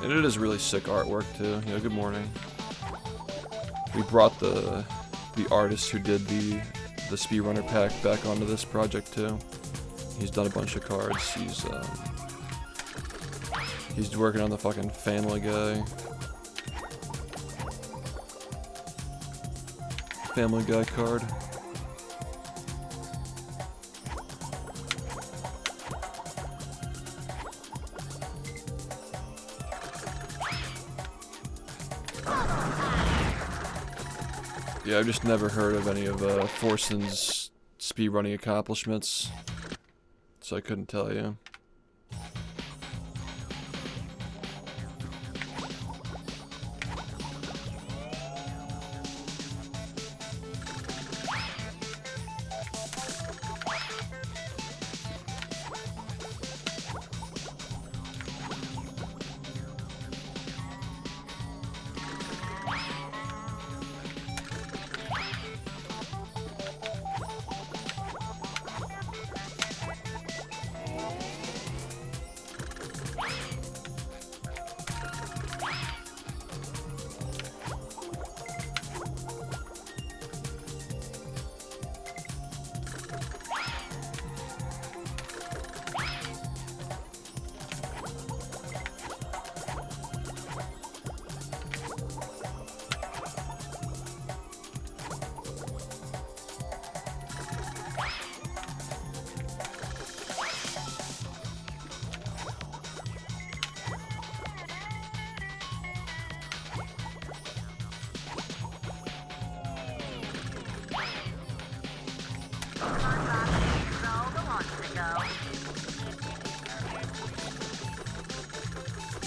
And it is really sick artwork too. You know, good morning. We brought the artist who did the speedrunner pack back onto this project too. He's done a bunch of cards. He's working on the fucking Family Guy card. Yeah, I've just never heard of any of Forsen's speedrunning accomplishments, so I couldn't tell you.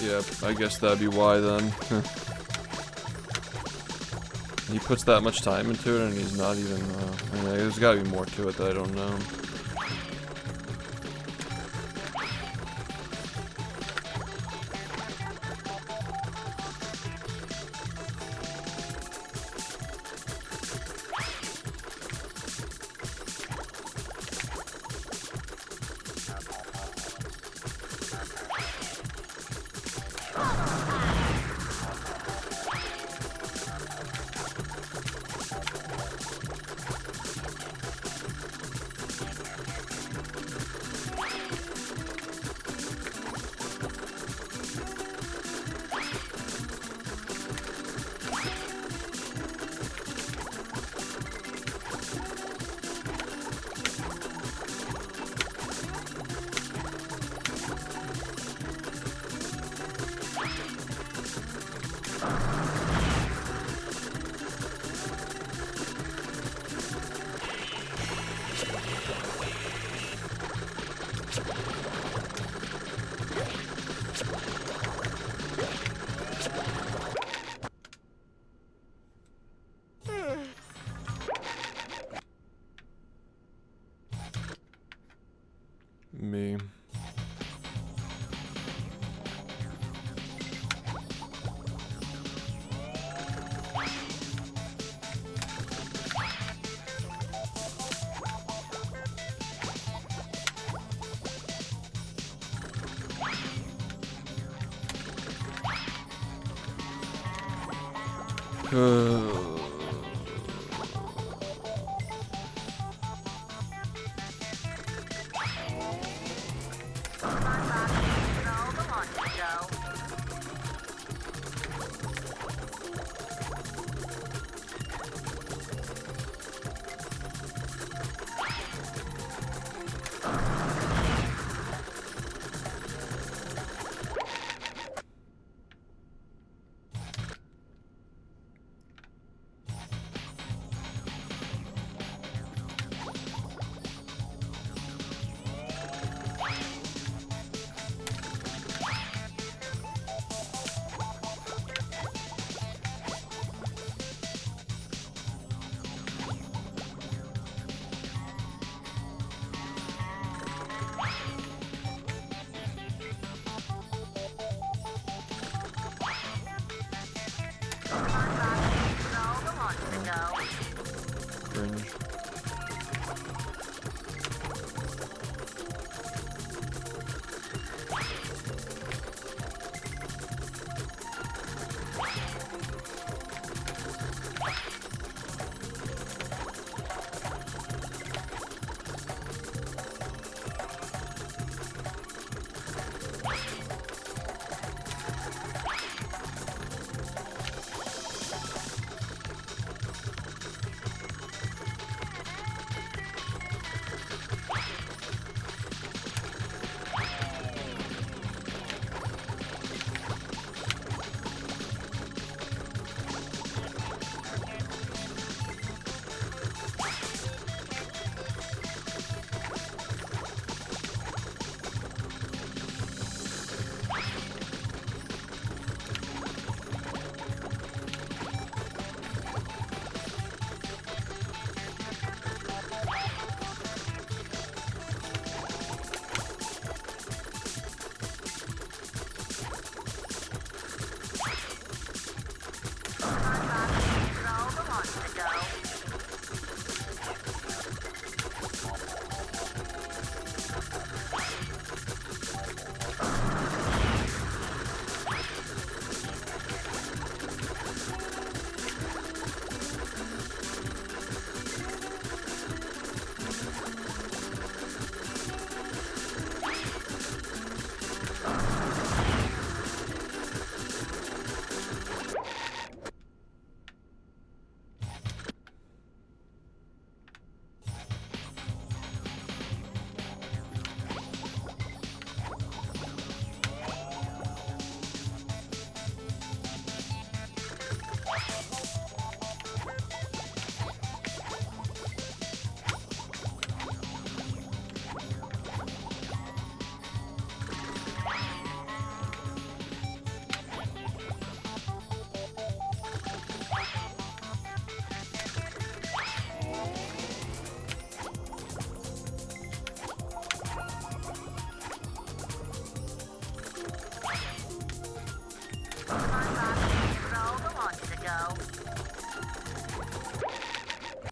Yeah, I guess that'd be why then. He puts that much time into it and he's not even, I mean, there's gotta be more to it that I don't know. Me.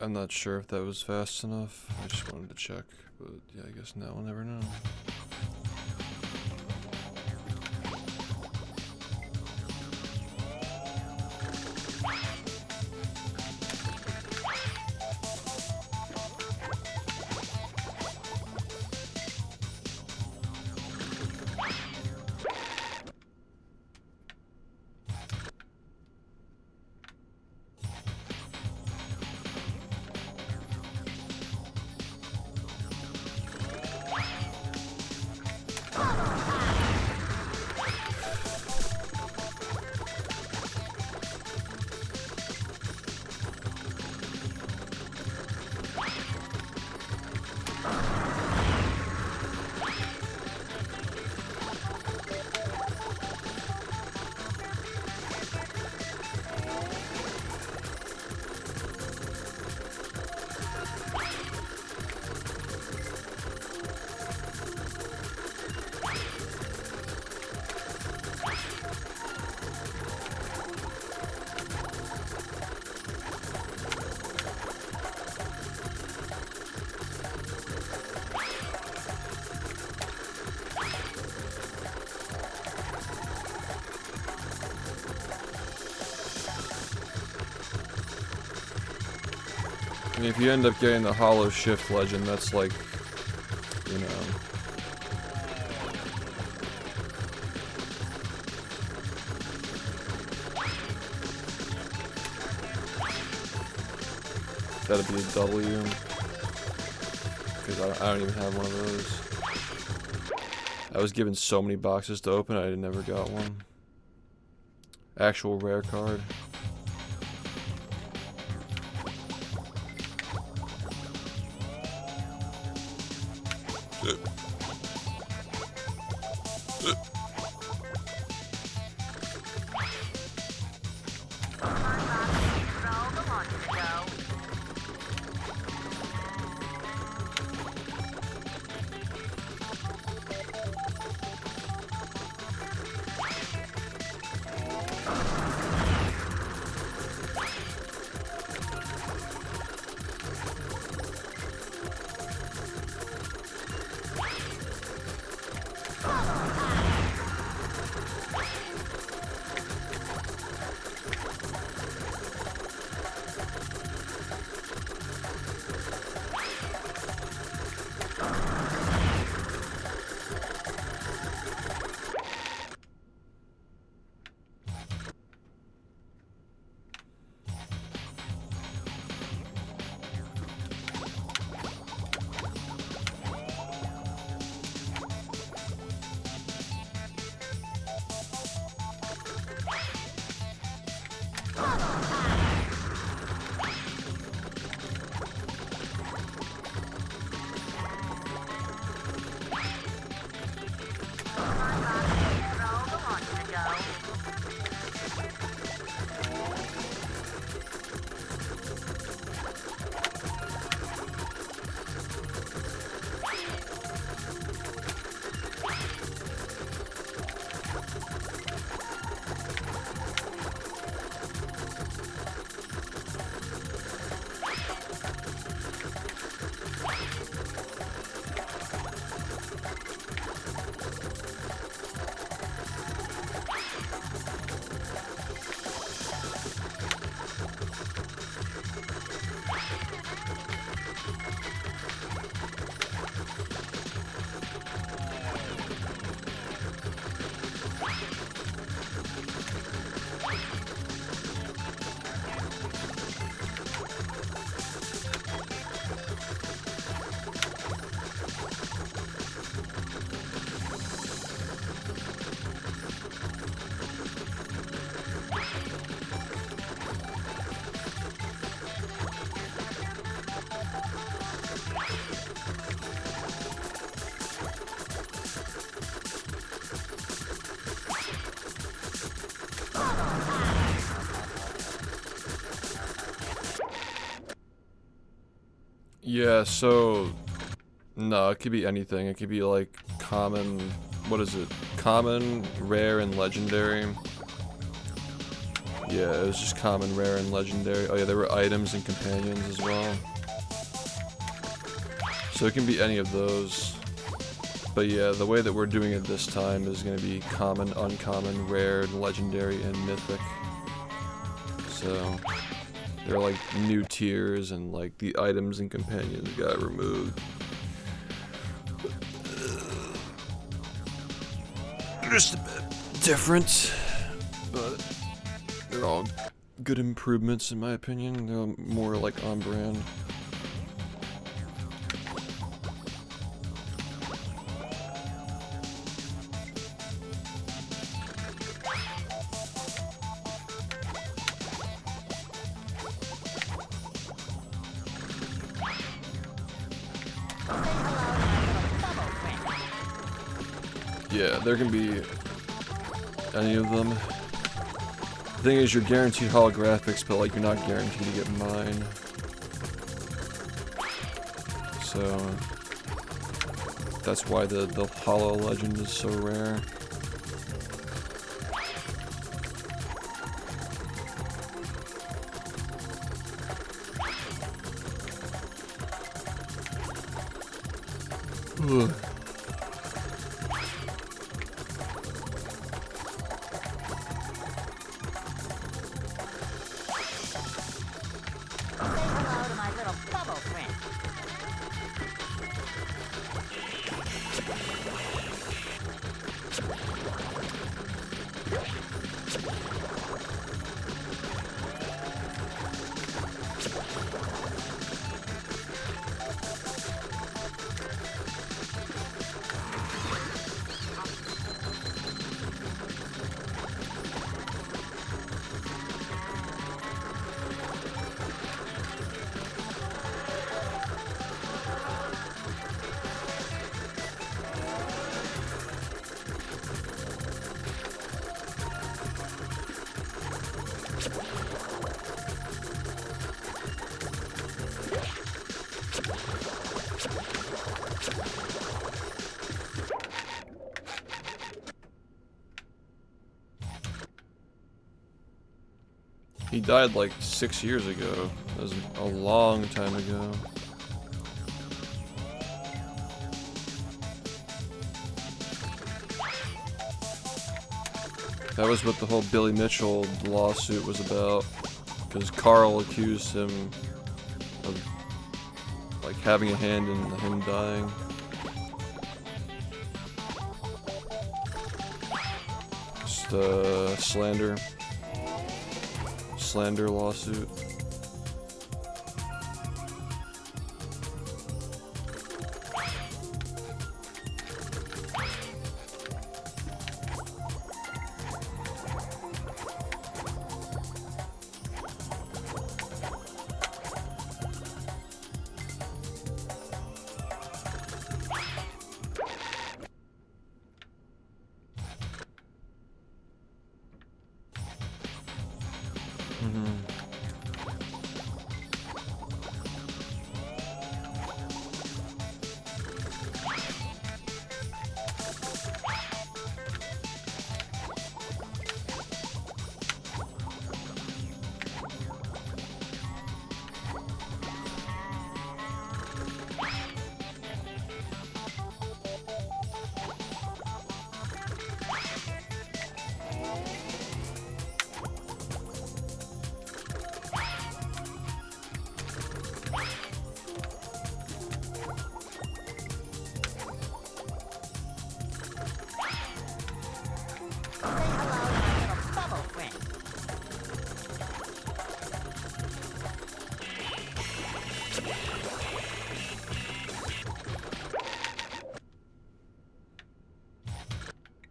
I'm not sure if that was fast enough. I just wanted to check, but yeah, I guess now we'll never know. I mean, if you end up getting the hollow shift legend, that's like, you know. That'd be a W. Because I don't even have one of those. I was given so many boxes to open, I never got one. Actual rare card. Yeah, so no, it could be anything. It could be like common, what is it? Common, rare, and legendary. Yeah, it was just common, rare, and legendary. Oh yeah, there were items and companions as well. So it can be any of those. But yeah, the way that we're doing it this time is going to be common, uncommon, rare, and legendary, and mythic. So there are like new tiers, and like the items and companions got removed. Just a bit different, but they're all good improvements in my opinion. They're more like on brand. Yeah, there can be any of them. The thing is, you're guaranteed holographics, but like you're not guaranteed to get mine. So that's why the holo legend is so rare. Ugh. He died like 6 years ago. That was a long time ago. That was what the whole Billy Mitchell lawsuit was about. Because Carl accused him of like having a hand in him dying. Just slander lawsuit.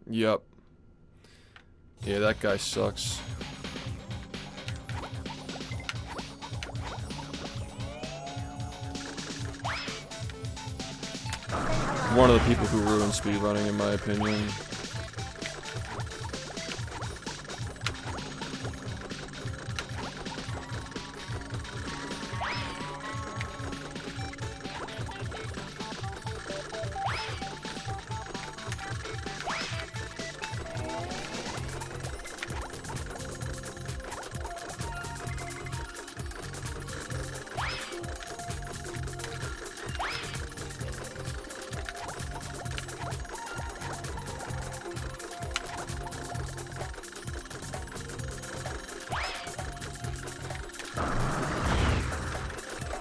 Yep. Yeah, that guy sucks. One of the people who ruined speedrunning, in my opinion.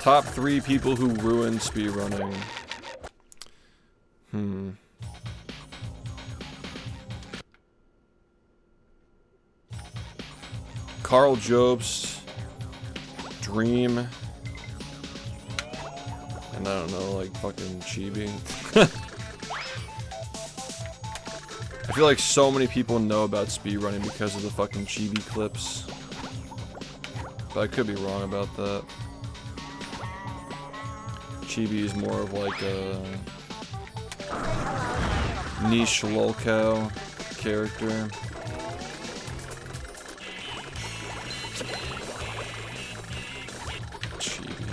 Top 3 people who ruined speedrunning. Carl Jobst, Dream, and I don't know, like fucking Chibi. I feel like so many people know about speedrunning because of the fucking Chibi clips. But I could be wrong about that. Chibi is more of like a niche lolcow character. Chibi.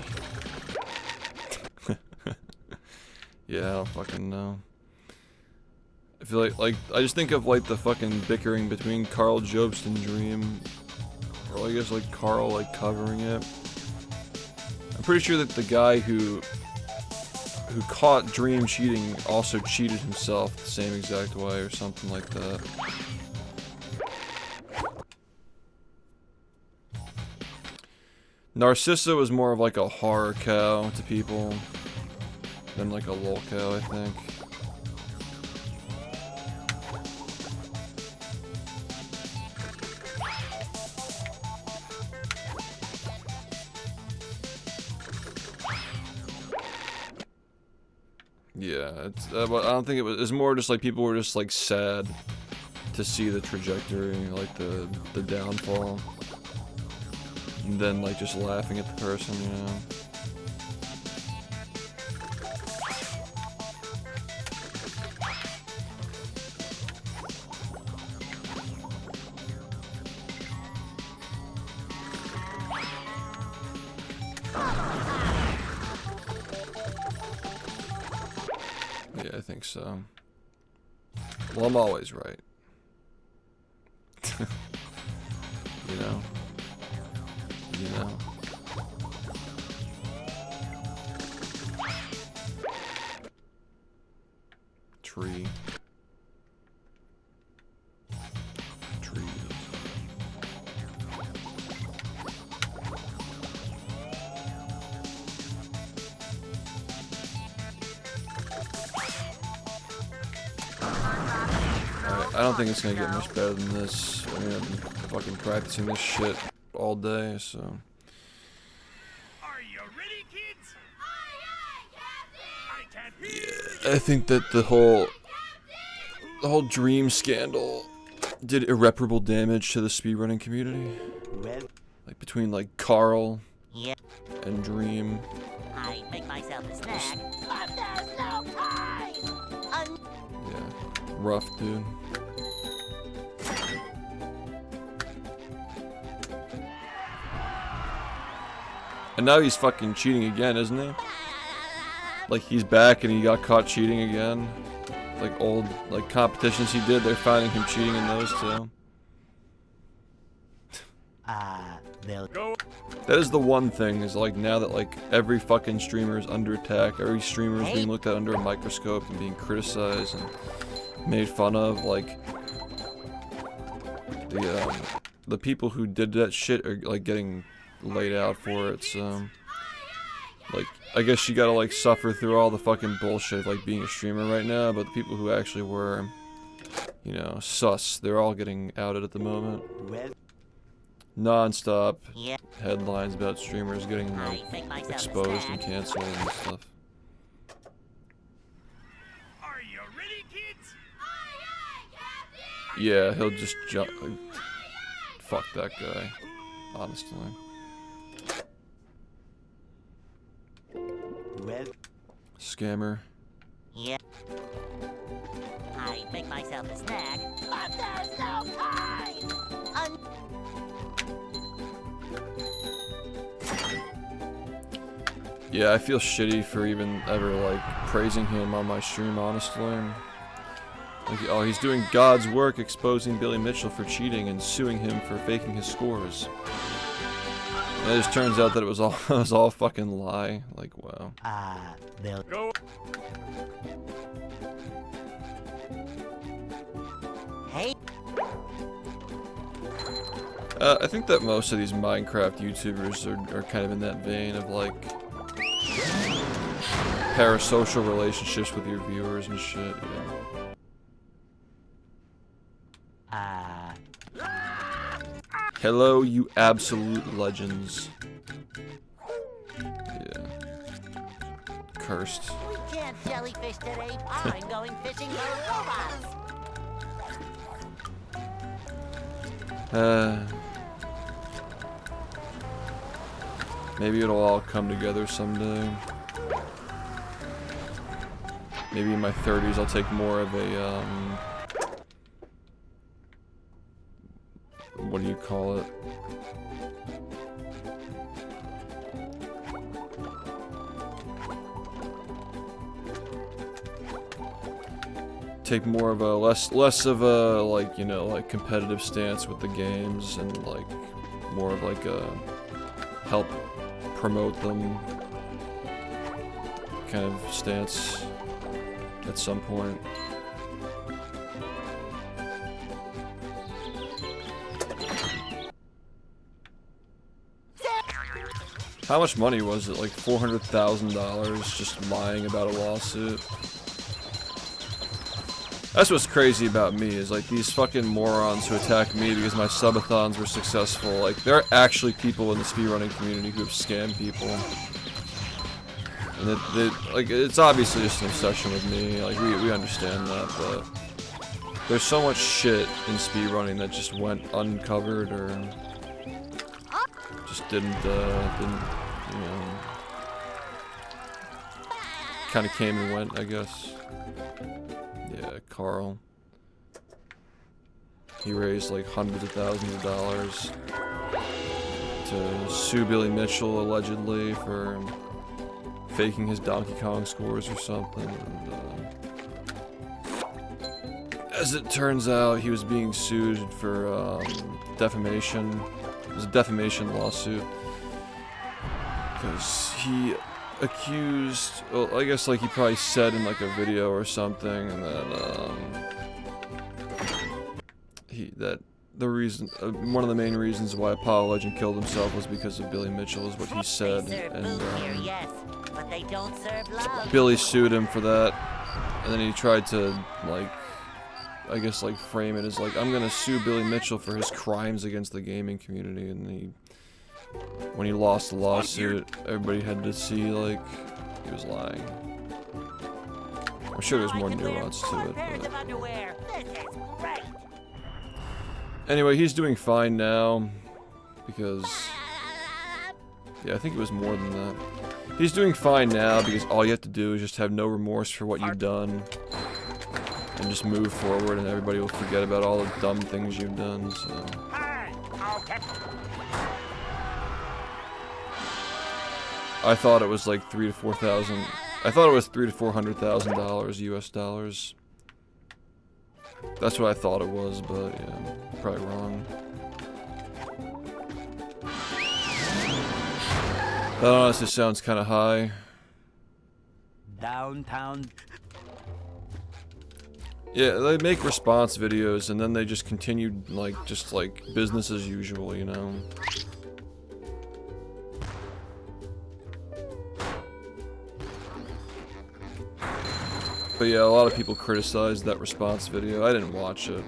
Yeah, I don't fucking know. I feel like I just think of like the fucking bickering between Carl Jobst and Dream, or I guess like Carl like covering it. I'm pretty sure that the guy who caught Dream cheating also cheated himself the same exact way or something like that. Narcissa was more of like a horror cow to people than like a lolcow, I think. Yeah, it's, but I don't think it was. It's more just like people were just like sad to see the trajectory, like the downfall, and then like just laughing at the person, you know. Yeah, I think so. Well, I'm always right. You know? You know? Tree. Trees. I don't think it's gonna get much better than this. I mean, I've been fucking practicing this shit all day, so. Are you ready, kids? I can't hear. Yeah, I think that the whole Dream scandal did irreparable damage to the speedrunning community. Like between like Carl and Dream. I make myself a snack, but there's no time. Yeah, rough, dude. And now he's fucking cheating again, isn't he? Like he's back and he got caught cheating again. Like old like competitions he did, they're finding him cheating in those too. Go. That is the one thing, is like now that like every fucking streamer is under attack, every streamer is being looked at under a microscope and being criticized and made fun of, like the people who did that shit are like getting laid out for it, so like I guess you gotta like suffer through all the fucking bullshit of like being a streamer right now, but the people who actually were, you know, sus, they're all getting outed at the moment. Non-stop headlines about streamers getting like exposed and canceled and stuff. Are you ready, kids? Yeah, he'll just jump. Fuck that guy, honestly. Scammer. Yeah. I make myself a snack, but there's no time. Yeah, I feel shitty for even ever like praising him on my stream, honestly. Like, oh, he's doing God's work exposing Billy Mitchell for cheating and suing him for faking his scores. And it just turns out that it was all it was all a fucking lie. Like, wow. Go. Hey. I think that most of these Minecraft YouTubers are kind of in that vein of like parasocial relationships with your viewers and shit, yeah. Hello, you absolute legends. Yeah. Cursed. We can't jellyfish today. I'm going fishing for robots. Maybe it'll all come together someday. Maybe in my 30s I'll take more of a, what do you call it? Take more of a, less of a, like, you know, like competitive stance with the games, and like more of like a help promote them kind of stance at some point. How much money was it? Like $400,000 just lying about a lawsuit? That's what's crazy about me, is like these fucking morons who attack me because my subathons were successful. Like, there are actually people in the speedrunning community who have scammed people. And like, it's obviously just an obsession with me. Like, we understand that, but there's so much shit in speedrunning that just went uncovered or just didn't, you know, kind of came and went, I guess. Yeah, Carl. He raised like hundreds of thousands of dollars to sue Billy Mitchell allegedly for faking his Donkey Kong scores or something. And, as it turns out, he was being sued for defamation. It was a defamation lawsuit because he accused, well, I guess like he probably said in like a video or something, and that the reason, one of the main reasons why Apollo Legend killed himself was because of Billy Mitchell, is what he said. They serve And food here, yes, but they don't serve love. Billy sued him for that, and then he tried to like, I guess like frame it as like, I'm gonna sue Billy Mitchell for his crimes against the gaming community, and when he lost the lawsuit, everybody had to see, like, he was lying. I'm sure there's more nuance to it, but... Anyway, he's doing fine now, because... Yeah, I think it was more than that. He's doing fine now, because all you have to do is just have no remorse for what you've done, and just move forward, and everybody will forget about all the dumb things you've done, so... I thought it was like $3,000 to $4,000. I thought it was $300,000 to $400,000 US dollars. That's what I thought it was, but yeah, probably wrong. That honestly sounds kind of high. Downtown. Yeah, they make response videos and then they just continue like just like business as usual, you know. But yeah, a lot of people criticized that response video. I didn't watch it.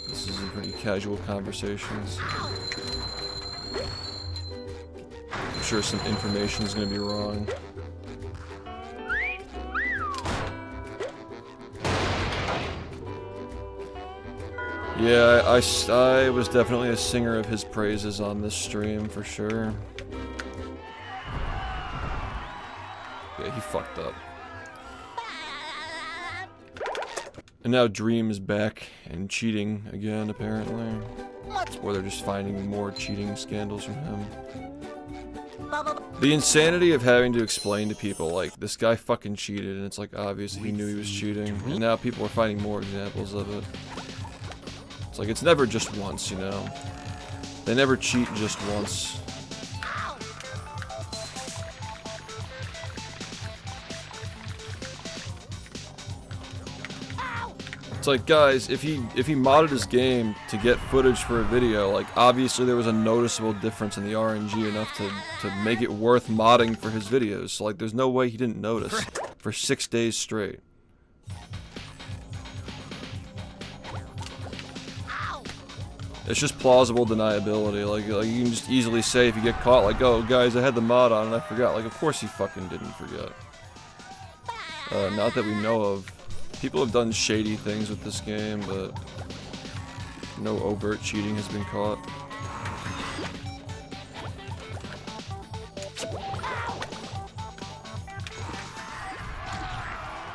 This is a pretty casual conversations. I'm sure some information is going to be wrong. Yeah, I was definitely a singer of his praises on this stream, for sure. Yeah, he fucked up. And now Dream is back and cheating again, apparently. Or they're just finding more cheating scandals from him. The insanity of having to explain to people, like, this guy fucking cheated, and it's like obvious he knew he was cheating. And now people are finding more examples of it. It's like, it's never just once, you know? They never cheat just once. It's like, guys, if he modded his game to get footage for a video, like, obviously there was a noticeable difference in the RNG enough to make it worth modding for his videos. So, like, there's no way he didn't notice for 6 days straight. It's just plausible deniability. Like you can just easily say if you get caught, like, oh, guys, I had the mod on and I forgot. Like, of course he fucking didn't forget. Not that we know of. People have done shady things with this game, but no overt cheating has been caught.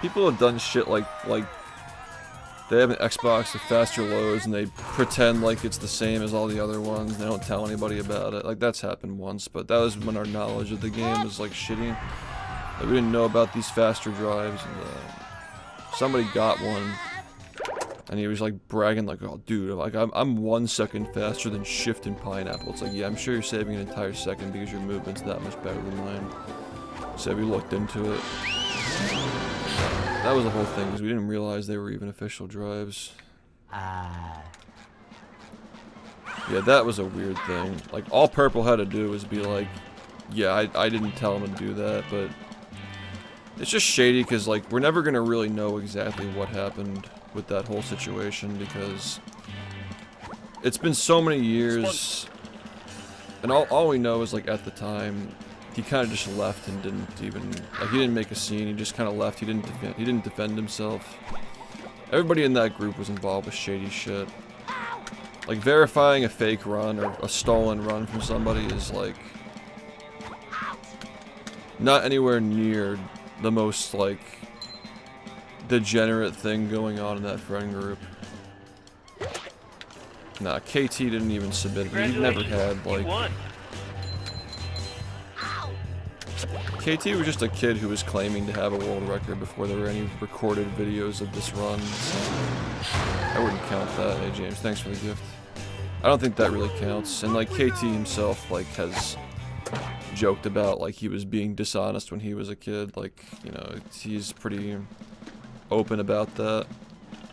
People have done shit like they have an Xbox with faster loads and they pretend like it's the same as all the other ones. They don't tell anybody about it. Like, that's happened once, but that was when our knowledge of the game was like shitty. Like, we didn't know about these faster drives, and somebody got one, and he was like bragging like, "Oh, dude, I'm 1 second faster than SHiFT and Pineapple." It's like, yeah, I'm sure you're saving an entire second because your movement's that much better than mine. So we looked into it. That was the whole thing, because we didn't realize they were even official drives. Yeah, that was a weird thing. Like, all Purple had to do was be like, yeah, I didn't tell him to do that, but it's just shady, because, like, we're never going to really know exactly what happened with that whole situation, because it's been so many years, and all we know is, like, at the time, he kind of just left and didn't even, like, he didn't make a scene, he just kind of left, he didn't defend himself. Everybody in that group was involved with shady shit. Like, verifying a fake run or a stolen run from somebody is, like, not anywhere near the most, like, degenerate thing going on in that friend group. Nah, KT didn't even submit it. He never had, like... KT was just a kid who was claiming to have a world record before there were any recorded videos of this run, so I wouldn't count that. Hey James, thanks for the gift. I don't think that really counts, and like KT himself, like, has joked about, like, he was being dishonest when he was a kid, like, you know, he's pretty open about that.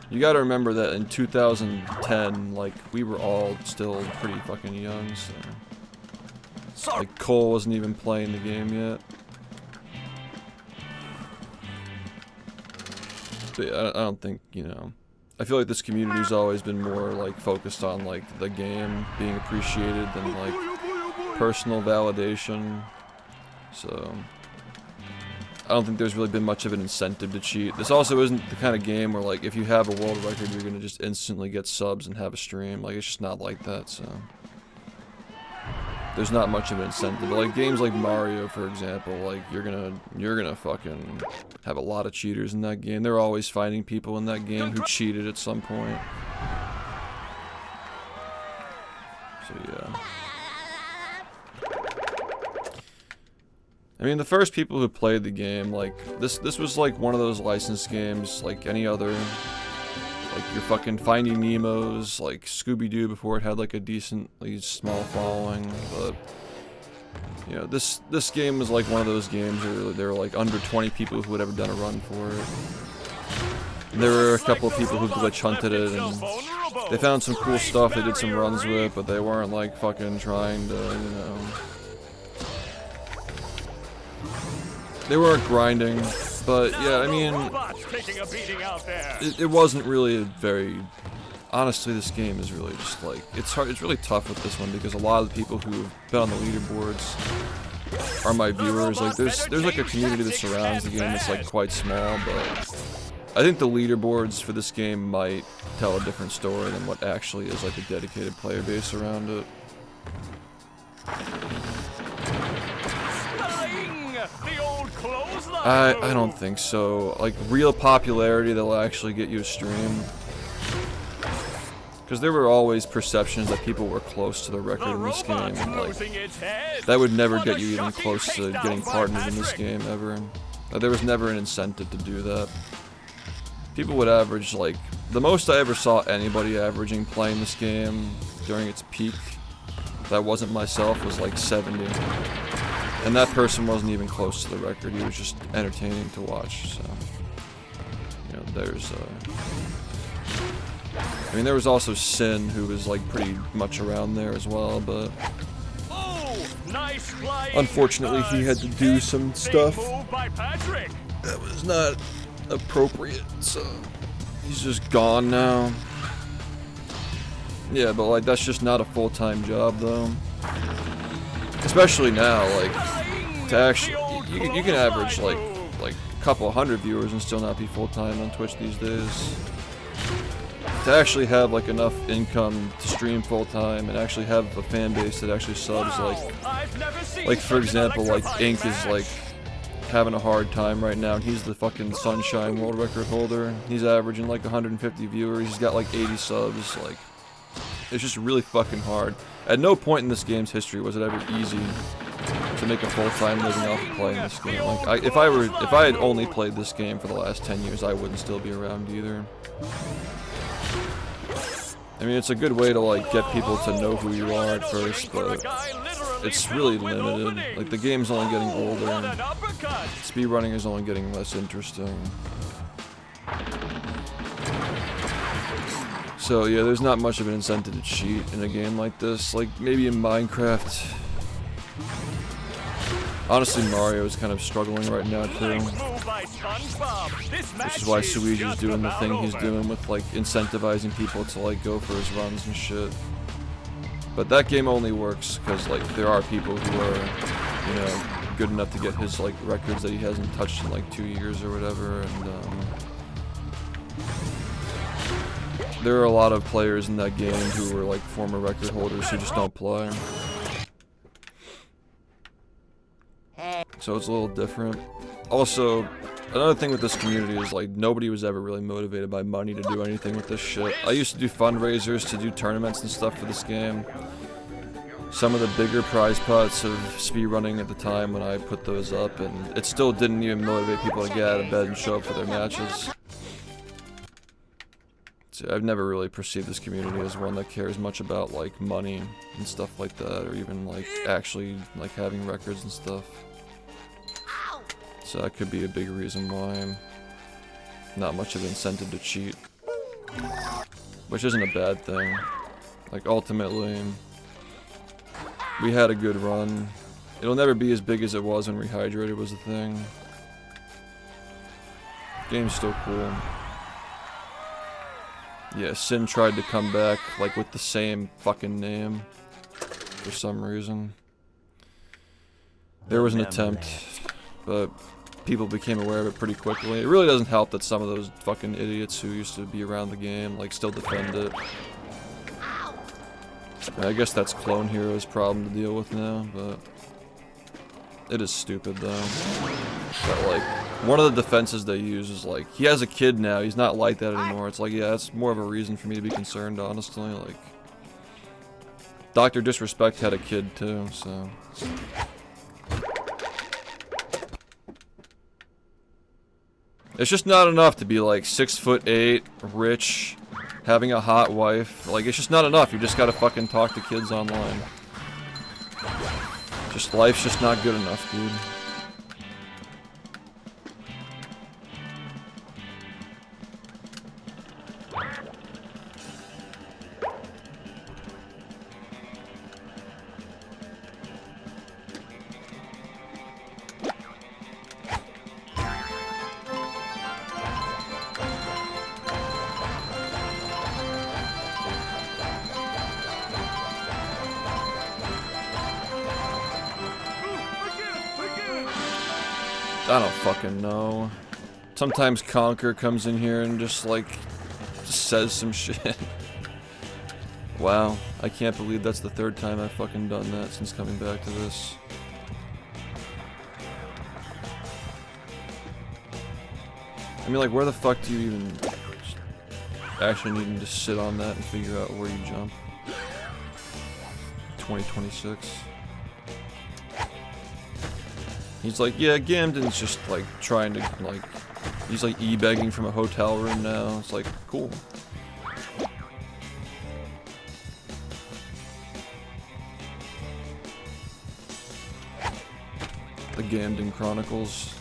You gotta remember that in 2010, like, we were all still pretty fucking young, so... Like, Cole wasn't even playing the game yet. But yeah, I don't think, you know... I feel like this community's always been more, like, focused on, like, the game being appreciated than, like, personal validation. So... I don't think there's really been much of an incentive to cheat. This also isn't the kind of game where, like, if you have a world record, you're gonna just instantly get subs and have a stream. Like, it's just not like that, so... There's not much of an incentive. But like games like Mario, for example, like you're gonna fucking have a lot of cheaters in that game. They're always finding people in that game who cheated at some point. So yeah. I mean, the first people who played the game, like this was like one of those licensed games, like any other. Like your fucking Finding Nemo's, like Scooby-Doo before it had like a decently small following, but you know, this game was like one of those games where there were like under 20 people who had ever done a run for it. And there were a couple of people who glitch hunted it, and they found some cool stuff they did some runs with, but they weren't like fucking trying to, you know, they weren't grinding. But yeah, I mean, it wasn't really a very, honestly, this game is really just like, it's hard, it's really tough with this one because a lot of the people who've been on the leaderboards are my viewers. Like there's like a community that surrounds the game that's like quite small, but I think the leaderboards for this game might tell a different story than what actually is like a dedicated player base around it. I don't think so. Like, real popularity that'll actually get you a stream. Because there were always perceptions that people were close to the record in this game. And, like, that would never get you even close to getting partnered in this game, ever. There was never an incentive to do that. People would average, like, the most I ever saw anybody averaging playing this game during its peak, that wasn't myself, was like 70. And that person wasn't even close to the record, he was just entertaining to watch, so... You know, there's I mean, there was also Sin, who was like pretty much around there as well, but Oh, nice flying. unfortunately he had to do some Big stuff move by Patrick. that was not appropriate, so he's just gone now. Yeah, but like that's just not a full-time job though. Especially now, like to actually you can average like a couple hundred viewers and still not be full-time on Twitch these days. To actually have like enough income to stream full-time and actually have a fan base that actually subs, like for example, like Ink is like having a hard time right now, and he's the fucking Sunshine world record holder. He's averaging like 150 viewers. He's got like 80 subs. Like, it's just really fucking hard. At no point in this game's history was it ever easy to make a full-time living off of playing this game. Like, if I had only played this game for the last 10 years, I wouldn't still be around either. I mean, it's a good way to like get people to know who you are at first, but it's really limited. Like, the game's only getting older, and speedrunning is only getting less interesting. So yeah, there's not much of an incentive to cheat in a game like this. Like, maybe in Minecraft. Honestly, Mario is kind of struggling right now too. Which is why Suigi's doing the thing he's doing with like incentivizing people to like go for his runs and shit. But that game only works because like there are people who are, you know, good enough to get his like records that he hasn't touched in like 2 years or whatever, and there are a lot of players in that game who were like former record holders who just don't play. So it's a little different. Also, another thing with this community is like nobody was ever really motivated by money to do anything with this shit. I used to do fundraisers to do tournaments and stuff for this game. Some of the bigger prize pots of speedrunning at the time when I put those up, and it still didn't even motivate people to get out of bed and show up for their matches. So I've never really perceived this community as one that cares much about like money and stuff like that, or even like actually like having records and stuff. So that could be a big reason why not much of an incentive to cheat. Which isn't a bad thing. Like, ultimately, we had a good run. It'll never be as big as it was when Rehydrated was a thing. Game's still cool. Yeah, Sin tried to come back, like, with the same fucking name. For some reason. There was an attempt, but people became aware of it pretty quickly. It really doesn't help that some of those fucking idiots who used to be around the game, like, still defend it. And I guess that's Clone Hero's problem to deal with now, but it is stupid though. But like, one of the defenses they use is like, he has a kid now, he's not like that anymore. It's like, yeah, that's more of a reason for me to be concerned, honestly. Like, Dr. Disrespect had a kid too, so. It's just not enough to be like 6'8", rich, having a hot wife. Like, it's just not enough. You just gotta fucking talk to kids online. Just, life's just not good enough, dude. I don't fucking know. Sometimes Conker comes in here and just like, just says some shit. Wow, I can't believe that's the third time I've fucking done that since coming back to this. I mean, like, where the fuck do you even actually need to just sit on that and figure out where you jump? 2026. He's like, yeah, Gamden's just like trying to like, he's like e-begging from a hotel room now. It's like, cool. The Gamden Chronicles.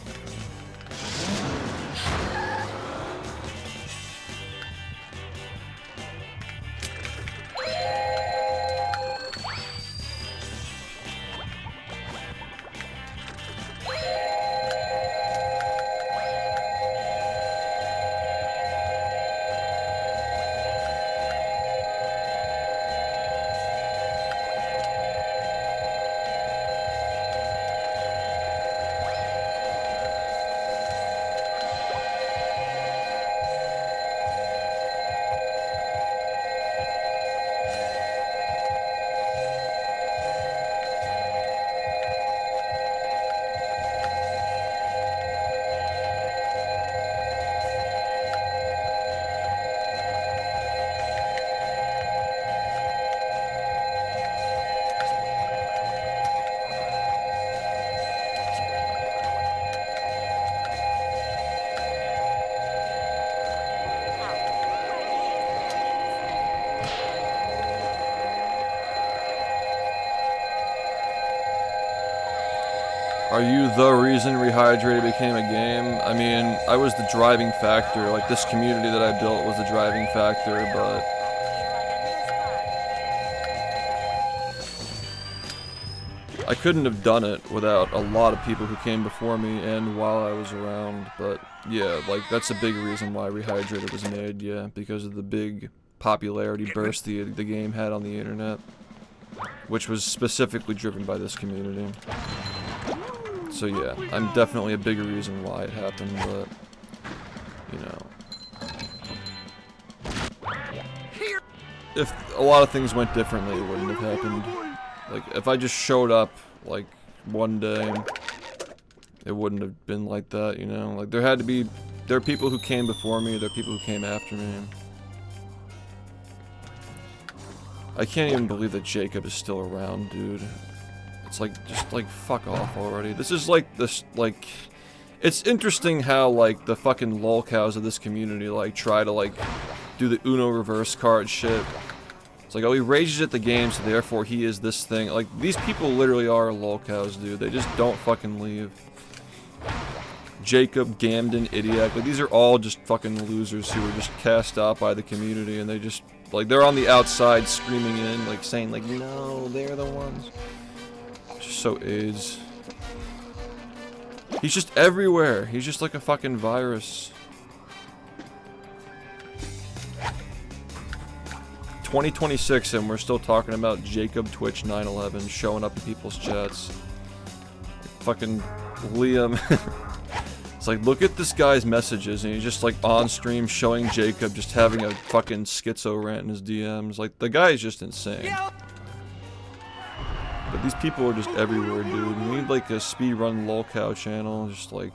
Are you the reason Rehydrated became a game? I mean, I was the driving factor. Like, this community that I built was the driving factor, but... I couldn't have done it without a lot of people who came before me and while I was around, but yeah, like, that's a big reason why Rehydrated was made, yeah, because of the big popularity burst the game had on the internet, which was specifically driven by this community. So yeah, I'm definitely a bigger reason why it happened, but, you know. If a lot of things went differently, it wouldn't have happened. Like, if I just showed up, like, one day, it wouldn't have been like that, you know? Like, there are people who came before me, there are people who came after me. I can't even believe that Jacob is still around, dude. It's like, just, like, fuck off already. This is, like, it's interesting how, like, the fucking lolcows of this community, like, try to, like, do the Uno reverse card shit. It's like, oh, he rages at the game, so therefore he is this thing. Like, these people literally are lolcows, dude. They just don't fucking leave. Jacob, Gamden, Idiac, like, these are all just fucking losers who were just cast out by the community, and they just, like, they're on the outside screaming in, like, saying, like, no, they're the ones. Just so AIDS. He's just everywhere. He's just like a fucking virus. 2026 and we're still talking about Jacob Twitch 911 showing up in people's chats. Fucking Liam. It's like, look at this guy's messages and he's just like on stream showing Jacob just having a fucking schizo rant in his DMs. Like, the guy is just insane. But these people are just everywhere, dude. We need like a speedrun lolcow channel, just like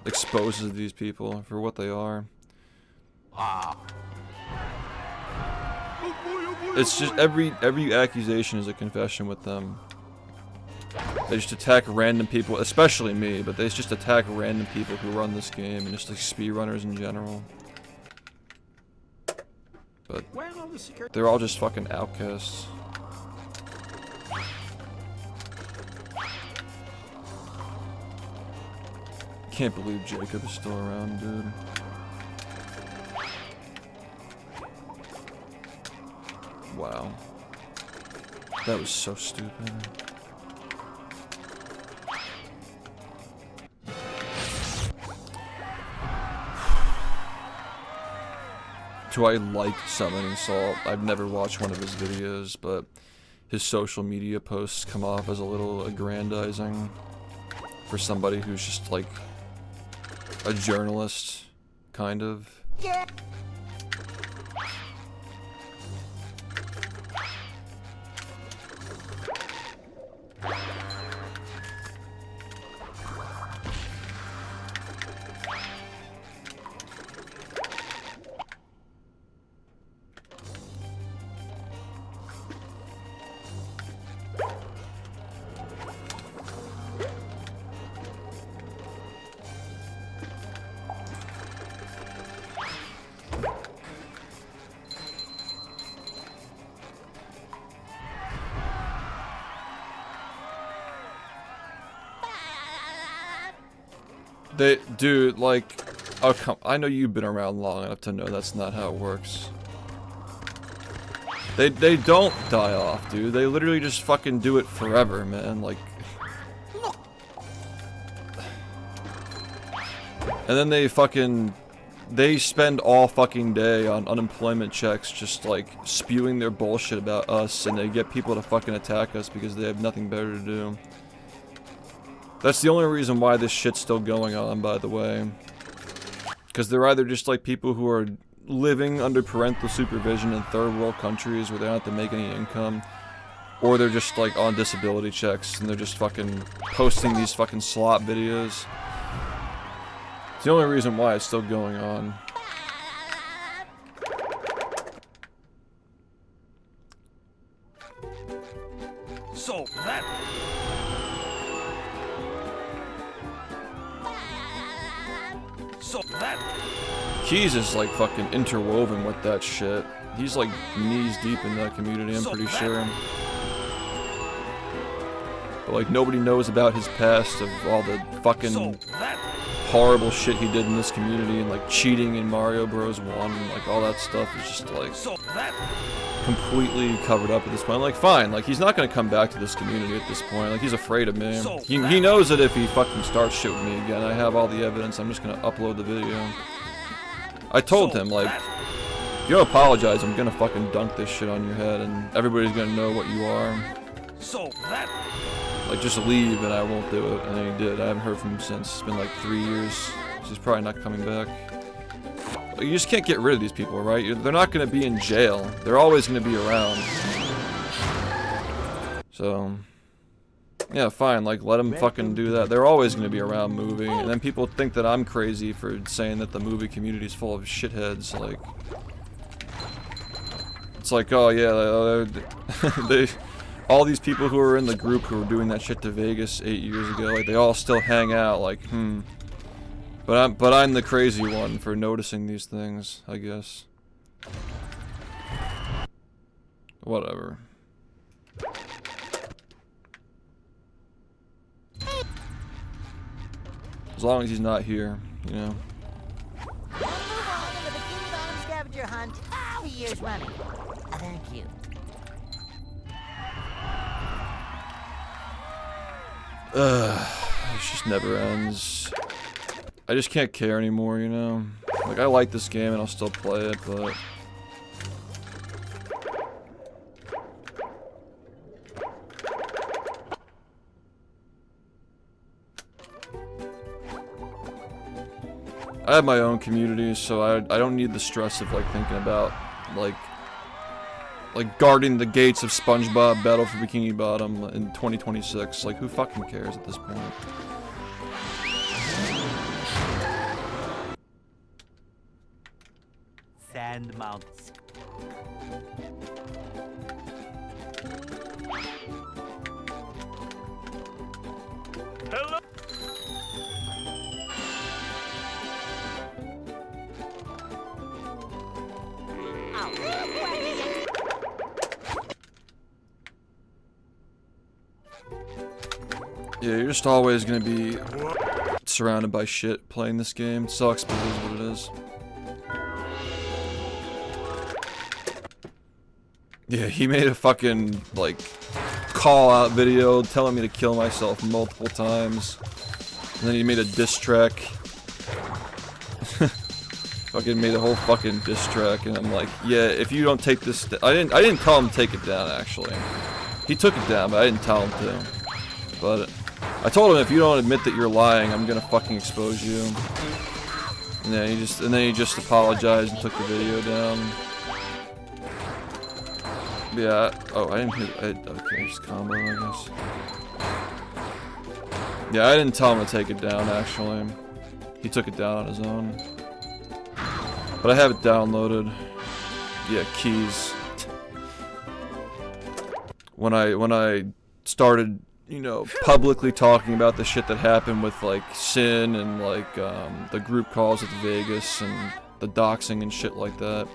exposes these people for what they are. It's just every accusation is a confession with them. They just attack random people, especially me, but they just attack random people who run this game and just like speedrunners in general. But they're all just fucking outcasts. Can't believe Jacob is still around, dude. Wow. That was so stupid. Do I like Summoning Salt? I've never watched one of his videos, but his social media posts come off as a little aggrandizing for somebody who's just like a journalist, kind of. Yeah. Dude, like, oh come, I know you've been around long enough to know that's not how it works. They don't die off, dude. They literally just fucking do it forever, man. Like, and then they spend all fucking day on unemployment checks just like spewing their bullshit about us, and they get people to fucking attack us because they have nothing better to do. That's the only reason why this shit's still going on, by the way. Because they're either just like people who are living under parental supervision in third world countries where they don't have to make any income, or they're just like on disability checks and they're just fucking posting these fucking slop videos. It's the only reason why it's still going on. So that... So that... Keys is like fucking interwoven with that shit. He's like knees deep in that community, I'm pretty sure. But like nobody knows about his past of all the fucking So that horrible shit he did in this community and like cheating in Mario Bros 1 and like all that stuff is just like completely covered up at this point. I'm like, fine, like he's not gonna come back to this community at this point. Like he's afraid of me. He knows that if he fucking starts shit with me again, I have all the evidence. I'm just gonna upload the video. I told him like, if you don't apologize, I'm gonna fucking dunk this shit on your head and everybody's gonna know what you are. Like just leave and I won't do it. And then he did. I haven't heard from him since. It's been like 3 years. So he's probably not coming back. You just can't get rid of these people, right? They're not going to be in jail. They're always going to be around. So, yeah, fine. Like, let them fucking do that. They're always going to be around movie. And then people think that I'm crazy for saying that the movie community is full of shitheads. Like, it's like, oh yeah, all these people who were in the group who were doing that shit to Vegas 8 years ago, like, they all still hang out. Like, But I'm the crazy one for noticing these things, I guess. Whatever. As long as he's not here, you know. Number 1 in the Bikini Bottom scavenger hunt 3 years running. Thank you. It just never ends. I just can't care anymore, you know? Like, I like this game and I'll still play it, but... I have my own community, so I don't need the stress of, like, thinking about, like guarding the gates of SpongeBob Battle for Bikini Bottom in 2026. Like, who fucking cares at this point? Sand mounts. hello. Yeah, you're just always gonna be surrounded by shit playing this game. It sucks, but it is what it is. Yeah, he made a fucking, like, call-out video telling me to kill myself multiple times. And then he made a diss track. Fucking made a whole fucking diss track, and I'm like, yeah, if you don't take this... I didn't tell him to take it down, actually. He took it down, but I didn't tell him to. But I told him, if you don't admit that you're lying, I'm gonna fucking expose you. And then he just apologized and took the video down. Yeah, oh, I didn't hit, okay, just combo, I guess. Yeah, I didn't tell him to take it down, actually. He took it down on his own. But I have it downloaded. Yeah, keys. When I started, you know, publicly talking about the shit that happened with, like, Sin and, like, the group calls at Vegas and the doxing and shit like that.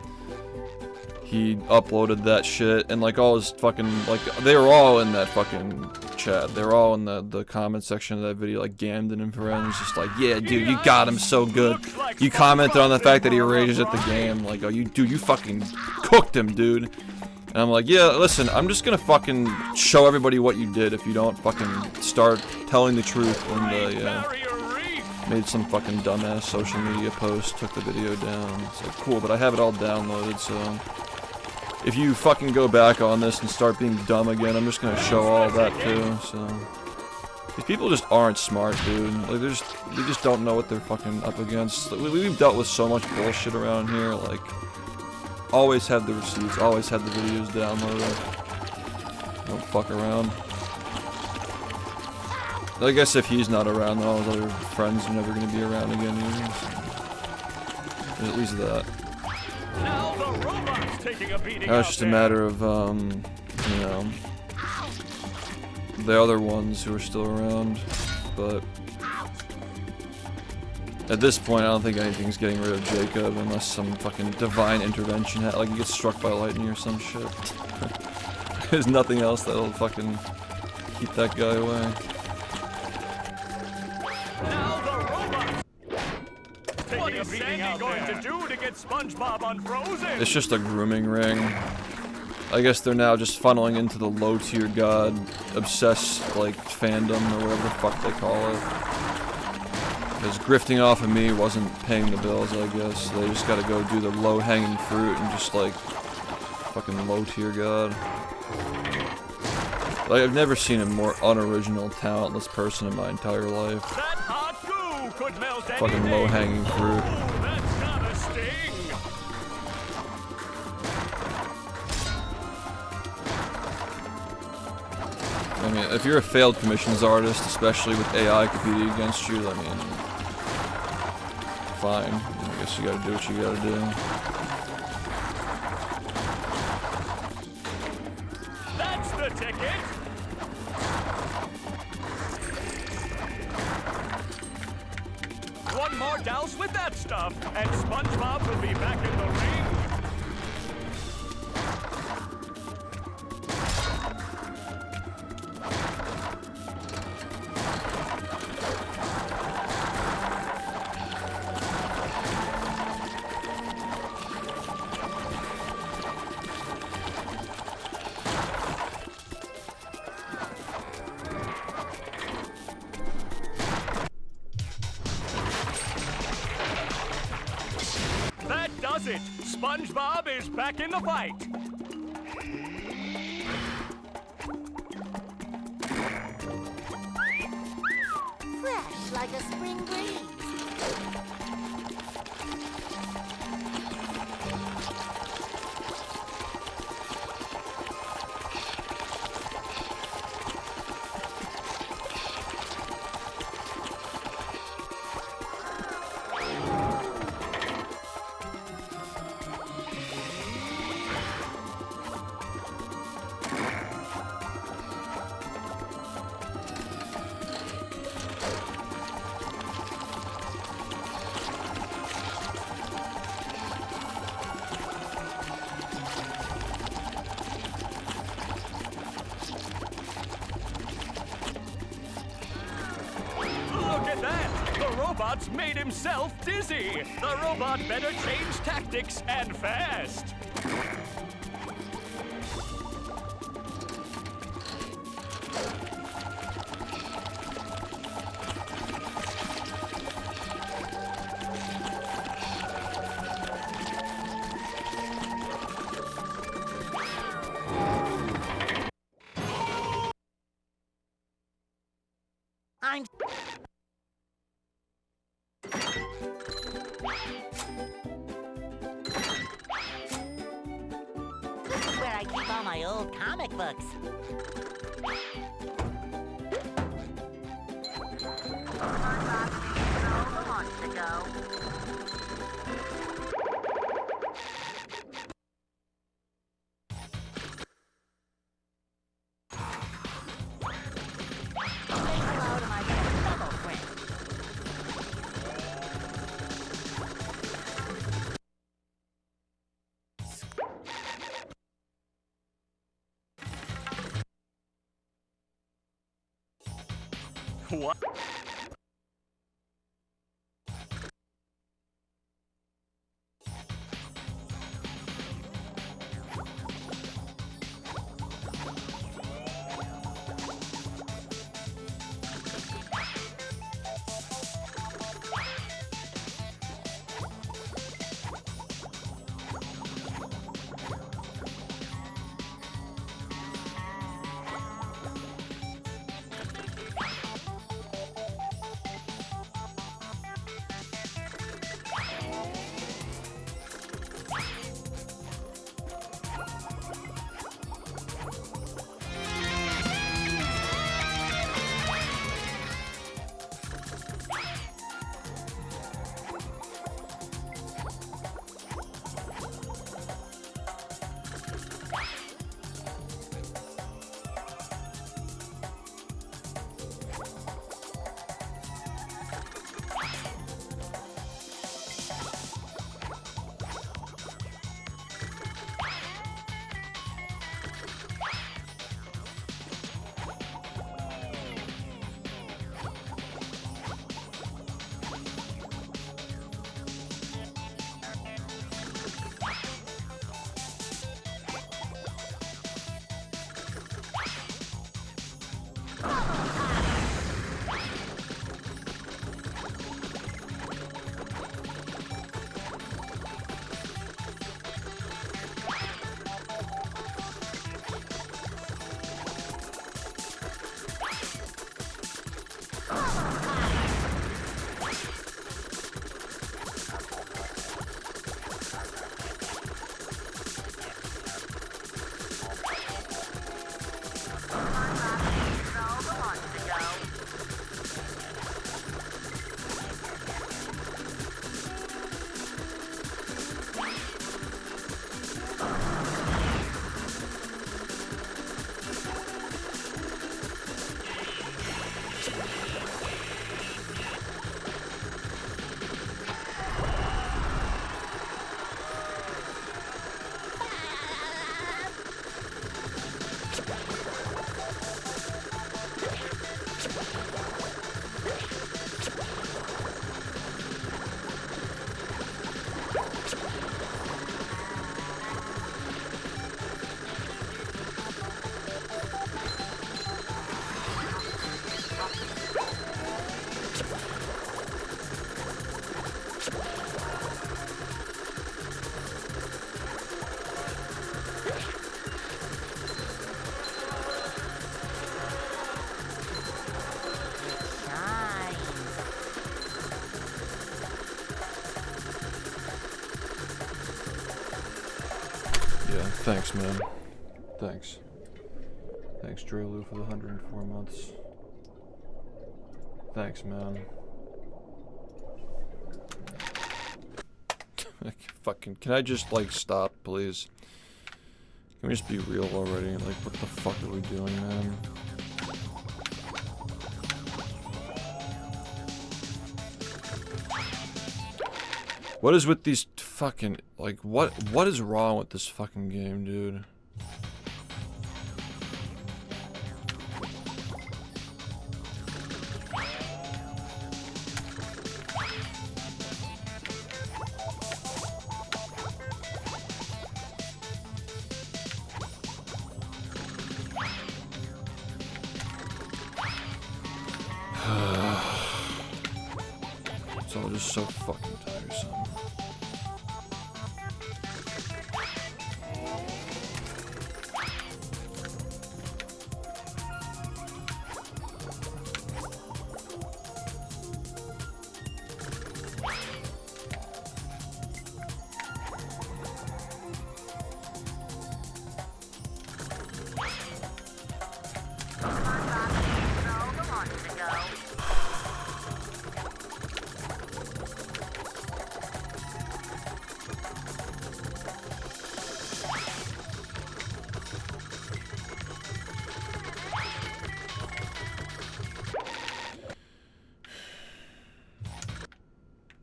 He uploaded that shit, and like all his fucking, like, they were all in that fucking chat. They were all in the comment section of that video, like Gamden and friends, just like, yeah, dude, you got him so good. You commented on the fact that he rages at the game, like, oh, you fucking cooked him, dude. And I'm like, yeah, listen, I'm just gonna fucking show everybody what you did if you don't fucking start telling the truth. And yeah, made some fucking dumbass social media post, took the video down. It's like, cool, but I have it all downloaded, so if you fucking go back on this and start being dumb again, I'm just gonna show all that too, so. These people just aren't smart, dude. Like, they just don't know what they're fucking up against. We've dealt with so much bullshit around here, like, always had the receipts, always had the videos downloaded. Don't fuck around. I guess if he's not around, then all his other friends are never gonna be around again either, so. At least that. Now the robot's taking a beating. Now it's just a matter of, you know, the other ones who are still around, but at this point I don't think anything's getting rid of Jacob unless some fucking divine intervention, like he gets struck by lightning or some shit. There's nothing else that'll fucking Keep that guy away. Now the robots. What is Sandy going to do to get SpongeBob unfrozen? It's just a grooming ring. I guess they're now just funneling into the LowTierGod obsessed, like, fandom or whatever the fuck they call it. Because grifting off of me wasn't paying the bills, I guess. They just gotta go do the low-hanging fruit and just, like, fucking LowTierGod. Like, I've never seen a more unoriginal, talentless person in my entire life. That hot goo could melt Fucking anything. low-hanging fruit. Ooh, that's gotta sting. I mean, if you're a failed commissions artist, especially with AI competing against you, I mean, fine. I guess you gotta do what you gotta do. That's the ticket. One more douse with that stuff, and SpongeBob will be back in the ring. That does it. SpongeBob is back in the fight. Fresh like a spring breeze. Look at that! The robot's made himself dizzy! The robot better change tactics and fast! I'm... This is where I keep all my old comic books. Wants to go. Say hello to my double friend. What? Yeah, thanks, man. Thanks. Thanks, Drelu, for the 104 months. Thanks, man. Fucking, can I just, like, stop, please? Can we just be real already? Like, what the fuck are we doing, man? What is with these fucking, like, what is wrong with this fucking game, dude? It's all just so fucking tiresome.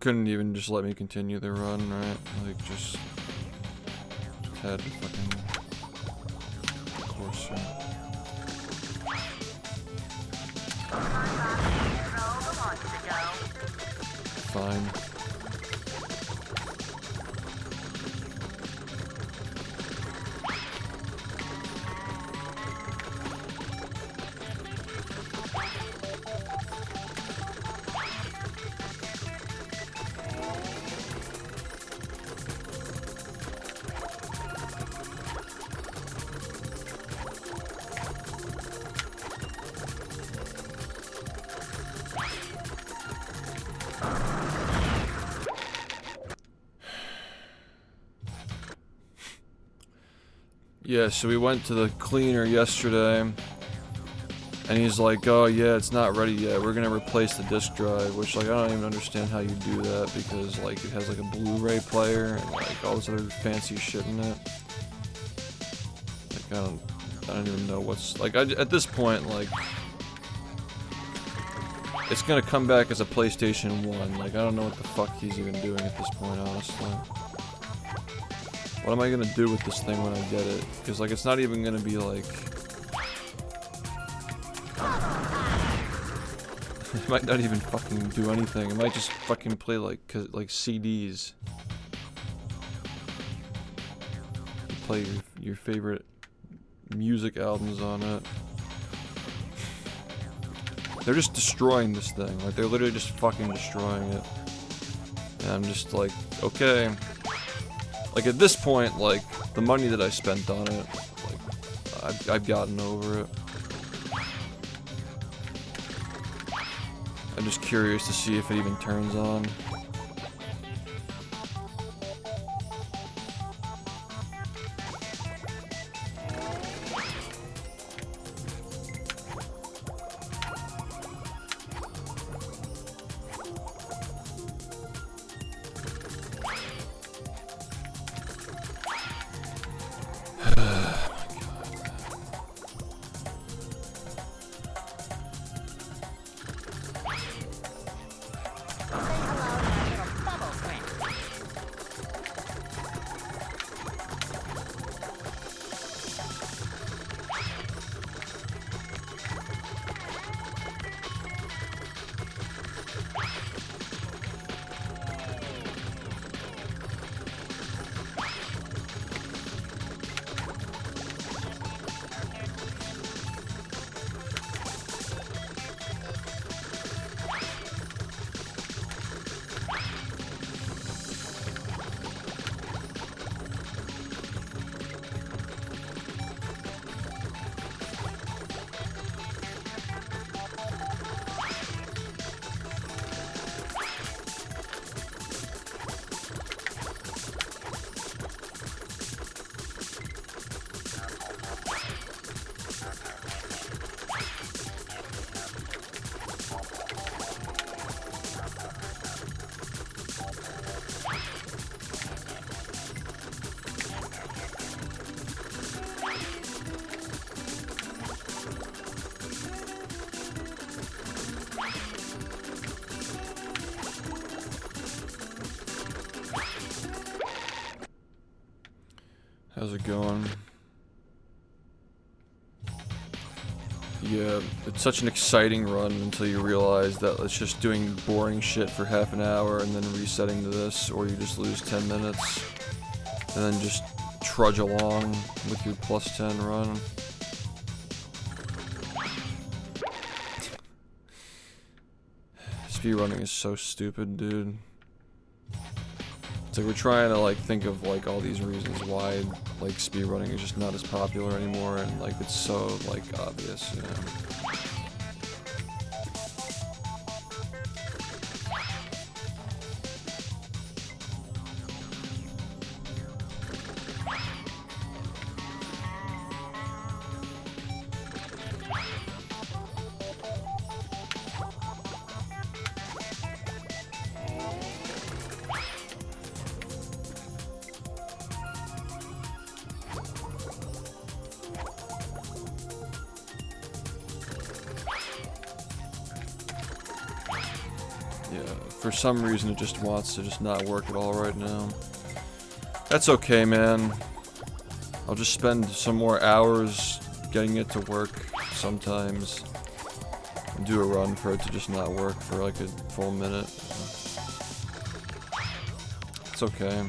Couldn't even just let me continue the run, right? Like, just had to fucking course it. Fine. Yeah, so we went to the cleaner yesterday, and he's like, oh yeah, it's not ready yet, we're gonna replace the disk drive, which, like, I don't even understand how you do that, because, like, it has, like, a Blu-ray player, and, like, all this other fancy shit in it. Like, I don't even know what's, like, at this point, like, it's gonna come back as a PlayStation 1, like, I don't know what the fuck he's even doing at this point, honestly. What am I gonna do with this thing when I get it? Because, like, it's not even gonna be, like... It might not even fucking do anything. It might just fucking play, like CDs. You play your favorite music albums on it. They're just destroying this thing. Like, they're literally just fucking destroying it. And I'm just like, okay. Like, at this point, like, the money that I spent on it, like, I've gotten over it. I'm just curious to see if it even turns on. How's it going? Yeah, it's such an exciting run until you realize that it's just doing boring shit for half an hour and then resetting to this, or you just lose 10 minutes and then just trudge along with your plus 10 run. Speedrunning is so stupid, dude. It's like we're trying to like think of like all these reasons why like speedrunning is just not as popular anymore, and like it's so like obvious, you know. For some reason it just wants to just not work at all right now. That's okay, man. I'll just spend some more hours getting it to work sometimes and do a run for it to just not work for like a full minute. It's okay.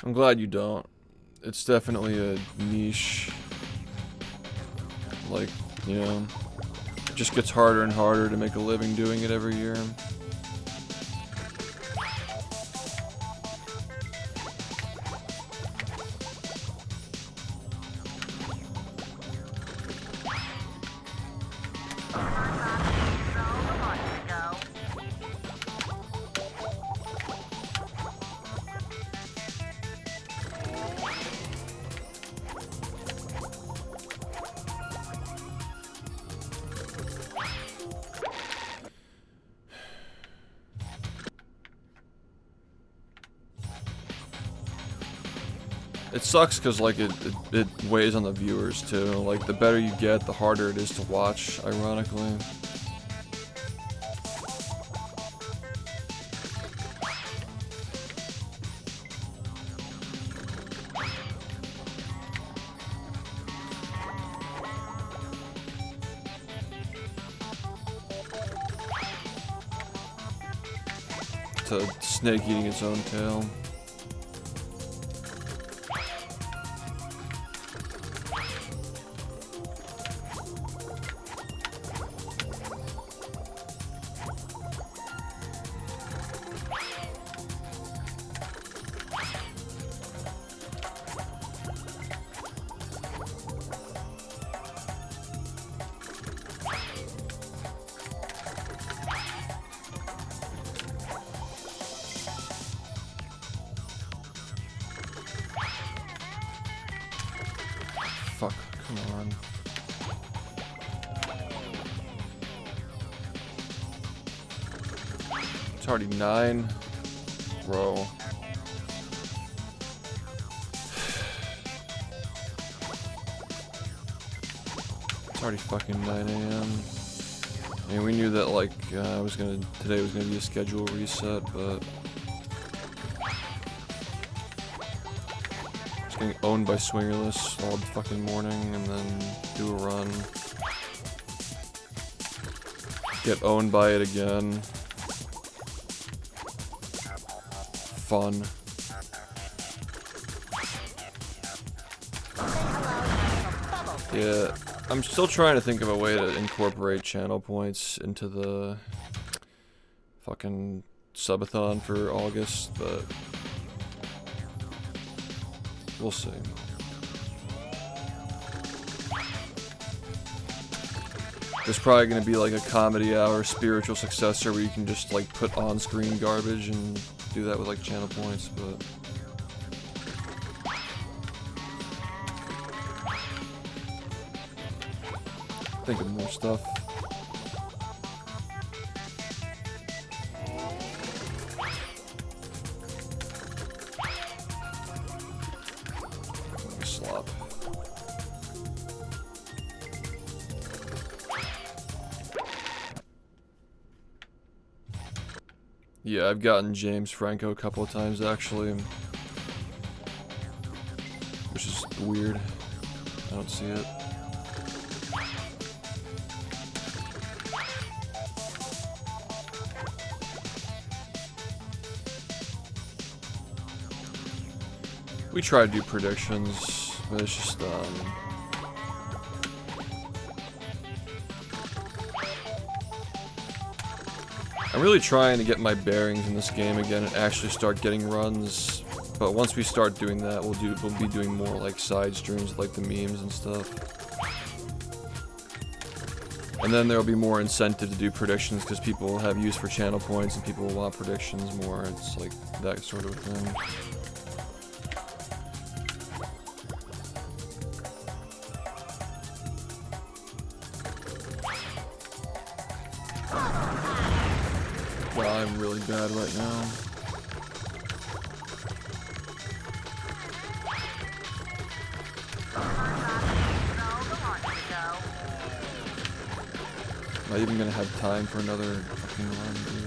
I'm glad you don't. It's definitely a niche. Like, you know, it just gets harder and harder to make a living doing it every year. It sucks because like it weighs on the viewers too. Like the better you get, the harder it is to watch, ironically. It's a snake eating its own tail. Fuck, come on. It's already 9. Bro. It's already fucking 9 a.m. I mean, we knew that like today was gonna be a schedule reset, but getting owned by Swingerless all the fucking morning and then do a run. Get owned by it again. fun. Yeah, I'm still trying to think of a way to incorporate channel points into the fucking subathon for August, but we'll see. There's probably gonna be like a comedy hour spiritual successor where you can just like put on-screen garbage and do that with like channel points, but think of more stuff. Slop. Yeah, I've gotten James Franco a couple of times actually, which is weird. I don't see it. We try to do predictions, but it's just, I'm really trying to get my bearings in this game again and actually start getting runs. But once we start doing that, we'll be doing more like side streams, like the memes and stuff. And then there'll be more incentive to do predictions because people will have use for channel points and people will want predictions more. It's like that sort of thing. I'm really bad right now. Am I even gonna have time for another fucking run, dude?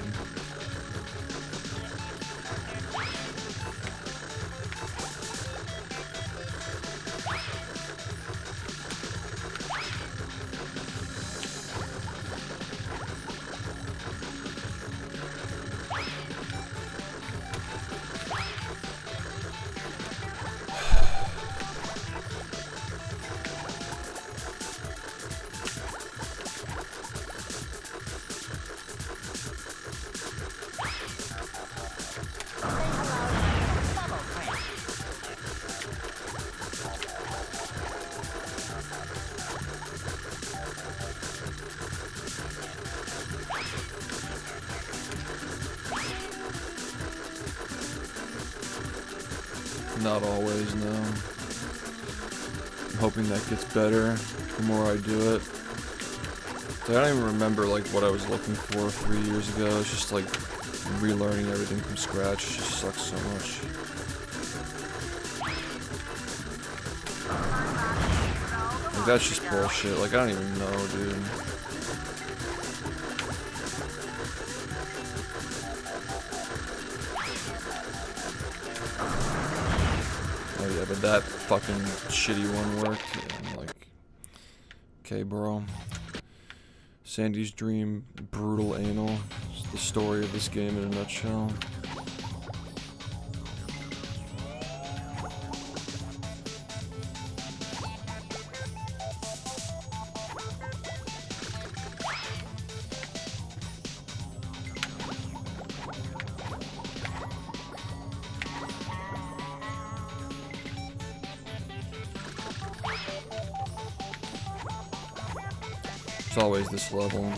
Not always, no. I'm hoping that gets better the more I do it. I don't even remember like what I was looking for 3 years ago. It's just like relearning everything from scratch. It just sucks so much. Like, that's just bullshit. Like, I don't even know, dude. Oh yeah, but that fucking shitty one worked. Yeah, I'm like, okay, bro. Sandy's dream, brutal anal. It's the story of this game in a nutshell. It's always this level.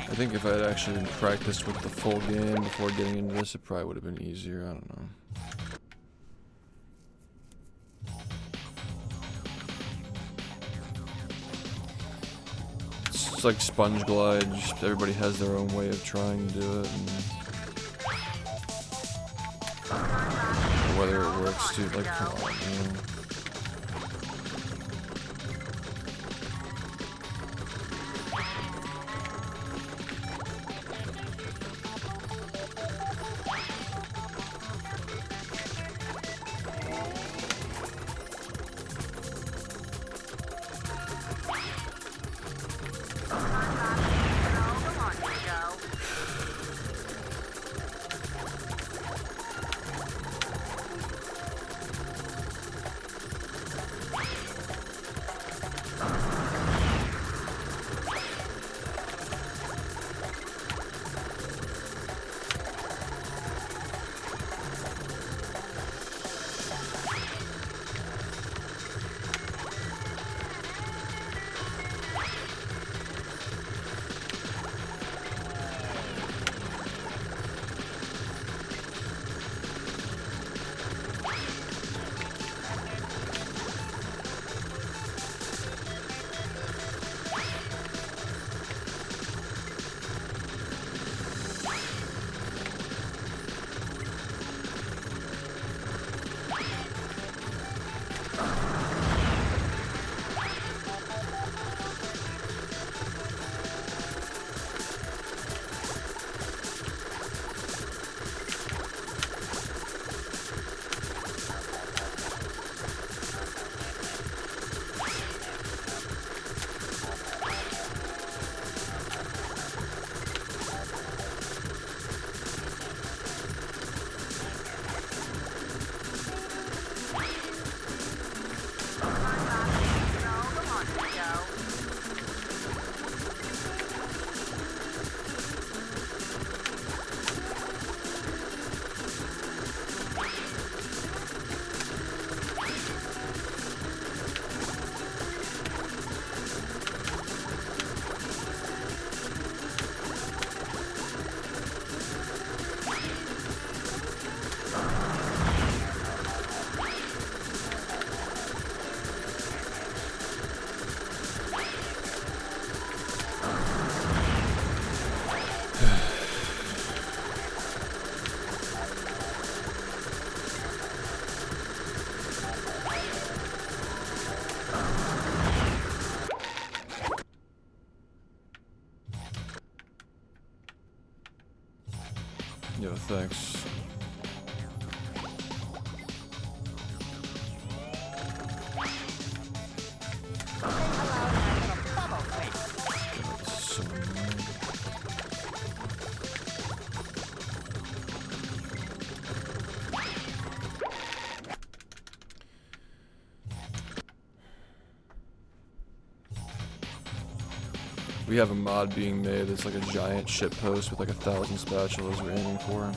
I think if I had actually practiced with the full game before getting into this, it probably would have been easier. I don't know. It's like sponge glide. Just everybody has their own way of trying to do it, and whether it works, dude. Like, come on, man. Yo, thanks. So annoying. We have a mod being made that's like a giant shitpost with like 1,000 spatulas we're aiming for.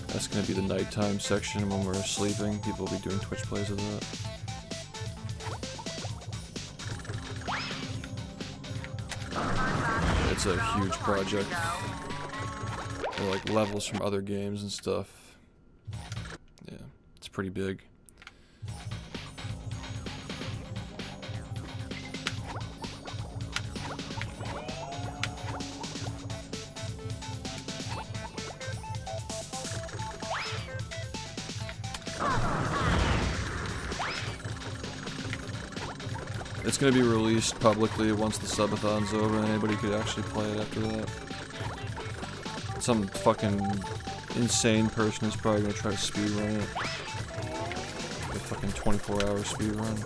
That's gonna be the nighttime section when we're sleeping. People will be doing Twitch plays of that. It's a huge project. They're like levels from other games and stuff. Yeah, it's pretty big. It's gonna be released publicly once the subathon's over, and anybody could actually play it after that. Some fucking insane person is probably gonna try to speedrun it. A fucking 24-hour speedrun.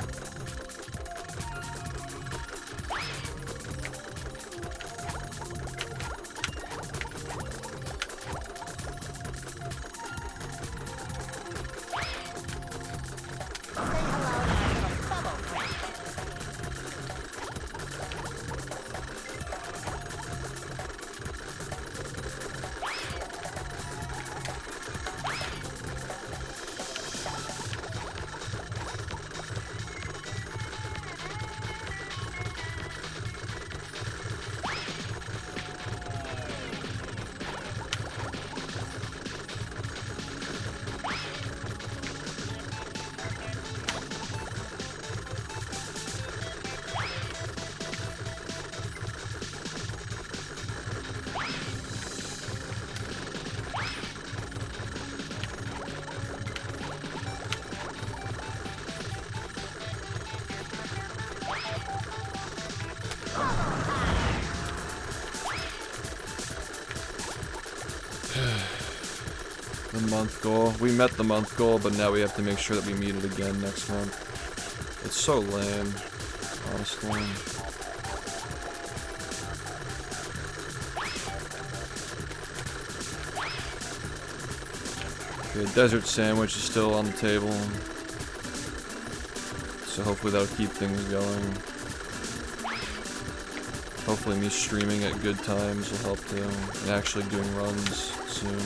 the month goal. We met the month goal, but now we have to make sure that we meet it again next month. It's so lame, honestly. Okay, desert sandwich is still on the table. So hopefully that'll keep things going. Hopefully me streaming at good times will help too, and actually doing runs soon.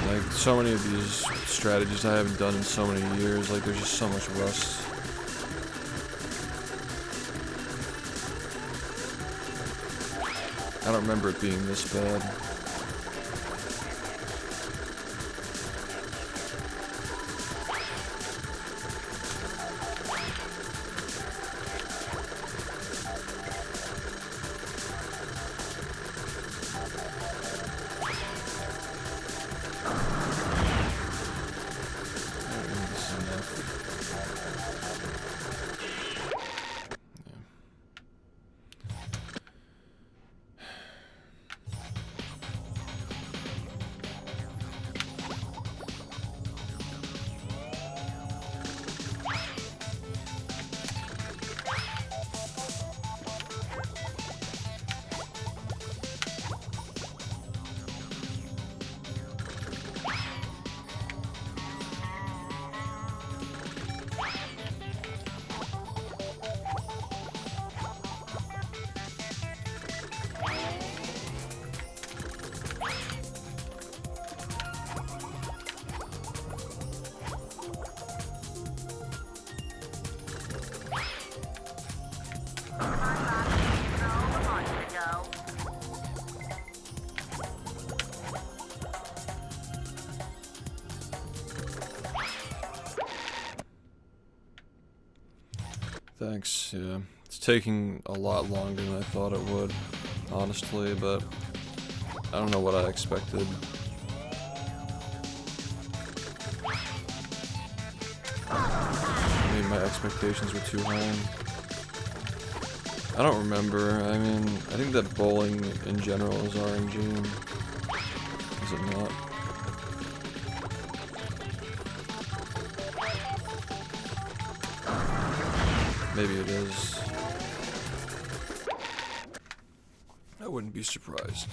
Like, so many of these strategies I haven't done in so many years, like there's just so much rust. I don't remember it being this bad. Thanks, yeah. It's taking a lot longer than I thought it would, honestly, but I don't know what I expected. Maybe my expectations were too high. I don't remember. I mean, I think that bowling in general is RNG. Is it not? Maybe it is. I wouldn't be surprised.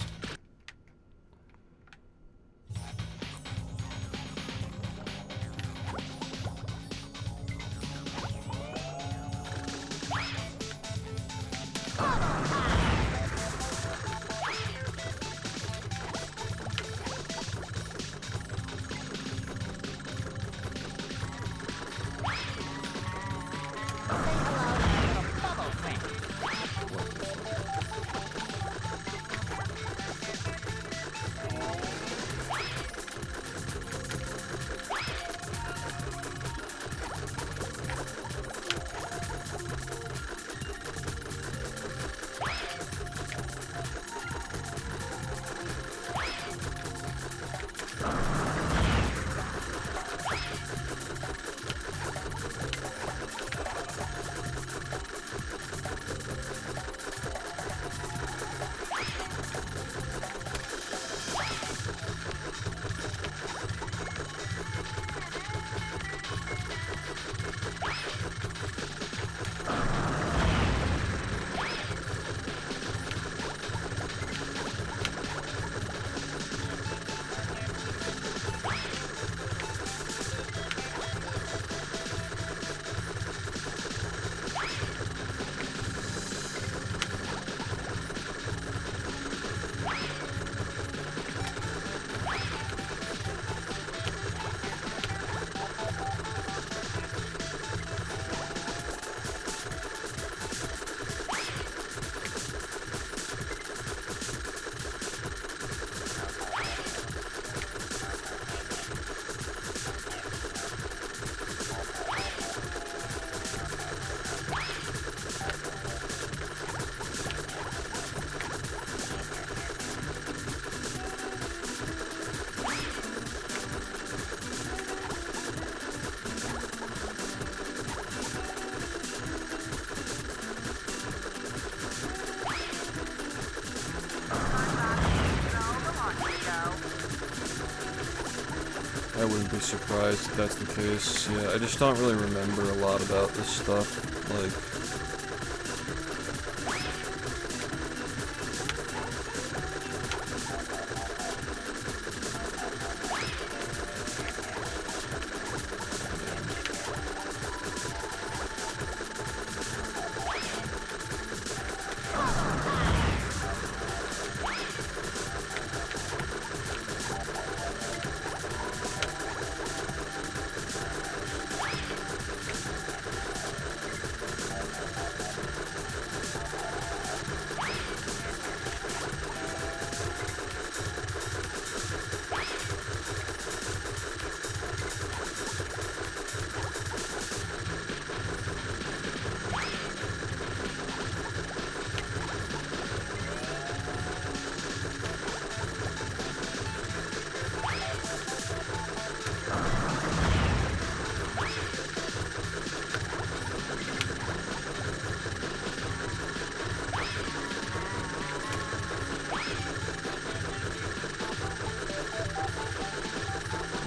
I wouldn't be surprised if that's the case. Yeah, I just don't really remember a lot about this stuff. Like,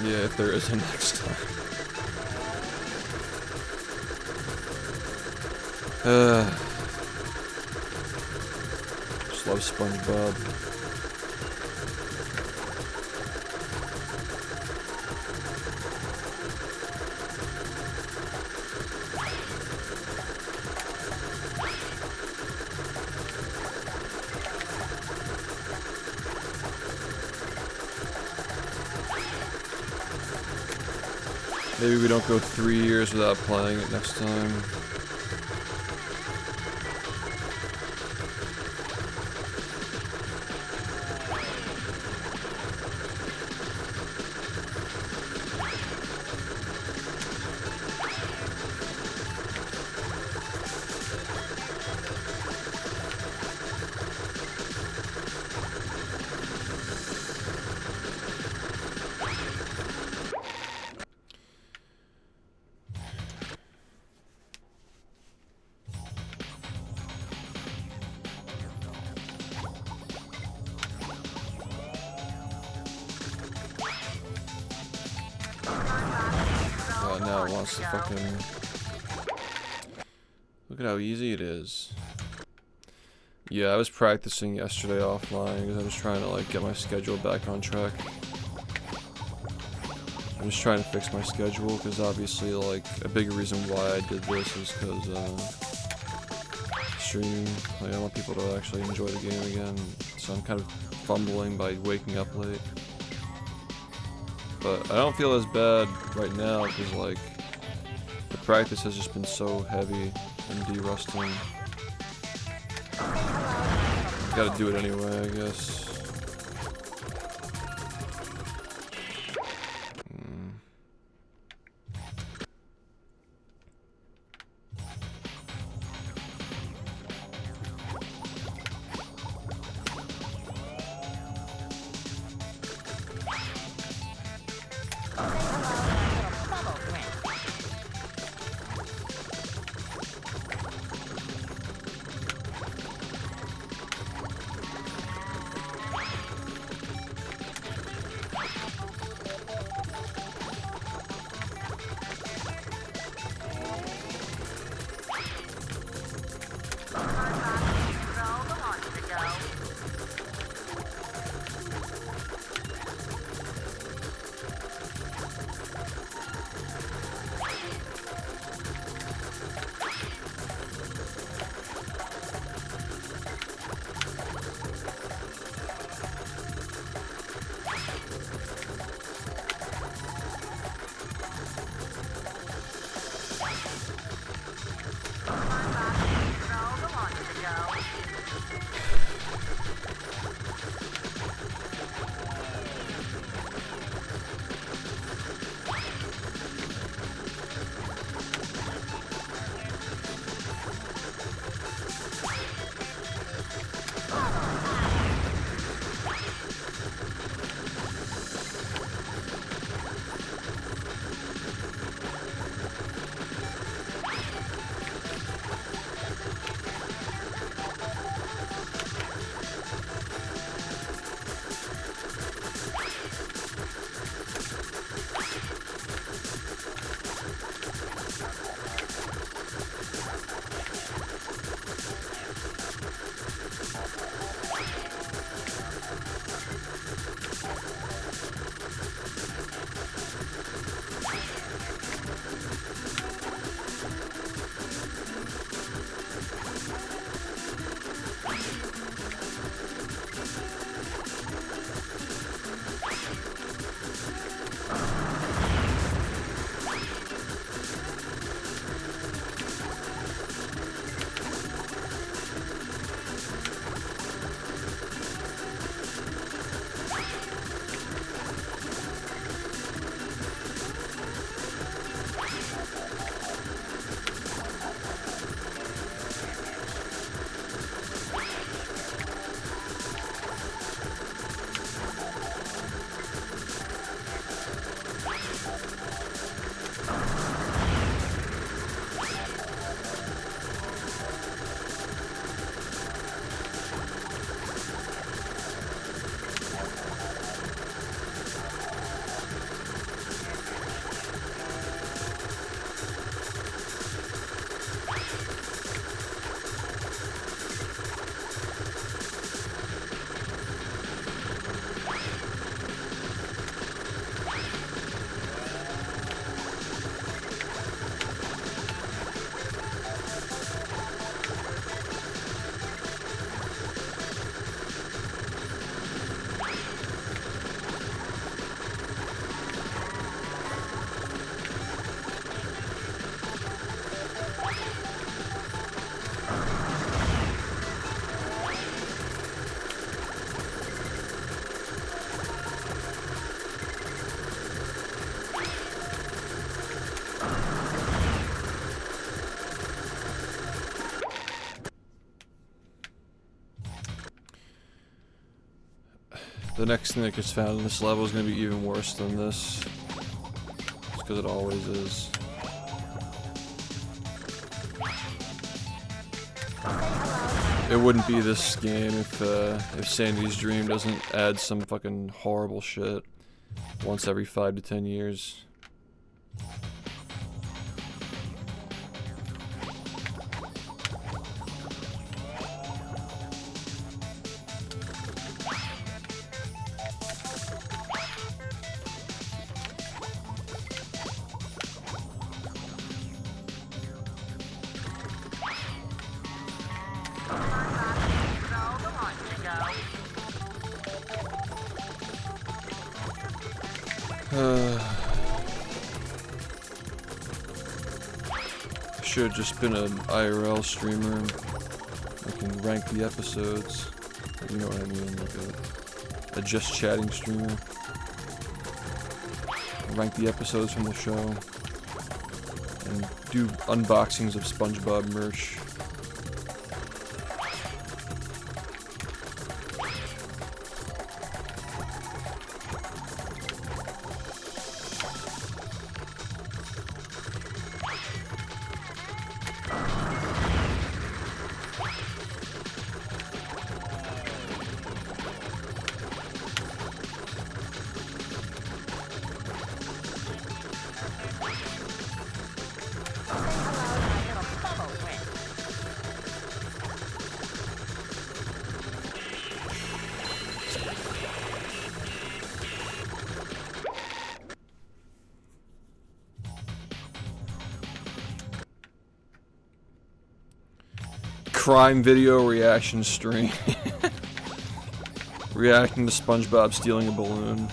yeah, if there is a next time. Just love SpongeBob. Maybe we don't go 3 years without playing it next time. Now it wants to fucking... Look at how easy it is. Yeah, I was practicing yesterday offline because I was trying to like get my schedule back on track. I'm just trying to fix my schedule because obviously like a big reason why I did this is because streaming, like, I want people to actually enjoy the game again, so I'm kind of fumbling by waking up late. But I don't feel as bad right now because like the practice has just been so heavy and de-rusting. Gotta do it anyway, I guess. The next thing that gets found in this level is going to be even worse than this. Just because it always is. It wouldn't be this game if Sandy's Dream doesn't add some fucking horrible shit once every 5 to 10 years. Should have just been an IRL streamer. I can rank the episodes. You know what I mean, like a just chatting streamer. Rank the episodes from the show. And do unboxings of SpongeBob merch. Crime video reaction stream. Reacting to SpongeBob stealing a balloon.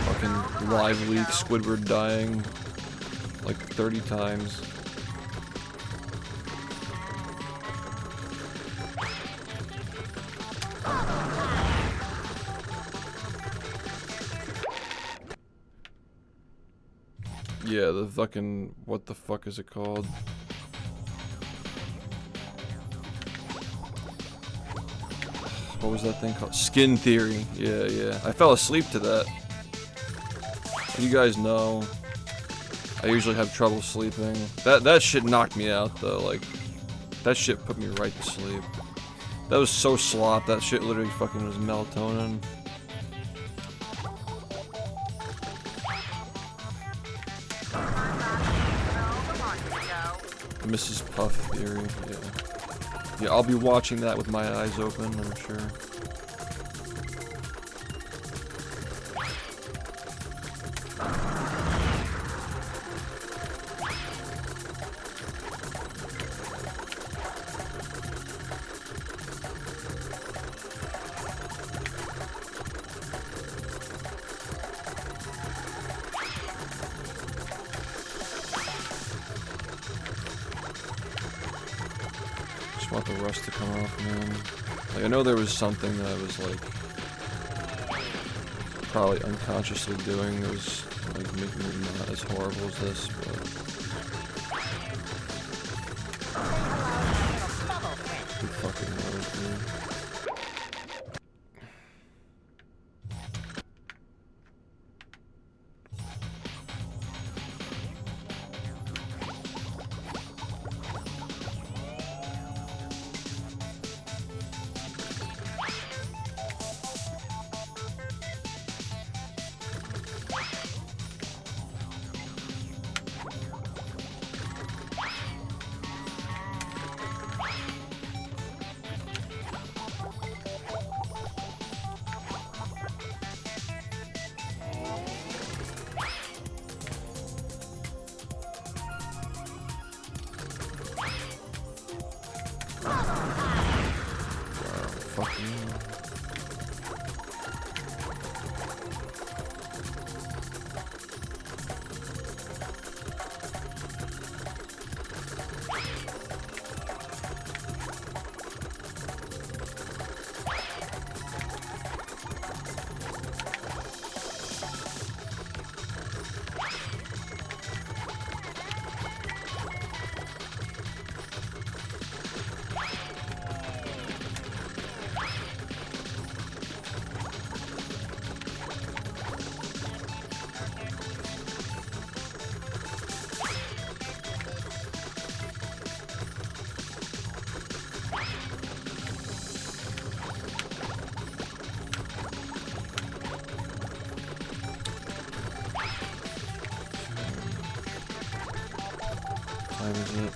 Fucking live leak Squidward dying like 30 times. Yeah, the fucking, what the fuck is it called? What was that thing called? Skin Theory. Yeah, yeah. I fell asleep to that. You guys know, I usually have trouble sleeping. That shit knocked me out though, like, that shit put me right to sleep. That was so slop, that shit literally fucking was melatonin. Mrs. Puff Theory, yeah. Yeah, I'll be watching that with my eyes open, I'm sure. Want the rust to come off, man. Like, I know there was something that I was like probably unconsciously doing that was like making it not as horrible as this, but who fucking knows, dude. time is it?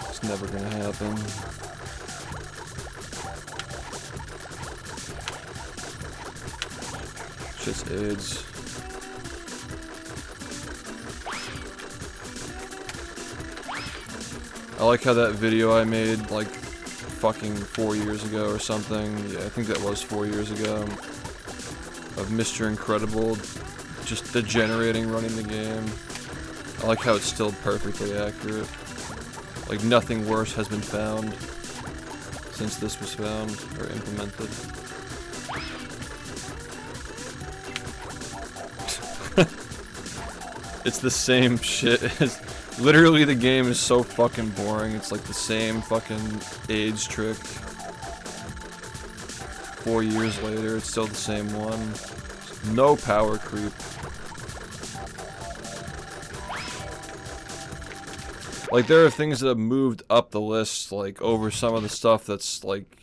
It's never gonna happen. Shit's AIDS. I like how that video I made like fucking 4 years ago or something. Yeah, I think that was 4 years ago. Of Mr. Incredible just degenerating running the game. I like how it's still perfectly accurate. Like nothing worse has been found since this was found or implemented. It's the same shit as literally the game is so fucking boring. It's like the same fucking AIDS trick. 4 years later, it's still the same one. No power creep. Like there are things that have moved up the list, like over some of the stuff that's like.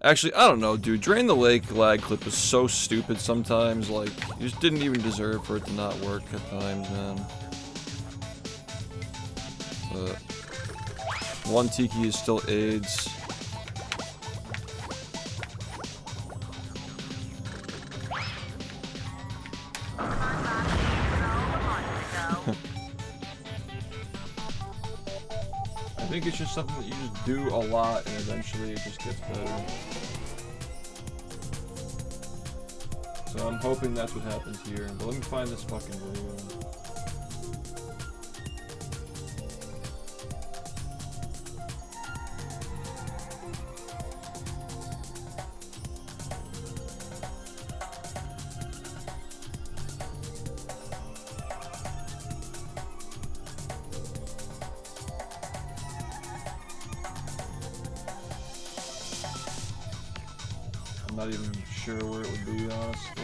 Actually, I don't know, dude. Drain the Lake lag clip is so stupid sometimes. Like, you just didn't even deserve for it to not work at times, man. But one Tiki is still AIDS. I think it's just something that you just do a lot and eventually it just gets better. So I'm hoping that's what happens here. But let me find this fucking video. I'm not even sure where it would be, honestly.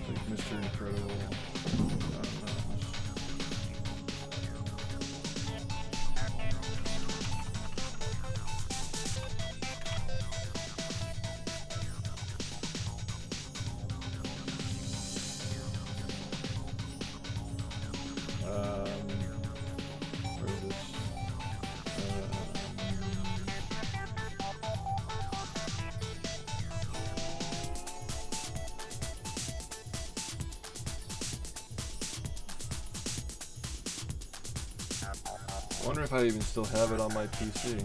Like Mr. Incredible. I don't know. Where is this? I wonder if I even still have it on my PC.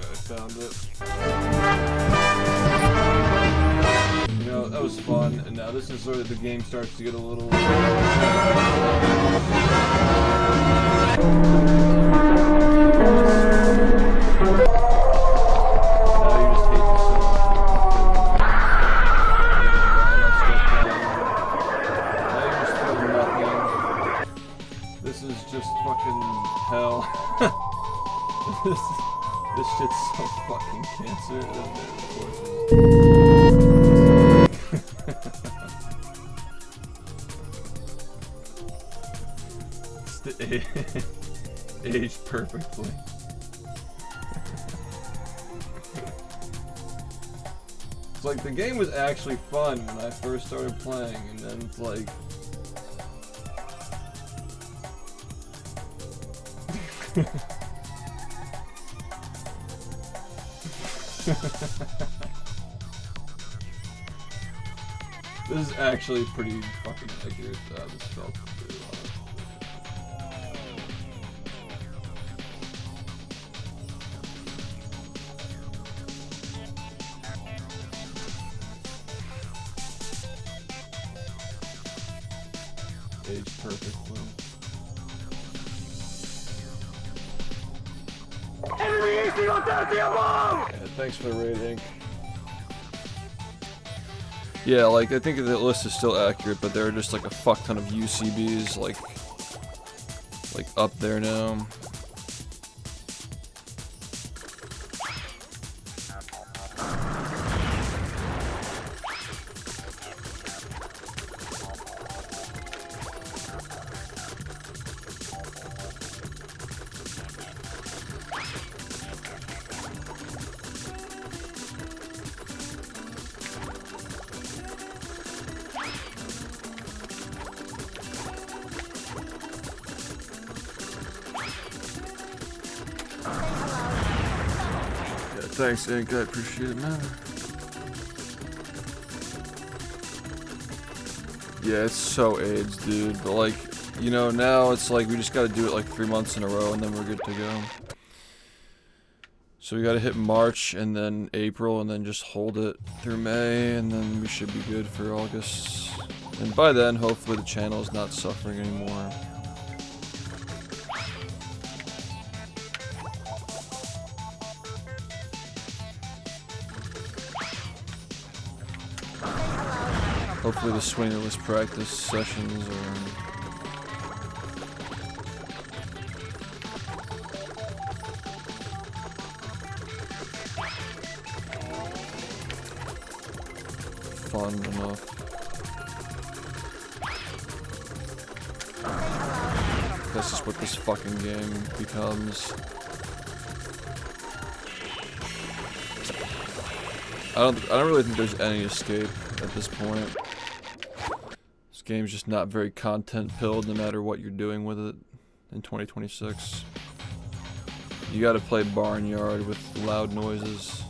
I found it. You know, that was fun, and now this is sort of the game starts to get a little... This is just fucking hell. This shit's so fucking cancer. Aged perfectly. It's like the game was actually fun when I first started playing, and then it's like... This is actually pretty fucking accurate. This felt pretty long. Aged perfectly. Yeah, thanks for the raid, Ink. Yeah, like, I think the list is still accurate, but there are just like a fuck ton of UCBs, like up there now. Thanks, Ink. I appreciate it, man. Yeah, it's so AIDS, dude. But, like, you know, now it's like we just gotta do it like 3 months in a row and then we're good to go. So we gotta hit March and then April and then just hold it through May and then we should be good for August. And by then, hopefully the channel is not suffering anymore. Hopefully the swingerless practice sessions are... fun enough. That's just what this fucking game becomes. I don't really think there's any escape at this point. This game's just not very content-pilled no matter what you're doing with it in 2026. You gotta play Barnyard with loud noises.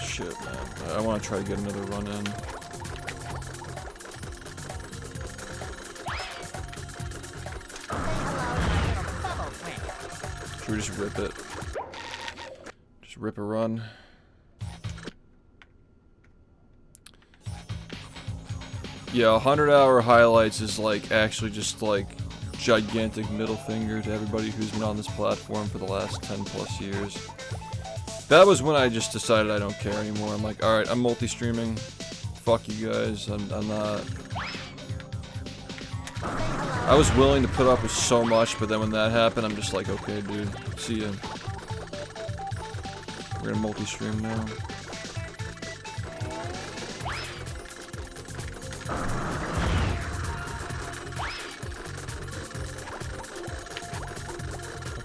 Shit, man. I want to try to get another run in. Should we just rip it? Just rip a run. Yeah, 100-hour highlights is like actually just like gigantic middle finger to everybody who's been on this platform for the last 10+ years. That was when I just decided I don't care anymore. I'm like, alright, I'm multi-streaming. Fuck you guys. I'm not... I was willing to put up with so much, but then when that happened, I'm just like, okay, dude. See ya. We're gonna multi-stream now.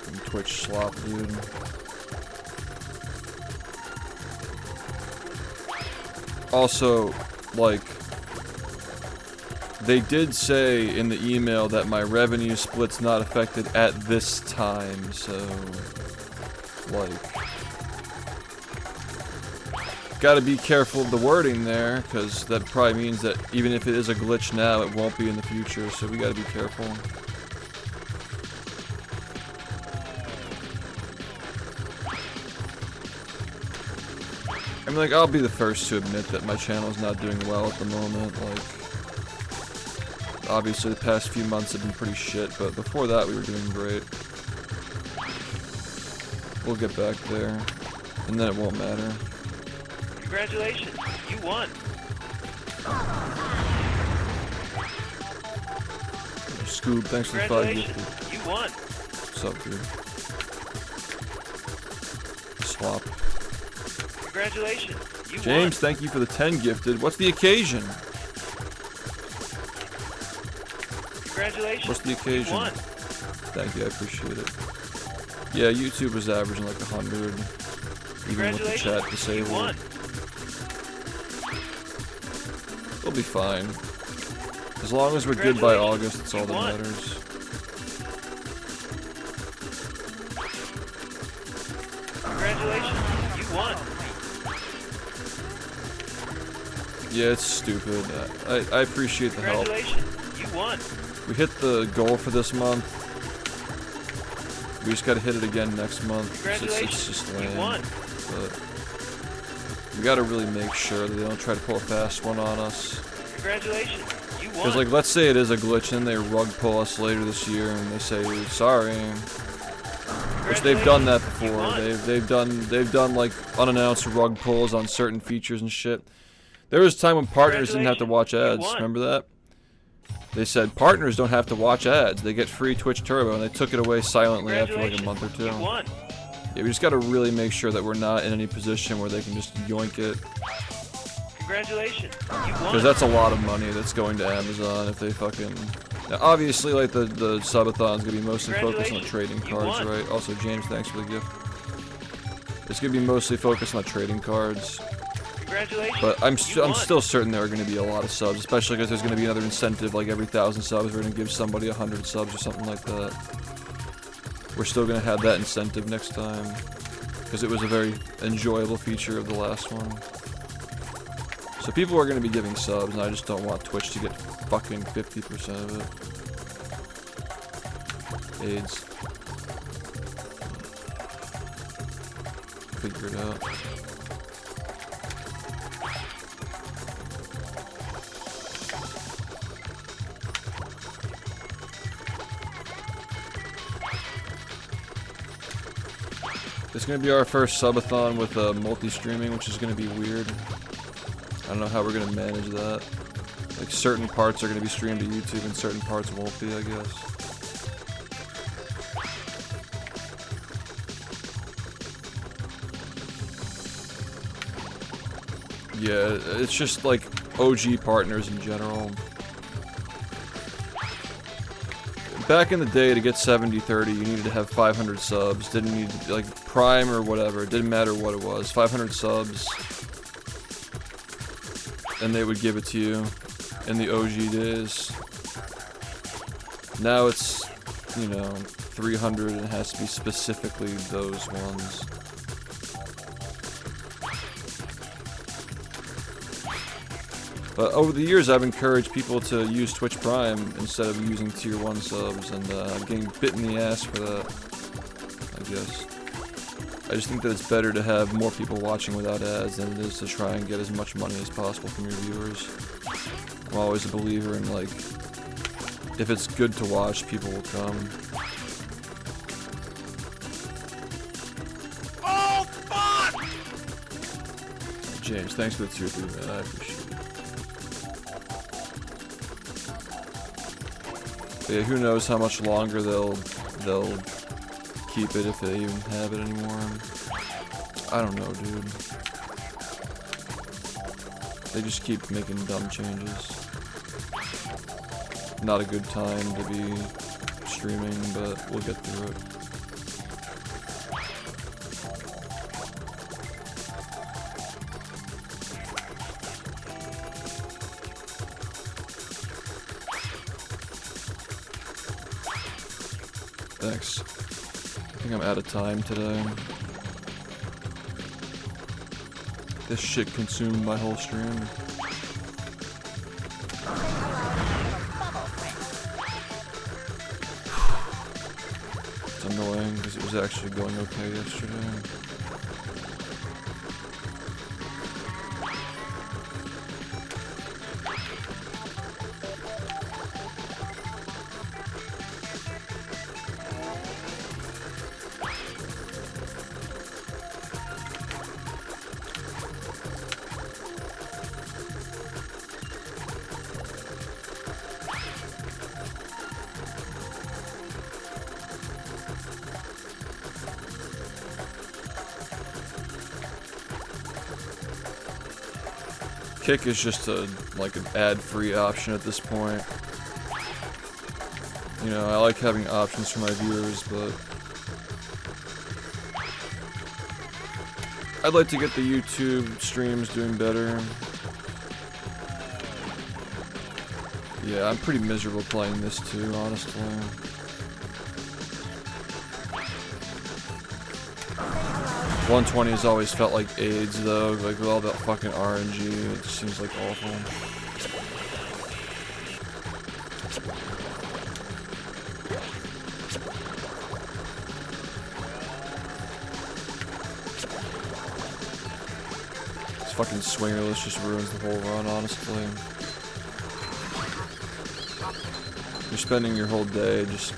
Fucking Twitch slop, dude. Also, like, they did say in the email that my revenue split's not affected at this time, so, like, gotta be careful of the wording there, because that probably means that even if it is a glitch now, it won't be in the future, so we gotta be careful. I mean, like, I'll be the first to admit that my channel's not doing well at the moment. Like, obviously the past few months have been pretty shit, but before that we were doing great. We'll get back there, and then it won't matter. Congratulations, you won. Scoob, thanks for the 5 gifted. You won. What's up, dude? Swap. Congratulations, you won. James, thank you for the 10 gifted. What's the occasion? Congratulations. What's the occasion? You won. Thank you, I appreciate it. Yeah, YouTube was averaging like 100, even with the chat disabled. We'll be fine. As long as we're good by August, that's all that matters. Congratulations, you won. Yeah, it's stupid. I appreciate the help. Congratulations, you won. We hit the goal for this month. We just gotta hit it again next month. It's just lame. You won. But we gotta really make sure that they don't try to pull a fast one on us. Congratulations, you won. Because, like, let's say it is a glitch and they rug pull us later this year and they say, sorry. Which they've done that before. They've done like unannounced rug pulls on certain features and shit. There was a time when partners didn't have to watch ads. Remember that? They said partners don't have to watch ads. They get free Twitch Turbo, and they took it away silently after like a month or two. Yeah, we just gotta really make sure that we're not in any position where they can just yoink it. Congratulations, you won. Because that's a lot of money that's going to Amazon if they fucking... Now, obviously, like, the subathon's gonna be mostly focused on trading cards, right? Also, James, thanks for the gift. It's gonna be mostly focused on trading cards. But I'm still certain there are going to be a lot of subs, especially because there's going to be another incentive, like every 1,000 subs, we're going to give somebody 100 subs or something like that. We're still going to have that incentive next time, because it was a very enjoyable feature of the last one. So people are going to be giving subs, and I just don't want Twitch to get fucking 50% of it. AIDS. Figure it out. It's gonna be our first subathon with multi-streaming, which is gonna be weird. I don't know how we're gonna manage that. Like, certain parts are gonna be streamed to YouTube and certain parts won't be, I guess. Yeah, it's just like OG partners in general. Back in the day, to get 70-30, you needed to have 500 subs. Didn't need to be, like, Prime or whatever. It didn't matter what it was. 500 subs. And they would give it to you in the OG days. Now it's, you know, 300 and it has to be specifically those ones. But over the years, I've encouraged people to use Twitch Prime instead of using Tier 1 subs, and I'm getting bit in the ass for that, I guess. I just think that it's better to have more people watching without ads than it is to try and get as much money as possible from your viewers. I'm always a believer in, like, if it's good to watch, people will come. Oh, fuck! James, thanks for the Tier 3, man. I appreciate it. But yeah, who knows how much longer they'll keep it, if they even have it anymore. I don't know, dude. They just keep making dumb changes. Not a good time to be streaming, but we'll get through it. Thanks. I think I'm out of time today. This shit consumed my whole stream. It's annoying because it was actually going okay yesterday. Kick is just like an ad-free option at this point. You know, I like having options for my viewers, but I'd like to get the YouTube streams doing better. Yeah, I'm pretty miserable playing this too, honestly. $120 has always felt like AIDS though, like with all that fucking RNG, it just seems like awful. This fucking swingerless just ruins the whole run, honestly. You're spending your whole day just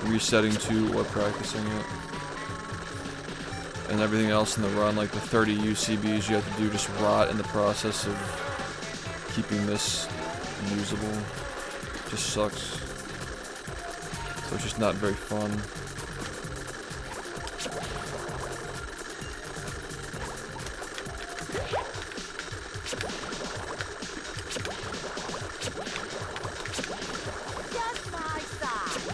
resetting to or practicing it. And everything else in the run, like the 30 UCBs you have to do, just rot in the process of keeping this usable. Just sucks. So it's just not very fun. Just my side.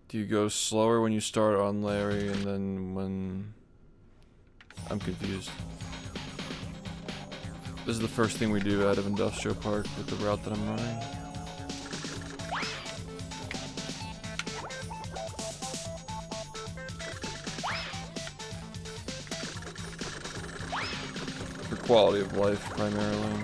Do you go slower when you start on Larry and then when... I'm confused. This is the first thing we do out of Industrial Park with the route that I'm running. For quality of life, primarily.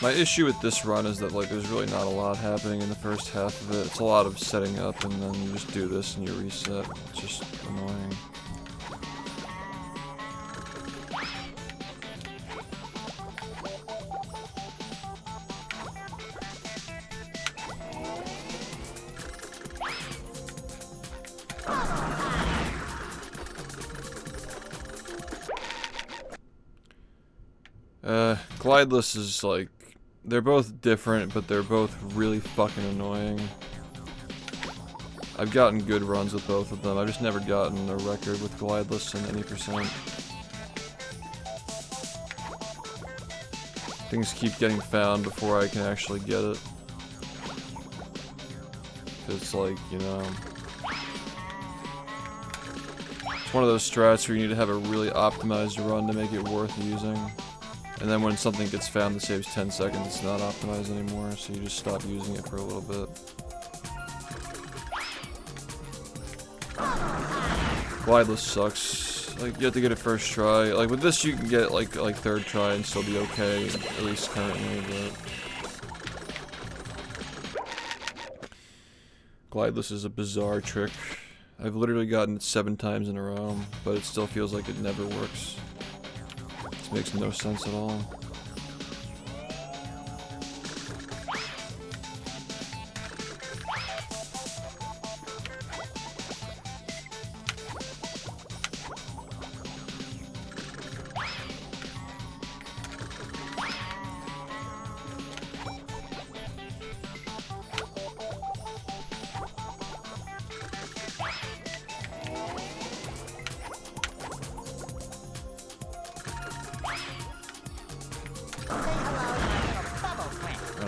My issue with this run is that, like, there's really not a lot happening in the first half of it. It's a lot of setting up and then you just do this and you reset. It's just annoying. Glideless is like, they're both different, but they're both really fucking annoying. I've gotten good runs with both of them. I've just never gotten a record with Glideless in any percent. Things keep getting found before I can actually get it. It's like, you know, it's one of those strats where you need to have a really optimized run to make it worth using. And then when something gets found that saves 10 seconds, it's not optimized anymore, so you just stop using it for a little bit. Glideless sucks. Like, you have to get it first try. Like, with this you can get it like third try and still be okay, at least currently, but... Glideless is a bizarre trick. I've literally gotten it 7 times in a row, but it still feels like it never works. Makes no sense at all.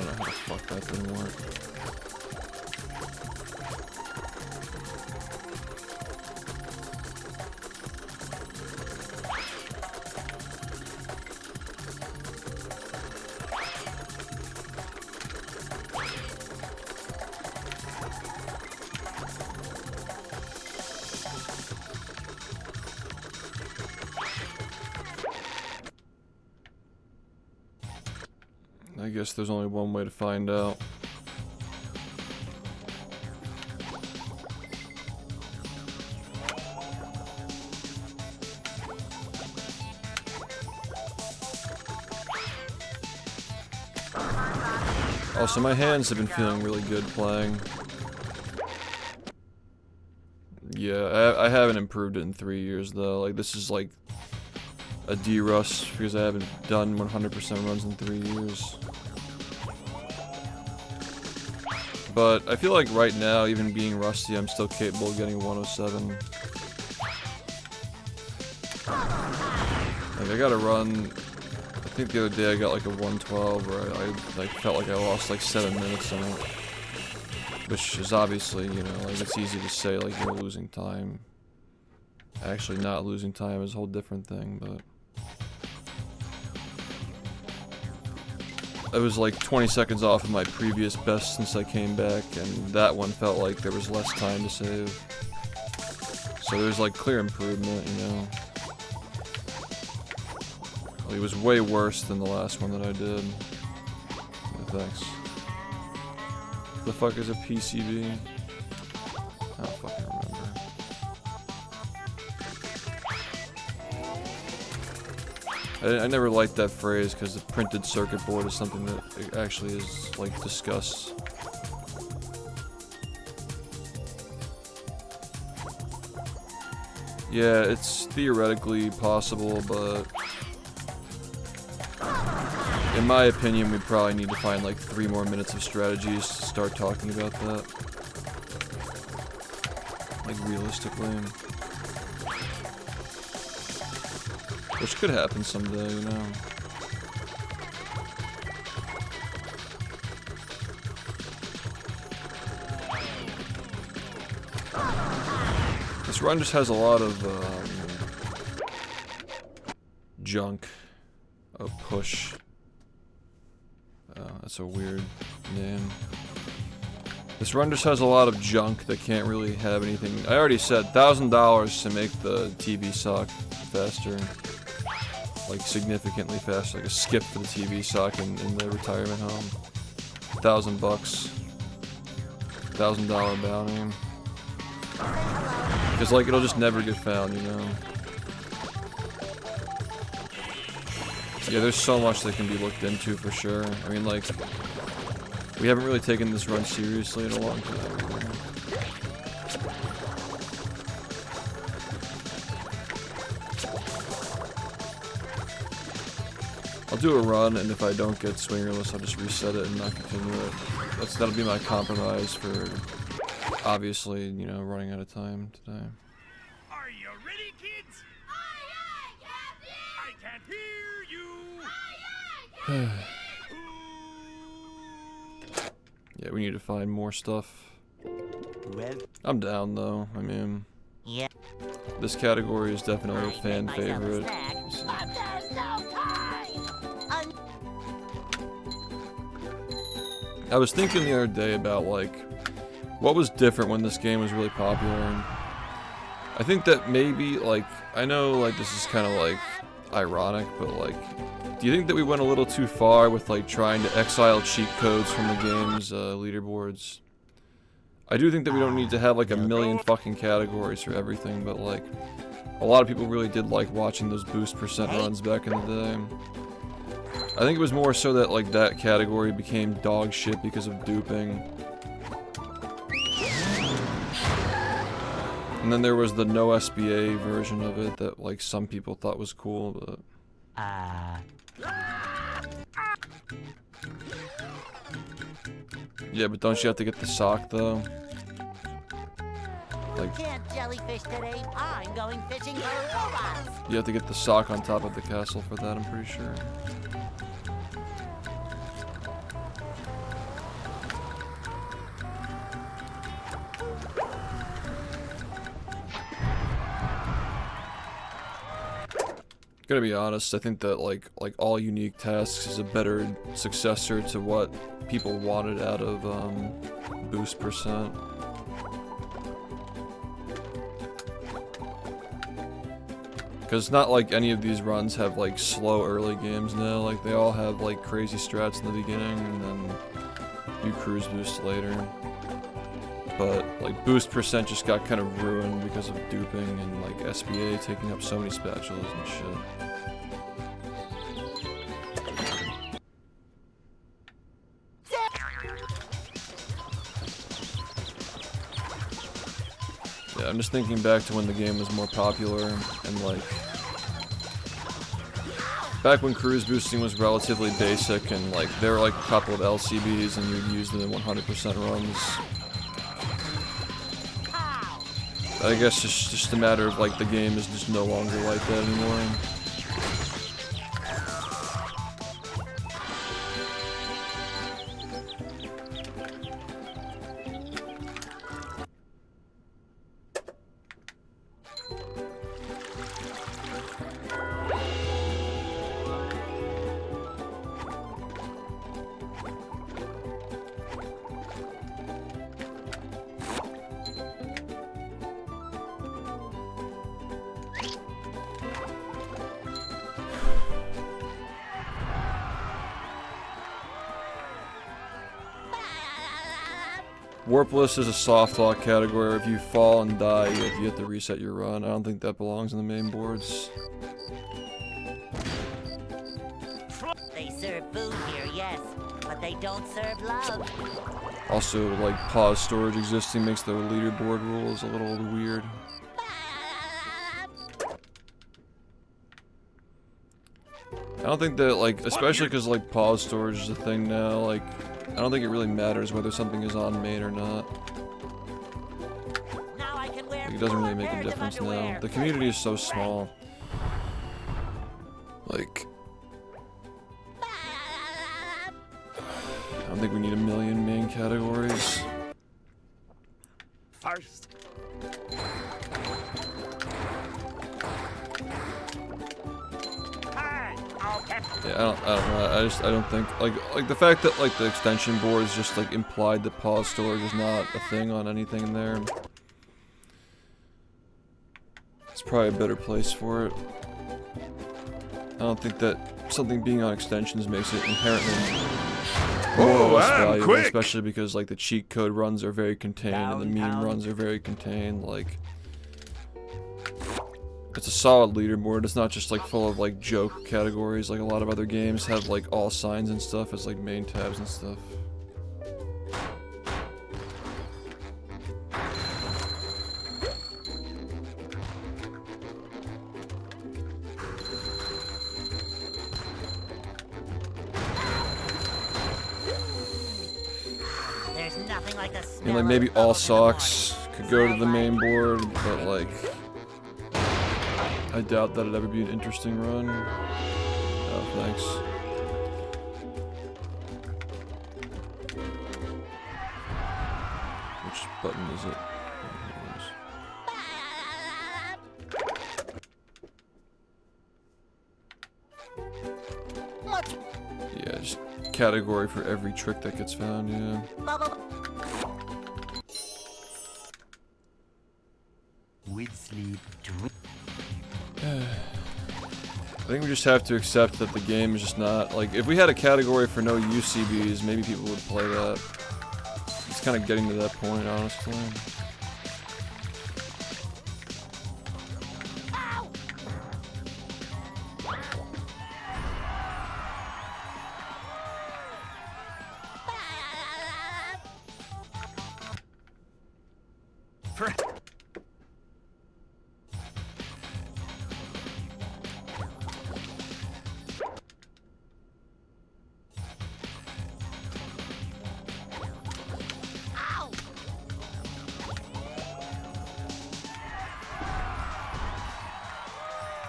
don't know how the fuck that didn't work. I guess there's only one way to find out. Also, my hands have been feeling really good playing. Yeah, I haven't improved it in 3 years though. Like, this is like a D-rust because I haven't done 100% runs in 3 years. But I feel like right now, even being rusty, I'm still capable of getting 107. Like, I gotta run. I think the other day I got like a 112 where I like felt like I lost like 7 minutes on it. Which is obviously, you know, like it's easy to say like you're losing time. Actually not losing time is a whole different thing, but I was like 20 seconds off of my previous best since I came back, and that one felt like there was less time to save. So there's like clear improvement, you know. It was way worse than the last one that I did. Yeah, thanks. The fuck is a PCB? I don't fucking remember. I never liked that phrase because the printed circuit board is something that actually is like discussed. Yeah, it's theoretically possible, but in my opinion, we probably need to find like 3 more minutes of strategies to start talking about that. Like realistically. Which could happen someday, you know. This run just has a lot of junk. A push. That's a weird name. This run just has a lot of junk that can't really have anything. I already said $1,000 to make the TV sock faster. Like significantly faster, like a skip for the TV sock in the retirement home. $1,000 bucks. $1,000 bounty. Because like it'll just never get found, you know. Yeah, there's so much that can be looked into for sure. I mean, like, we haven't really taken this run seriously in a long time. I'll do a run, and if I don't get swingerless, I'll just reset it and not continue it. That'll be my compromise for, obviously, you know, running out of time today. Are you ready, kids? Aye, aye, Captain! I can't hear you! Aye, aye, Captain! Yeah, we need to find more stuff. Well, I'm down, though. I mean, yeah. this category is definitely a fan favorite. But there's no time! I was thinking the other day about, like, what was different when this game was really popular. And I think that maybe, like, I know, like, this is kind of, like, ironic, but, like, do you think that we went a little too far with, like, trying to exile cheat codes from the game's leaderboards? I do think that we don't need to have, like, a million fucking categories for everything, but, like, a lot of people really did like watching those boost percent runs back in the day. I think it was more so that, like, that category became dog shit because of duping. And then there was the no SBA version of it that, like, some people thought was cool, but... Yeah, but don't you have to get the sock, though? Like... Can't jellyfish today. I'm going fishing for robots. You have to get the sock on top of the castle for that, I'm pretty sure. Gonna be honest, I think that like all unique tasks is a better successor to what people wanted out of boost percent. Because it's not like any of these runs have like slow early games now, like they all have like crazy strats in the beginning and then you cruise boost later. But like boost percent just got kind of ruined because of duping and like SBA taking up so many spatulas and shit. Yeah, I'm just thinking back to when the game was more popular and like back when cruise boosting was relatively basic and like there were like a couple of LCBs and you'd use them in 100% runs. I guess it's just a matter of like the game is just no longer like that anymore. Warpless is a soft lock category. If you fall and die, you have to reset your run. I don't think that belongs in the main boards. They serve food here, yes, but they don't serve love. Also, like pause storage existing makes the leaderboard rules a little weird. I don't think that like, especially because like pause storage is a thing now. Like, I don't think it really matters whether something is on main or not. Now I can wear Like, it doesn't really make a pairs of difference now. underwear. The community is so small. Like, I don't think we need a million main categories. First. Yeah, I don't know. I don't think like the fact that like the extension boards just like implied that pause storage is not a thing on anything in there. It's probably a better place for it. I don't think that something being on extensions makes it inherently more less valuable, especially because like the cheat code runs are very contained and the meme runs are very contained. Like, it's a solid leaderboard. It's not just like full of like joke categories like a lot of other games have like all signs and stuff as like main tabs and stuff. There's nothing like the I smell mean, like of maybe both all in the socks morning. could go to the main board, but like I doubt that'd ever be an interesting run. Oh, thanks. Which button is it? Oh, here it is. Yeah, just category for every trick that gets found, yeah. With sleep, I think we just have to accept that the game is just not, like, if we had a category for no UCBs, maybe people would play that. It's kind of getting to that point, honestly.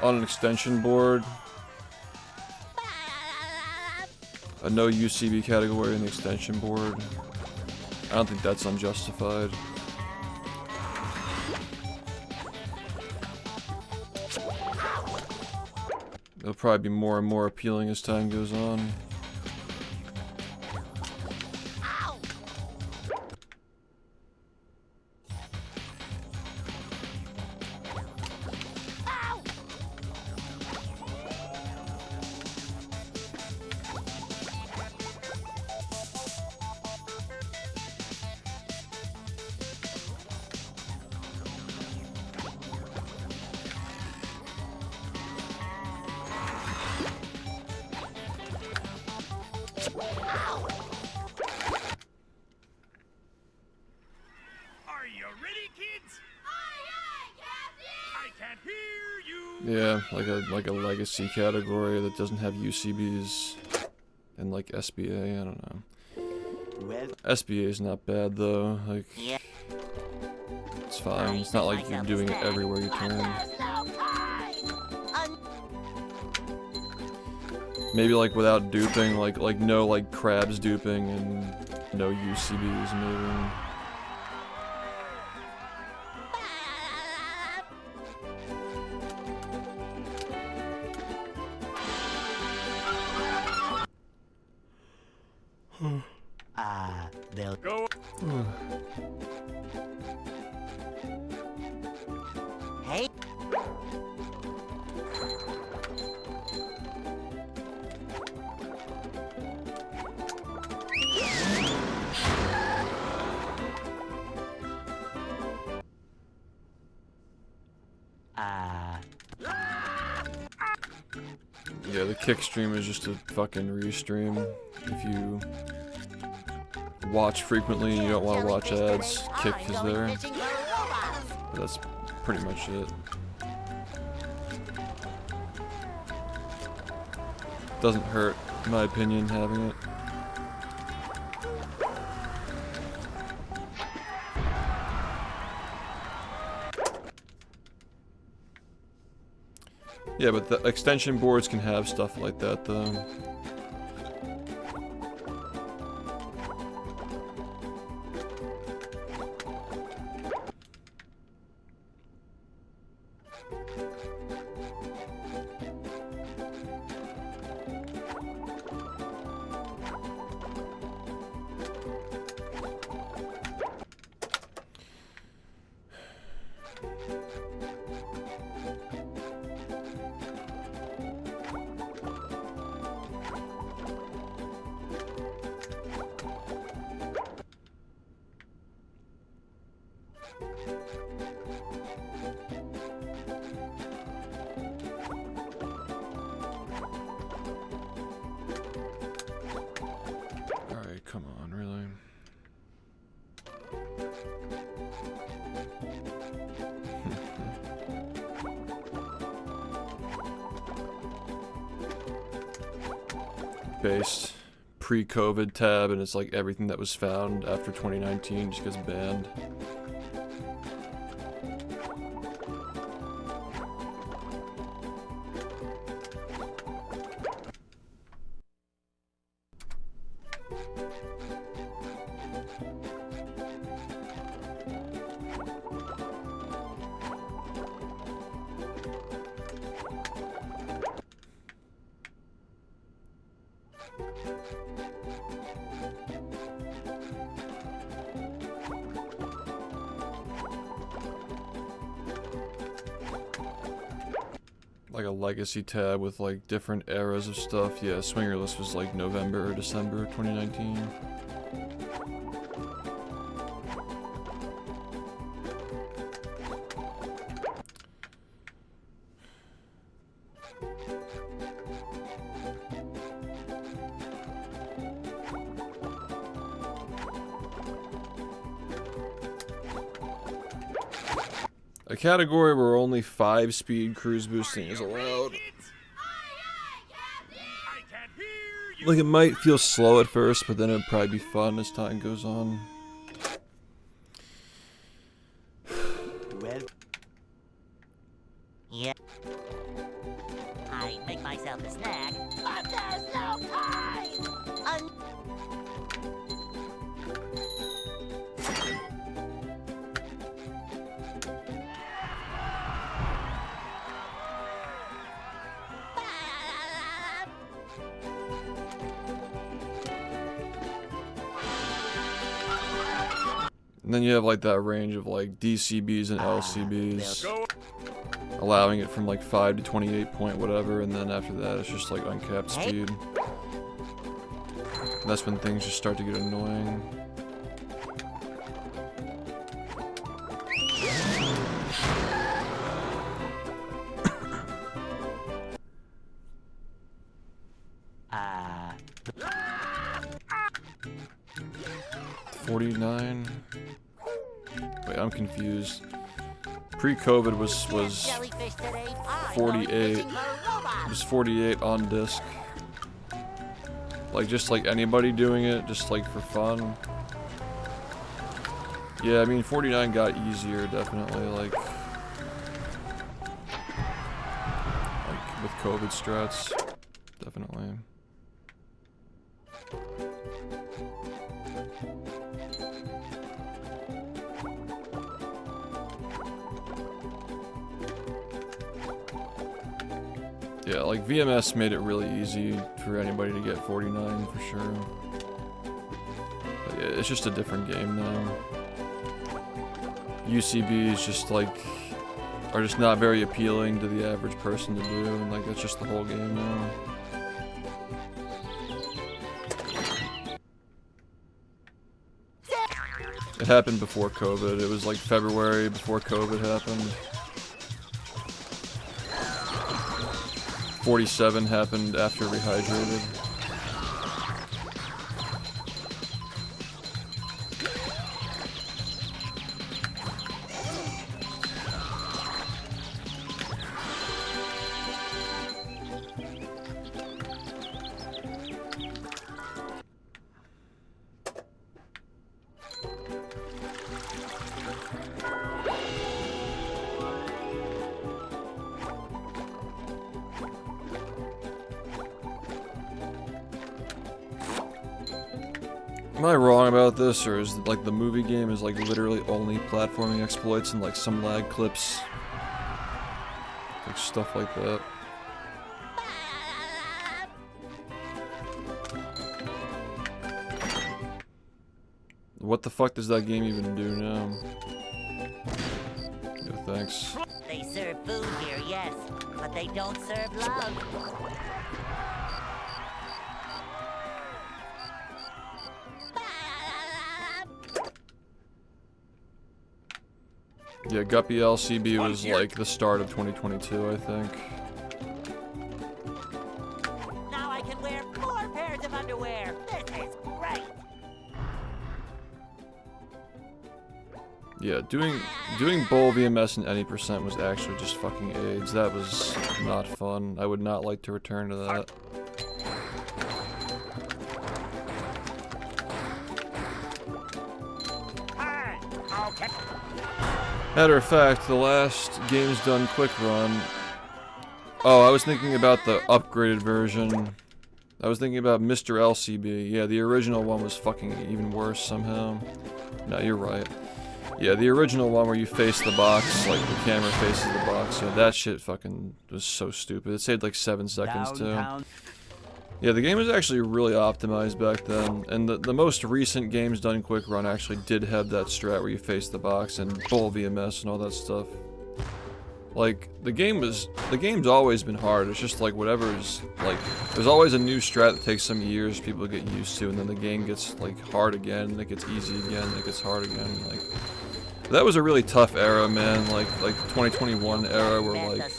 On an extension board, a no UCB category in the extension board, I don't think that's unjustified. It'll probably be more and more appealing as time goes on. Ow! Ow! Are you ready, kids? Aye, aye, Captain! I can't hear you. Yeah, like a legacy category that doesn't have UCBs and like SBA. I don't know. Well, SBA is not bad though. Like Yeah. it's fine. It's not like you're doing it everywhere you turn. There's no time! Maybe like without duping, like no like crabs duping and no UCBs maybe. they'll Go. Hey. Yeah, the kick stream is just a fucking restream. If you watch frequently and you don't want to watch ads, kick is there. But that's pretty much it. Doesn't hurt, in my opinion, having it. Yeah, but the extension boards can have stuff like that, though. Alright, come on, really? Based pre-COVID tab, and it's like everything that was found after 2019 just gets banned. Like a legacy tab with like different eras of stuff. Yeah, Swinger List was like November or December 2019. A category where only 5 speed cruise boosting is allowed. Kids, Aye, aye, Captain! I can't hear you. Like, it might feel slow at first, but then it'll probably be fun as time goes on. well, Yeah. I make myself a snack. But there's no time! And then you have like that range of like DCBs and LCBs, allowing it from like 5 to 28 point whatever, and then after that it's just like uncapped speed. And that's when things just start to get annoying. $49. Wait, I'm confused. Pre-COVID was Jellyfish today. 48. It It was 48 on disc. Like just like anybody doing it, just like for fun. Yeah, I mean 49 got easier definitely, like with COVID strats, definitely. Yeah, like VMS made it really easy for anybody to get 49 for sure. But yeah, it's just a different game now. UCBs just like are just not very appealing to the average person to do, and like that's just the whole game now. It happened before COVID. It was like February before COVID happened. 47 happened after Rehydrated. Am I wrong about this, or is like the movie game is like literally only platforming exploits and like some lag clips? Like stuff like that. What the fuck does that game even do now? No thanks. They serve food here, yes, but they don't serve love. Yeah, Guppy LCB was like the start of 2022, I think. Now I can wear 4 pairs of underwear. This is great. Yeah, doing bowl VMS in any percent was actually just fucking AIDS. That was not fun. I would not like to return to that. Matter of fact, the last Games Done quick run. Oh, I was thinking about the upgraded version. I was thinking about Mr. LCB. Yeah, the original one was fucking even worse somehow. No, you're right. Yeah, the original one where you face the box, like the camera faces the box. Yeah, that shit fucking was so stupid. It saved like 7 seconds too. Yeah, the game was actually really optimized back then, and the most recent Games Done quick run actually did have that strat where you face the box and full VMS and all that stuff. Like, the game's always been hard. It's just like whatever's, like, there's always a new strat that takes some years people get used to, and then the game gets like hard again, and it gets easy again, and it gets hard again. Like, that was a really tough era, man. Like 2021 era where like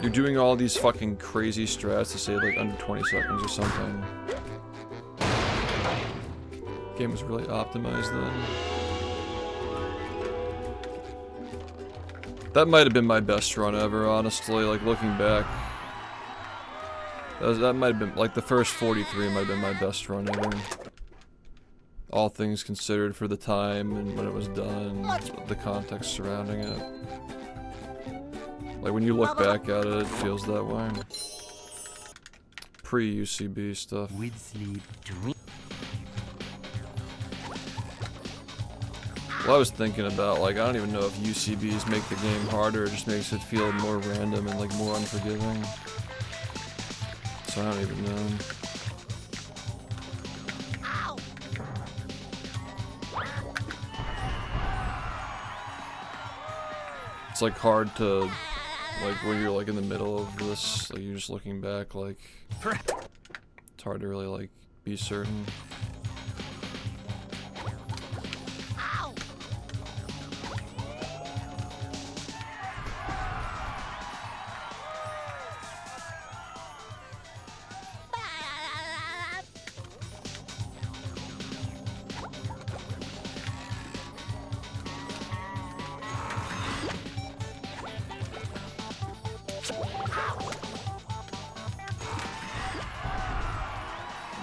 you're doing all these fucking crazy strats to save like under 20 seconds or something. Game was really optimized then. That might have been my best run ever, honestly. Like looking back, that might have been like the first 43 might have been my best run ever. All things considered for the time and when it was done, the context surrounding it. Like when you look back at it, it feels that way. Pre-UCB stuff. With sleep, dream. Well, I was thinking about, like, I don't even know if UCBs make the game harder, it just makes it feel more random and like more unforgiving. So I don't even know. It's like hard to, like when you're like in the middle of this, like you're just looking back, like it's hard to really like be certain.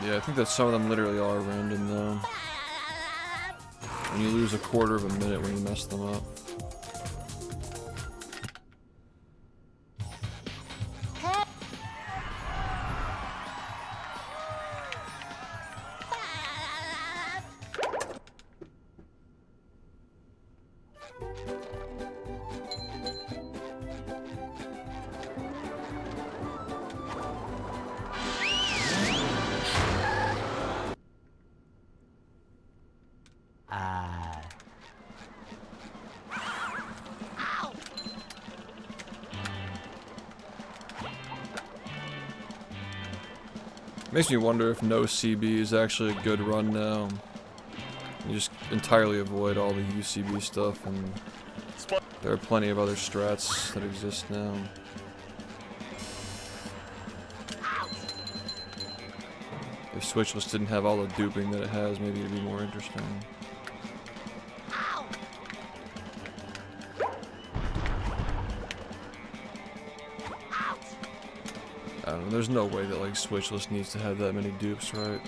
Yeah, I think that some of them literally are random though. And you lose a quarter of a minute when you mess them up. Makes me wonder if no CB is actually a good run now. You just entirely avoid all the UCB stuff, and there are plenty of other strats that exist now. If Switchless didn't have all the duping that it has, maybe it'd be more interesting. I don't know, there's no way that like Switchless needs to have that many dupes, right?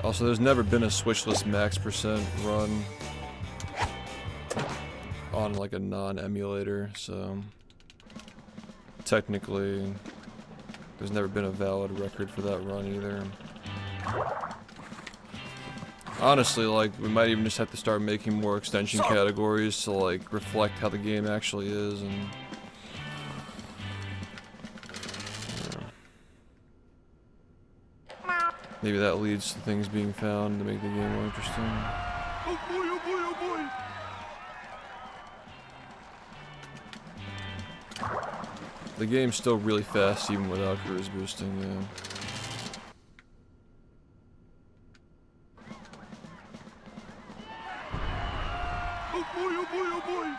Also, there's never been a Switchless max percent run on like a non-emulator, so technically there's never been a valid record for that run either. Honestly, like, we might even just have to start making more extension categories to like reflect how the game actually is, and maybe that leads to things being found to make the game more interesting. Oh boy, oh boy, oh boy! The game's still really fast even without cruise boosting, yeah. Oh boy, oh boy, oh boy!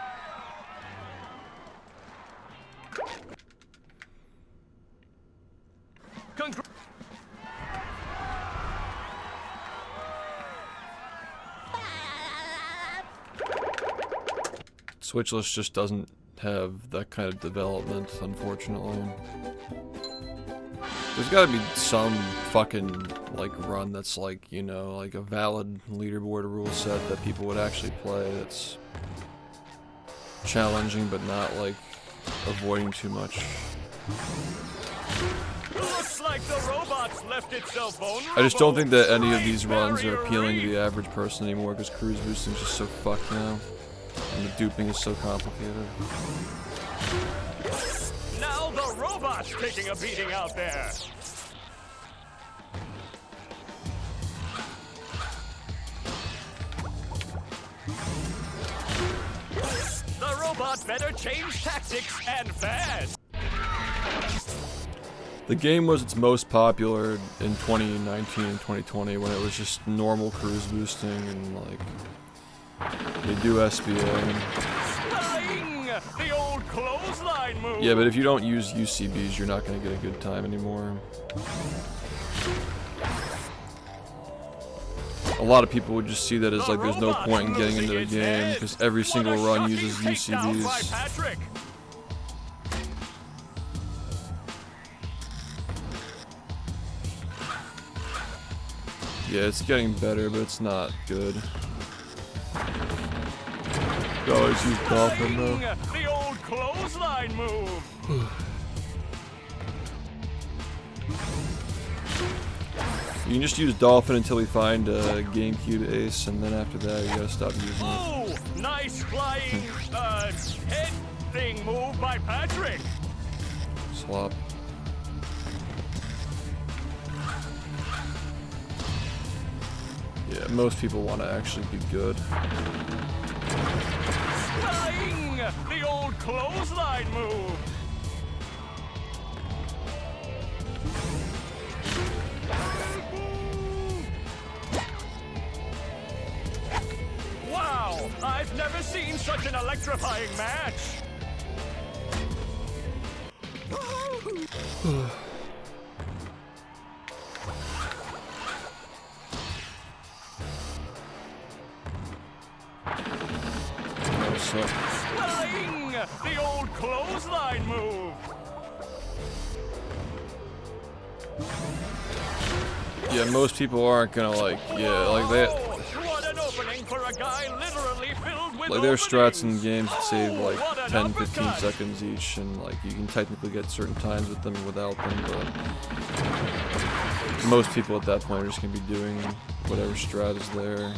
Switchless just doesn't have that kind of development, unfortunately. There's gotta be some fucking, like, run that's like, you know, like a valid leaderboard rule set that people would actually play that's challenging but not, like, avoiding too much. Looks like the robots left itself vulnerable. I just don't think that any of these runs are appealing to the average person anymore because cruise boosting is just so fucked now. And the duping is so complicated. Now the robot's taking a beating out there. The robot better change tactics and fast. The game was its most popular in 2019 and 2020 when it was just normal cruise boosting and like they do SBA. Spelling! The old clothesline move. Yeah, but if you don't use UCBs, you're not going to get a good time anymore. A lot of people would just see that as like there's no point in getting into the game because every single run uses UCBs. Yeah, it's getting better, but it's not good. You always use Dolphin though. The old clothesline move. You can just use Dolphin until we find GameCube Ace, and then after that, you gotta stop using it. Oh, nice flying, head thing move by Patrick. Swap. Yeah, most people want to actually be good. Flying, the old clothesline move. Wow, I've never seen such an electrifying match. Flying, the old clothesline move. Yeah, most people aren't gonna like they What an opening for a guy literally filled with like their strats in openings. games that save like What an 10, 15 uppercut. seconds each, and like you can technically get certain times with them and without them, but most people at that point are just gonna be doing whatever strat is there.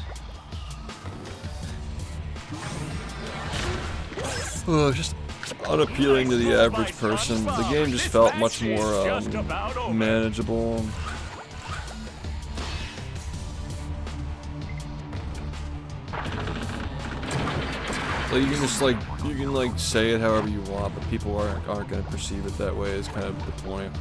Just unappealing to the average person. The game just felt much more manageable. Like you can just you can say it however you want, but people aren't gonna perceive it that way. Is kind of the point.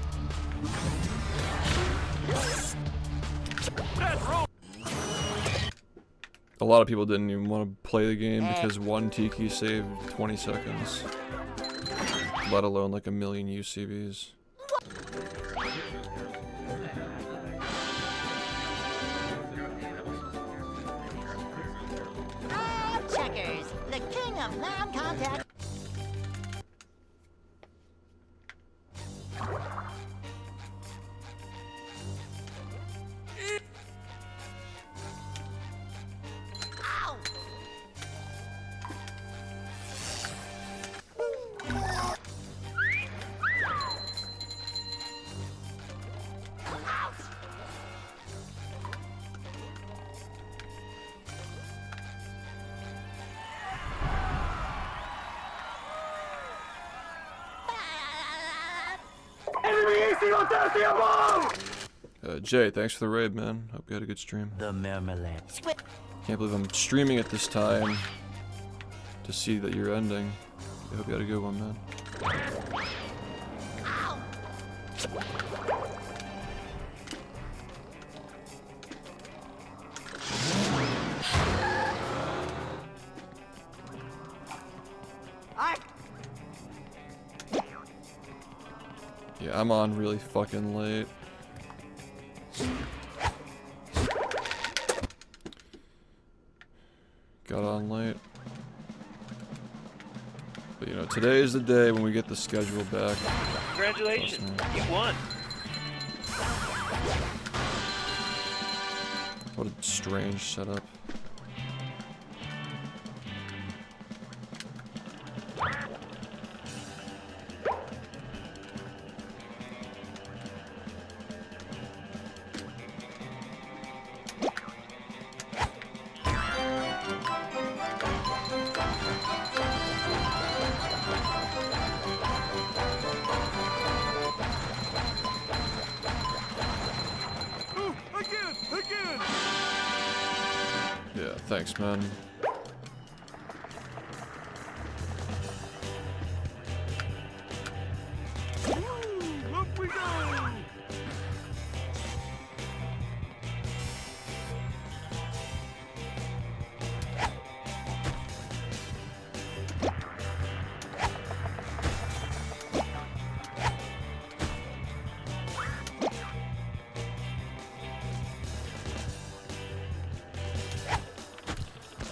A lot of people didn't even want to play the game because one Tiki saved 20 seconds, let alone like a million UCVs. Checkers, the king of non-contact. Ow! Jay, thanks for the raid, man. Hope you had a good stream. The marmalade. Can't believe I'm streaming at this time to see that you're ending. I hope you had a good one, man. Yeah, I'm on really fucking late. Got on late. But you know, today is the day when we get the schedule back. Congratulations, you won. What a strange setup. Again. Yeah, thanks, man. Up we go.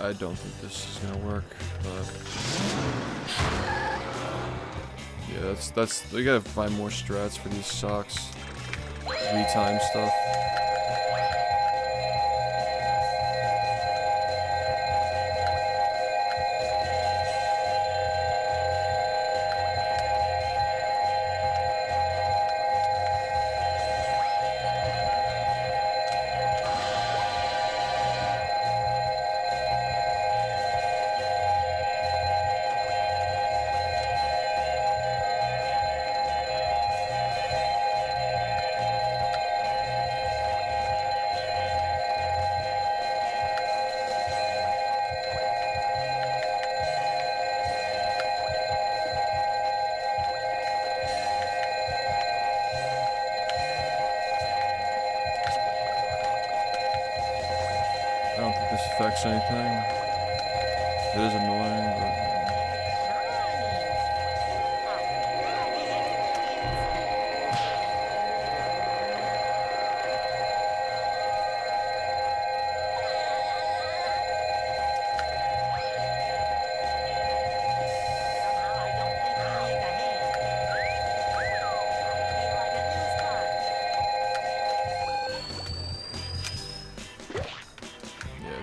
I don't think this is gonna work, but yeah, that's we gotta find more strats for these socks. Retime stuff. this affects anything. It is annoying, but...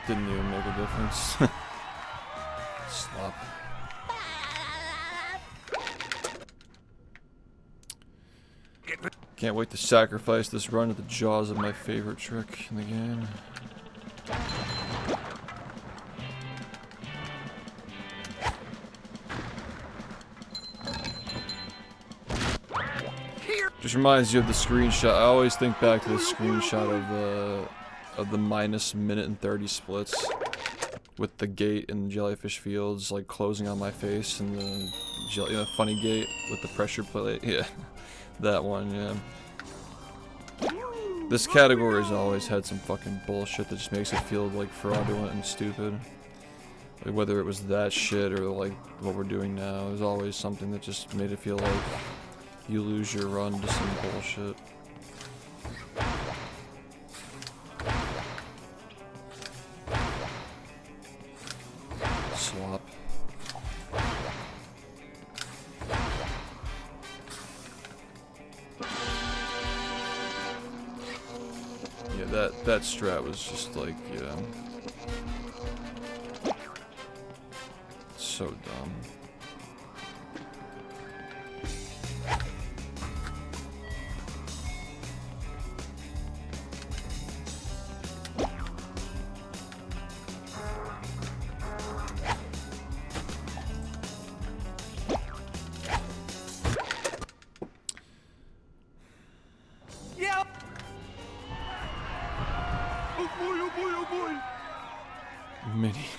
Didn't even make a difference. Slop. Can't wait to sacrifice this run to the jaws of my favorite trick in the game. Just reminds you of the screenshot. I always think back to the screenshot of the minus minute and 30 splits with the gate in Jellyfish Fields like closing on my face and the funny gate with the pressure plate. Yeah, that one. Yeah. This category has always had some fucking bullshit that just makes it feel like fraudulent and stupid. Like whether it was that shit or like what we're doing now, there's always something that just made it feel like you lose your run to some bullshit. Slop. Yeah, that strat was just like, so dumb.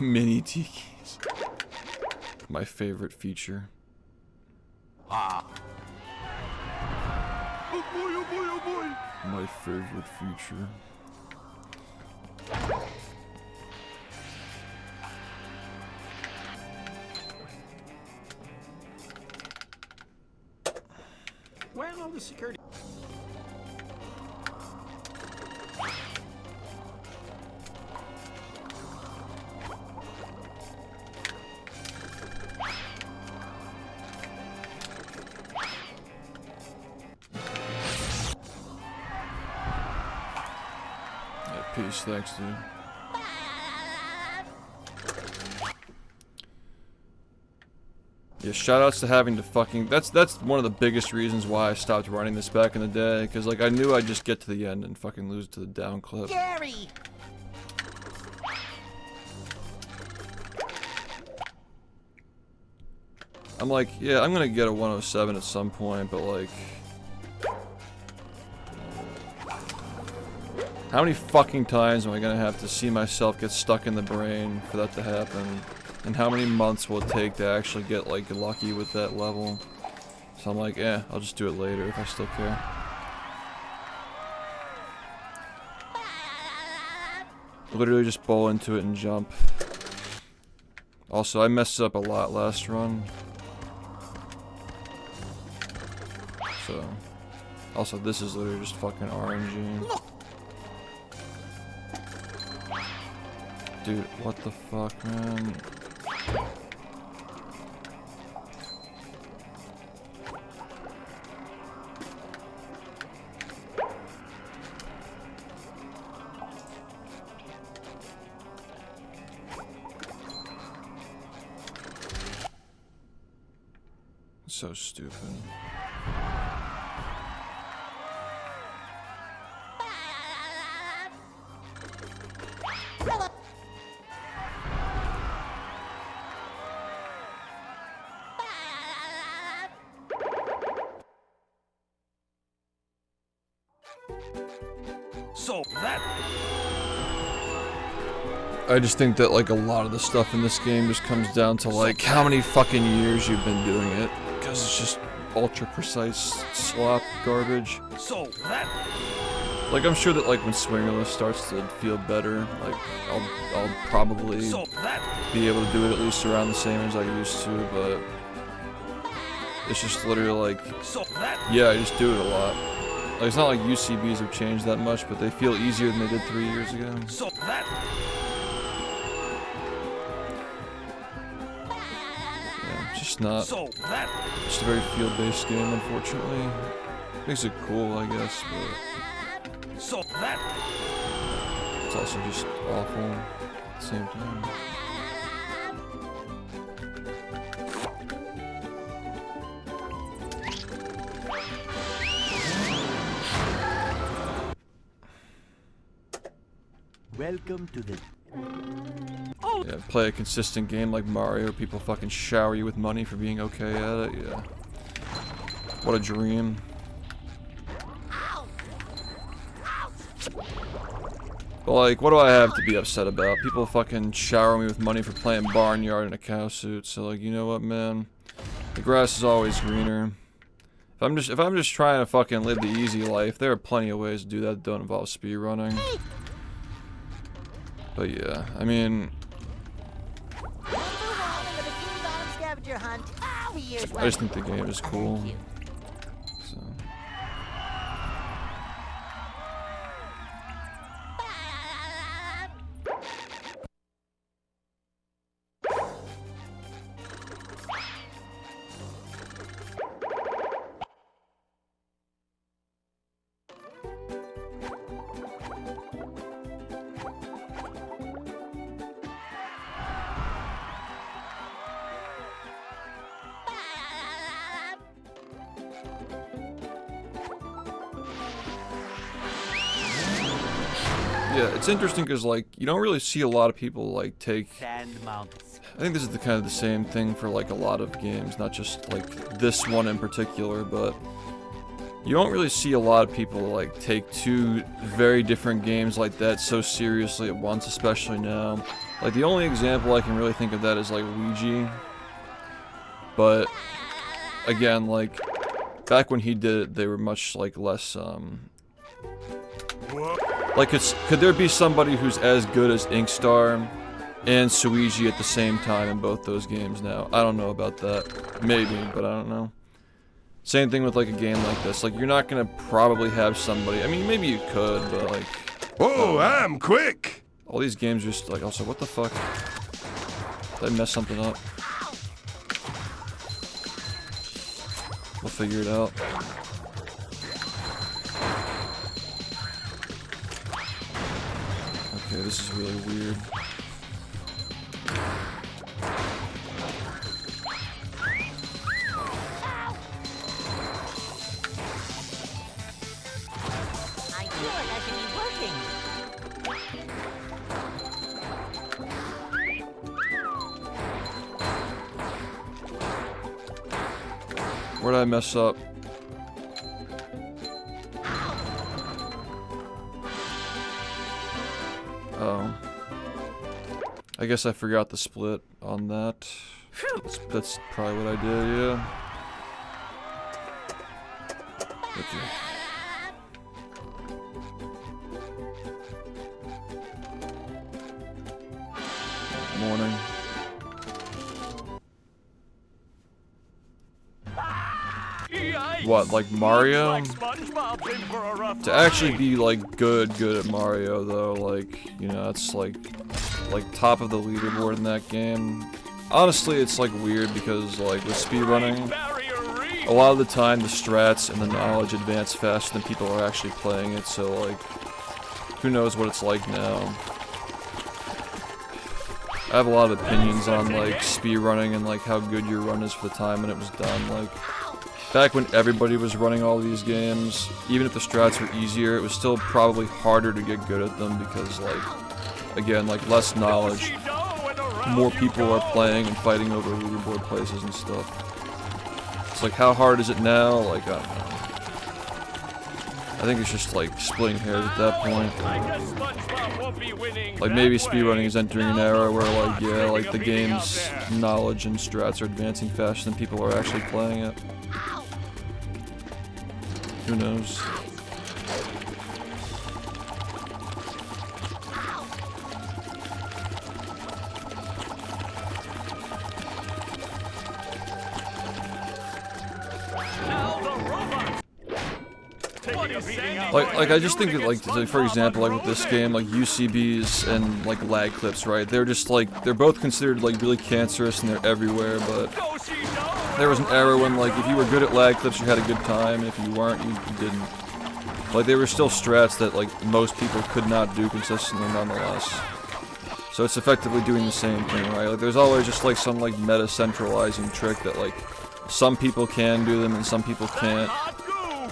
Mini tikis. My favorite feature. Ah. Oh boy, oh boy, oh boy. My favorite feature. Well, all the security. Peace, thanks, dude. Yeah, shoutouts to having to fucking... That's one of the biggest reasons why I stopped running this back in the day, because like I knew I'd just get to the end and fucking lose to the down clip. Gary! I'm like, yeah, I'm gonna get a 107 at some point, but like... How many fucking times am I gonna have to see myself get stuck in the brain for that to happen? And how many months will it take to actually get like lucky with that level? So I'm like, eh, I'll just do it later if I still care. Literally just bowl into it and jump. Also, I messed up a lot last run. So, also this is literally just fucking RNG. Dude, what the fuck, man? So stupid. So that... I just think that like a lot of the stuff in this game just comes down to like how many fucking years you've been doing it, because it's just ultra precise slop garbage. So that... Like, I'm sure that, like, when Swingerless starts to feel better, like, I'll probably be able to do it at least around the same as I used to, but it's just literally like, yeah, I just do it a lot. Like, it's not like UCBs have changed that much, but they feel easier than they did 3 years ago. Yeah, it's just not, just a very field-based game, unfortunately. Makes it cool, I guess, but it's also just awful at the same time. Welcome to the... Yeah, play a consistent game like Mario, people fucking shower you with money for being okay at it, yeah. What a dream. But like, what do I have to be upset about? People fucking shower me with money for playing Barnyard in a cow suit, so like, you know what, man? The grass is always greener. If I'm just trying to fucking live the easy life, there are plenty of ways to do that that don't involve speedrunning. But yeah, I mean, I just think the game is cool. So. Yeah, it's interesting because, like, you don't really see a lot of people, like, take... I think this is the kind of the same thing for, like, a lot of games, not just, like, this one in particular, but... You don't really see a lot of people, like, take two very different games like that so seriously at once, especially now. Like, the only example I can really think of that is, like, Ouija. But, again, like, back when he did it, they were much, like, less, like, could there be somebody who's as good as Inkstar and Suigi at the same time in both those games now? I don't know about that. Maybe, but I don't know. Same thing with, like, a game like this. Like, you're not gonna probably have somebody... I mean, maybe you could, but, like... Oh, I'm quick! All these games are just, like, also, what the fuck? Did I mess something up? We'll figure it out. Okay, this is really weird. I feel like I should be working. Where did I mess up? Oh. I guess I forgot the split on that. That's probably what I did, yeah. Okay. Morning. What, like Mario? To actually be like good at Mario though, like, you know, that's like top of the leaderboard in that game. Honestly, it's like weird because like with speedrunning, a lot of the time the strats and the knowledge advance faster than people are actually playing it, so like, who knows what it's like now. I have a lot of opinions on like speedrunning and like how good your run is for the time when it was done. Like, back when everybody was running all these games, even if the strats were easier, it was still probably harder to get good at them because, like, again, like, less knowledge, more people are playing and fighting over leaderboard places and stuff. It's like, how hard is it now? Like, I don't know. I think it's just, like, splitting hairs at that point. Like, maybe speedrunning is entering an era where, like, yeah, like, the game's knowledge and strats are advancing faster than people are actually playing it. Who knows? Like I just think that, like for example, like with this game, like UCBs and like lag clips, right? They're just like, they're both considered like really cancerous and they're everywhere, but there was an era when like if you were good at lag clips you had a good time, and if you weren't, you didn't. Like they were still strats that like most people could not do consistently nonetheless. So it's effectively doing the same thing, right? Like there's always just like some like meta centralizing trick that like some people can do them and some people can't.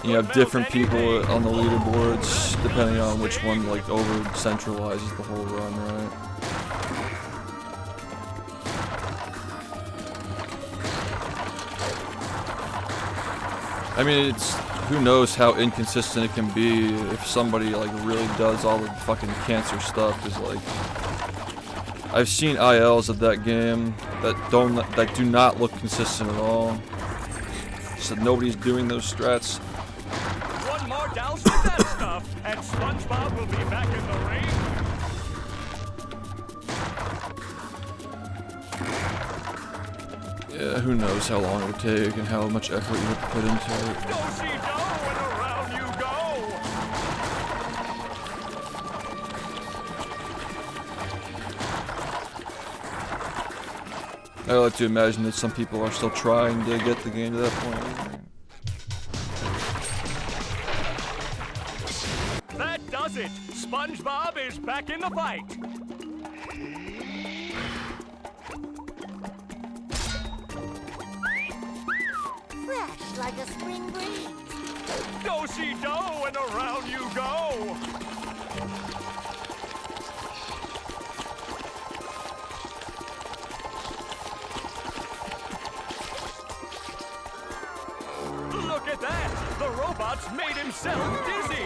You have different people on the leaderboards depending on which one like over centralizes the whole run, right? I mean, it's, who knows how inconsistent it can be if somebody like really does all the fucking cancer stuff, cause like I've seen ILs of that game that do not look consistent at all. So nobody's doing those strats. One more douse with that stuff, and SpongeBob will be back in the ring. Yeah, who knows how long it would take and how much effort you have to put into it. Do-si-do, and around you go. I like to imagine that some people are still trying to get the game to that point. That does it. SpongeBob is back in the fight. Fresh like a spring breeze. Do-si-do, and around you go. Look at that! The robot's made himself dizzy!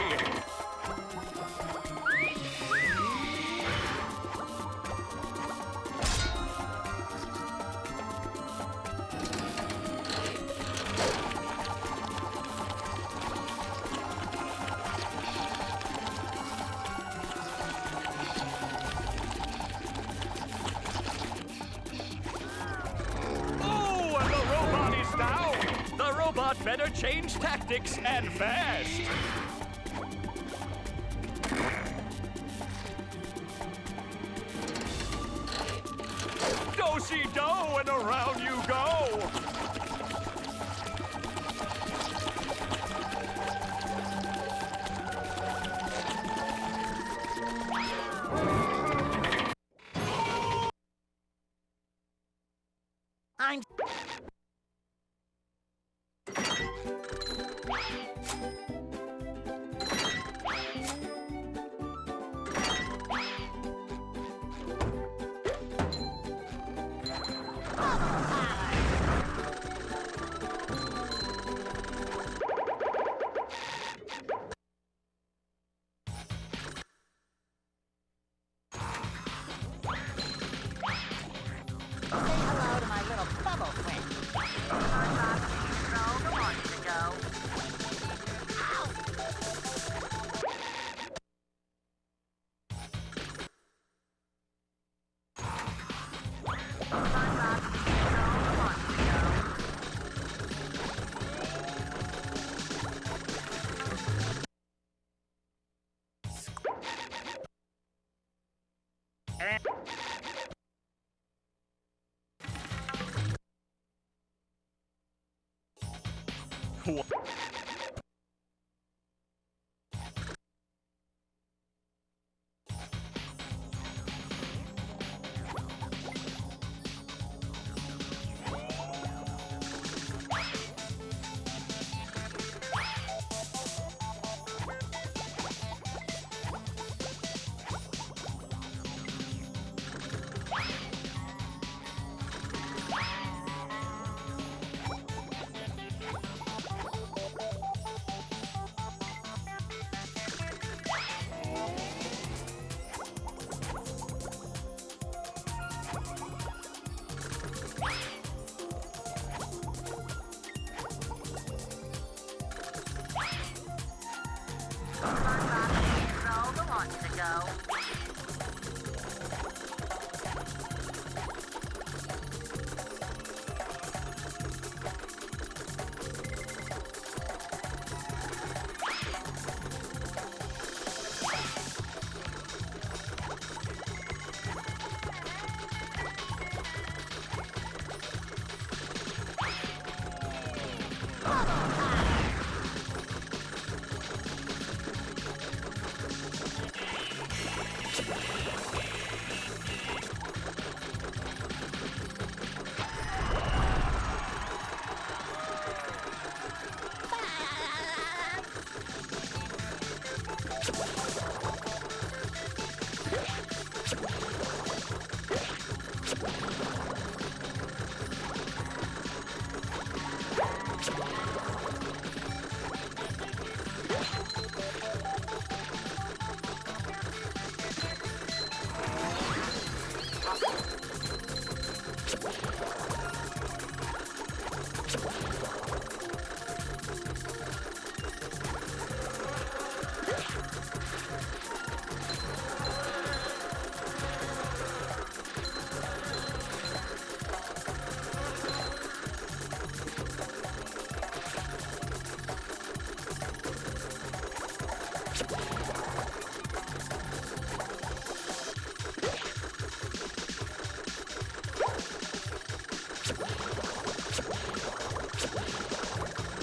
Better change tactics and fast. Do-si-do, and around you go. I'm...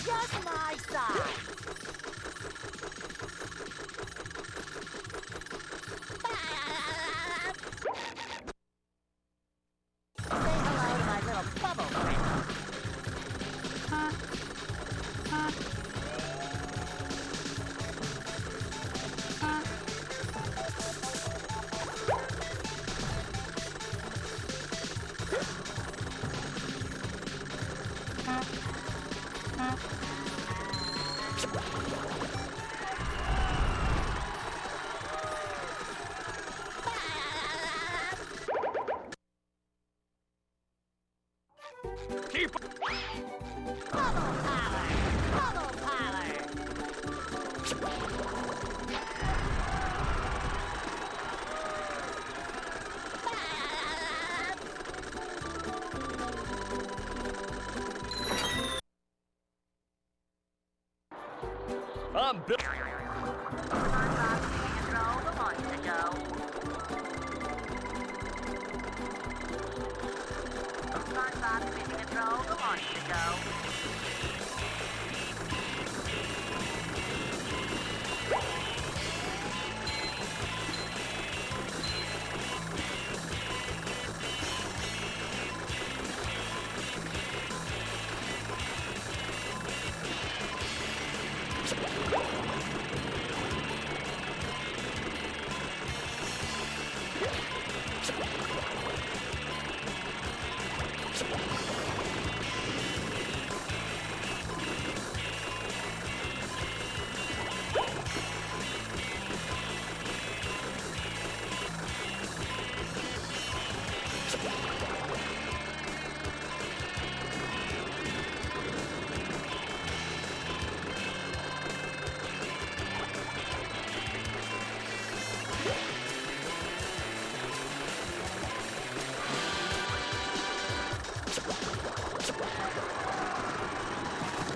Just my size. Say hello to my little bubble friend. Keep Bubble parlor! Bubble parlor! I'm Bill. SpongeBob taking control who wants to go. SpongeBob taking control who wants to go.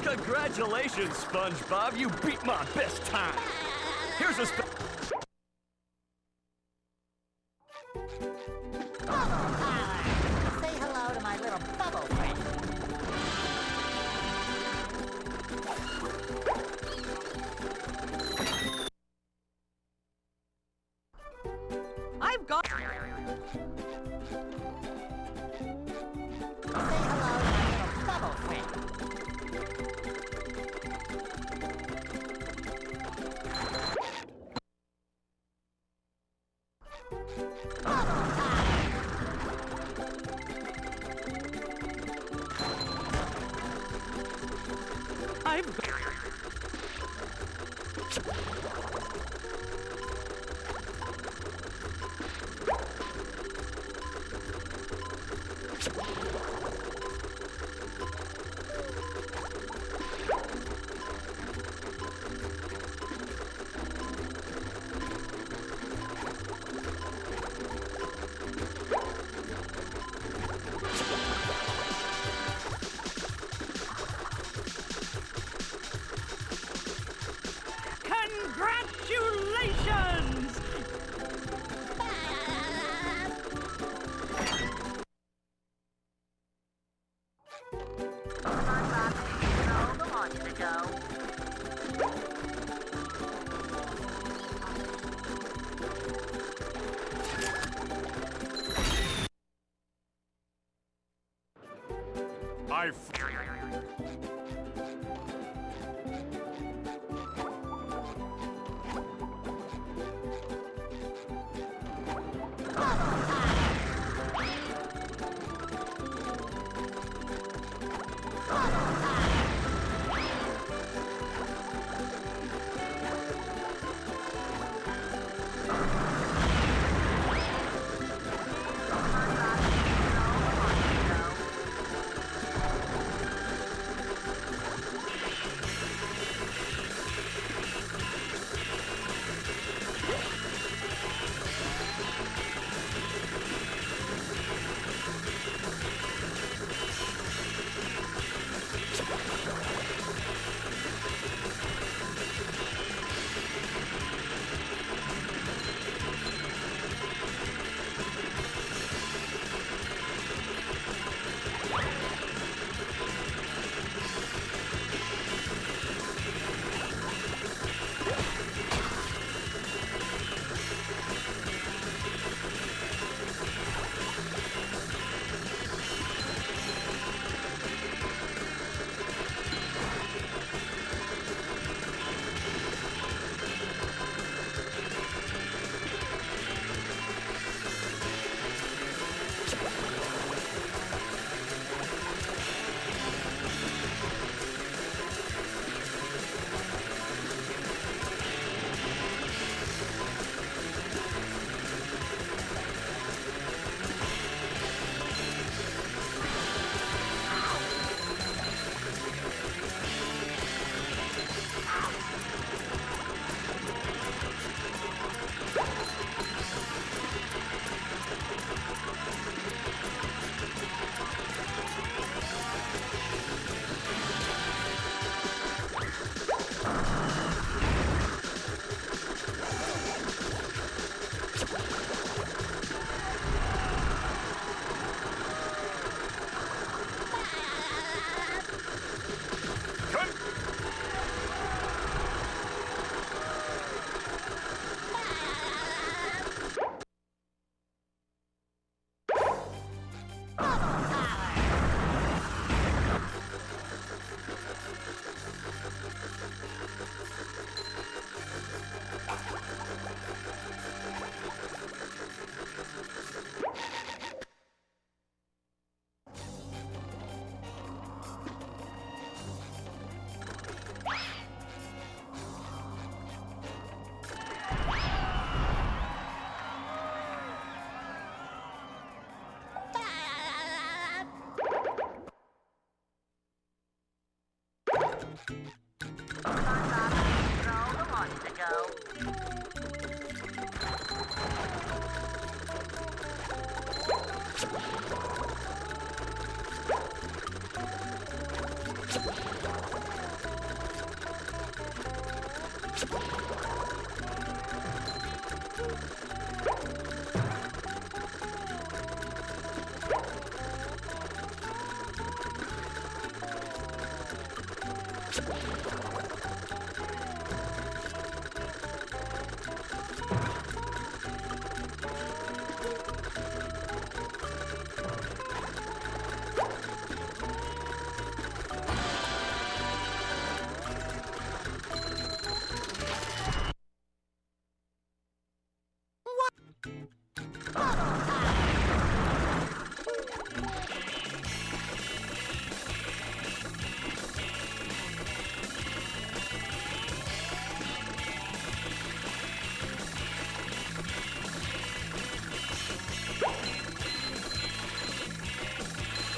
Congratulations, SpongeBob. You beat my best time. Here's a Bubble parlor! Say hello to my little bubble friend. I've got. Say hello to my little bubble friend. Bubble parlor! I've got. Congratulations! SpongeBob taking control who wants to go.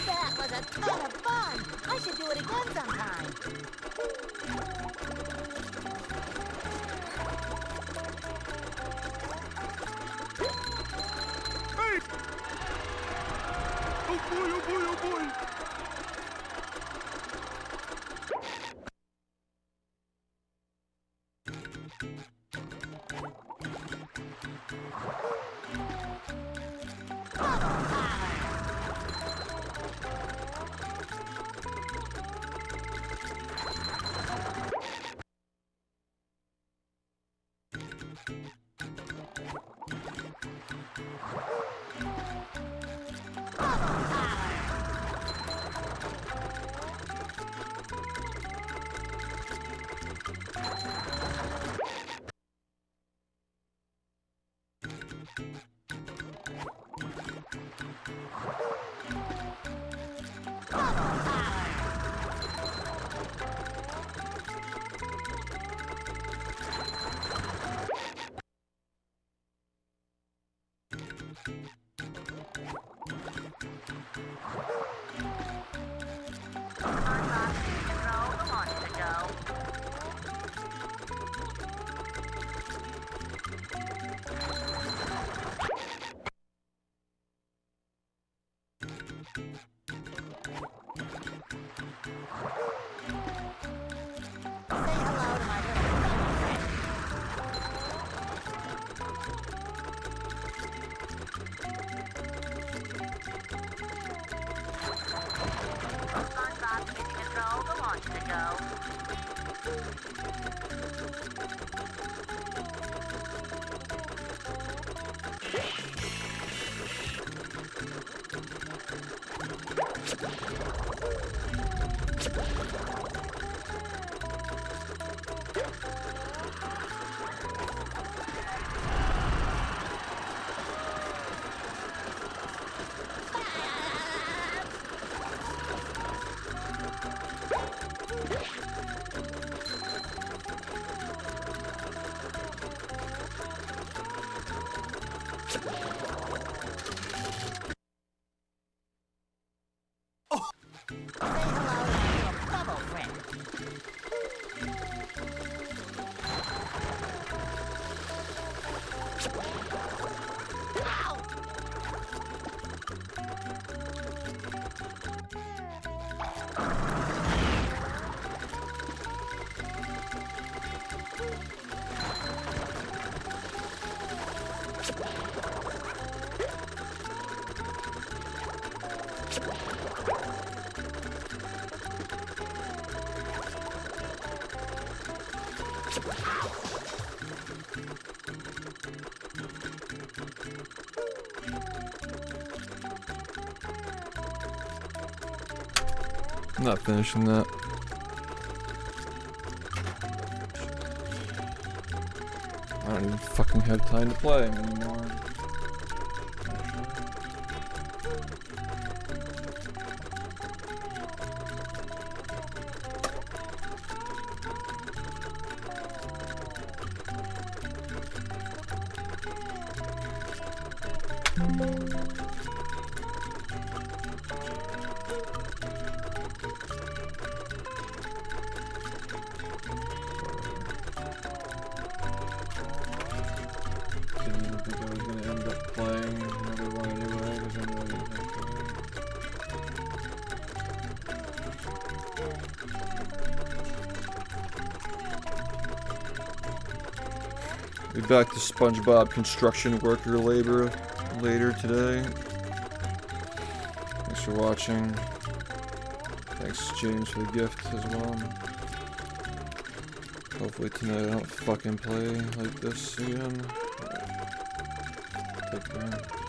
That was a ton of fun. I should do it again sometime. Oh boy, oh boy, oh boy. I'm not finishing that. I don't even fucking have time to play anymore. Be back to SpongeBob construction worker labor later today. Thanks for watching. Thanks, James, for the gift as well. Hopefully tonight I don't fucking play like this again. Take care.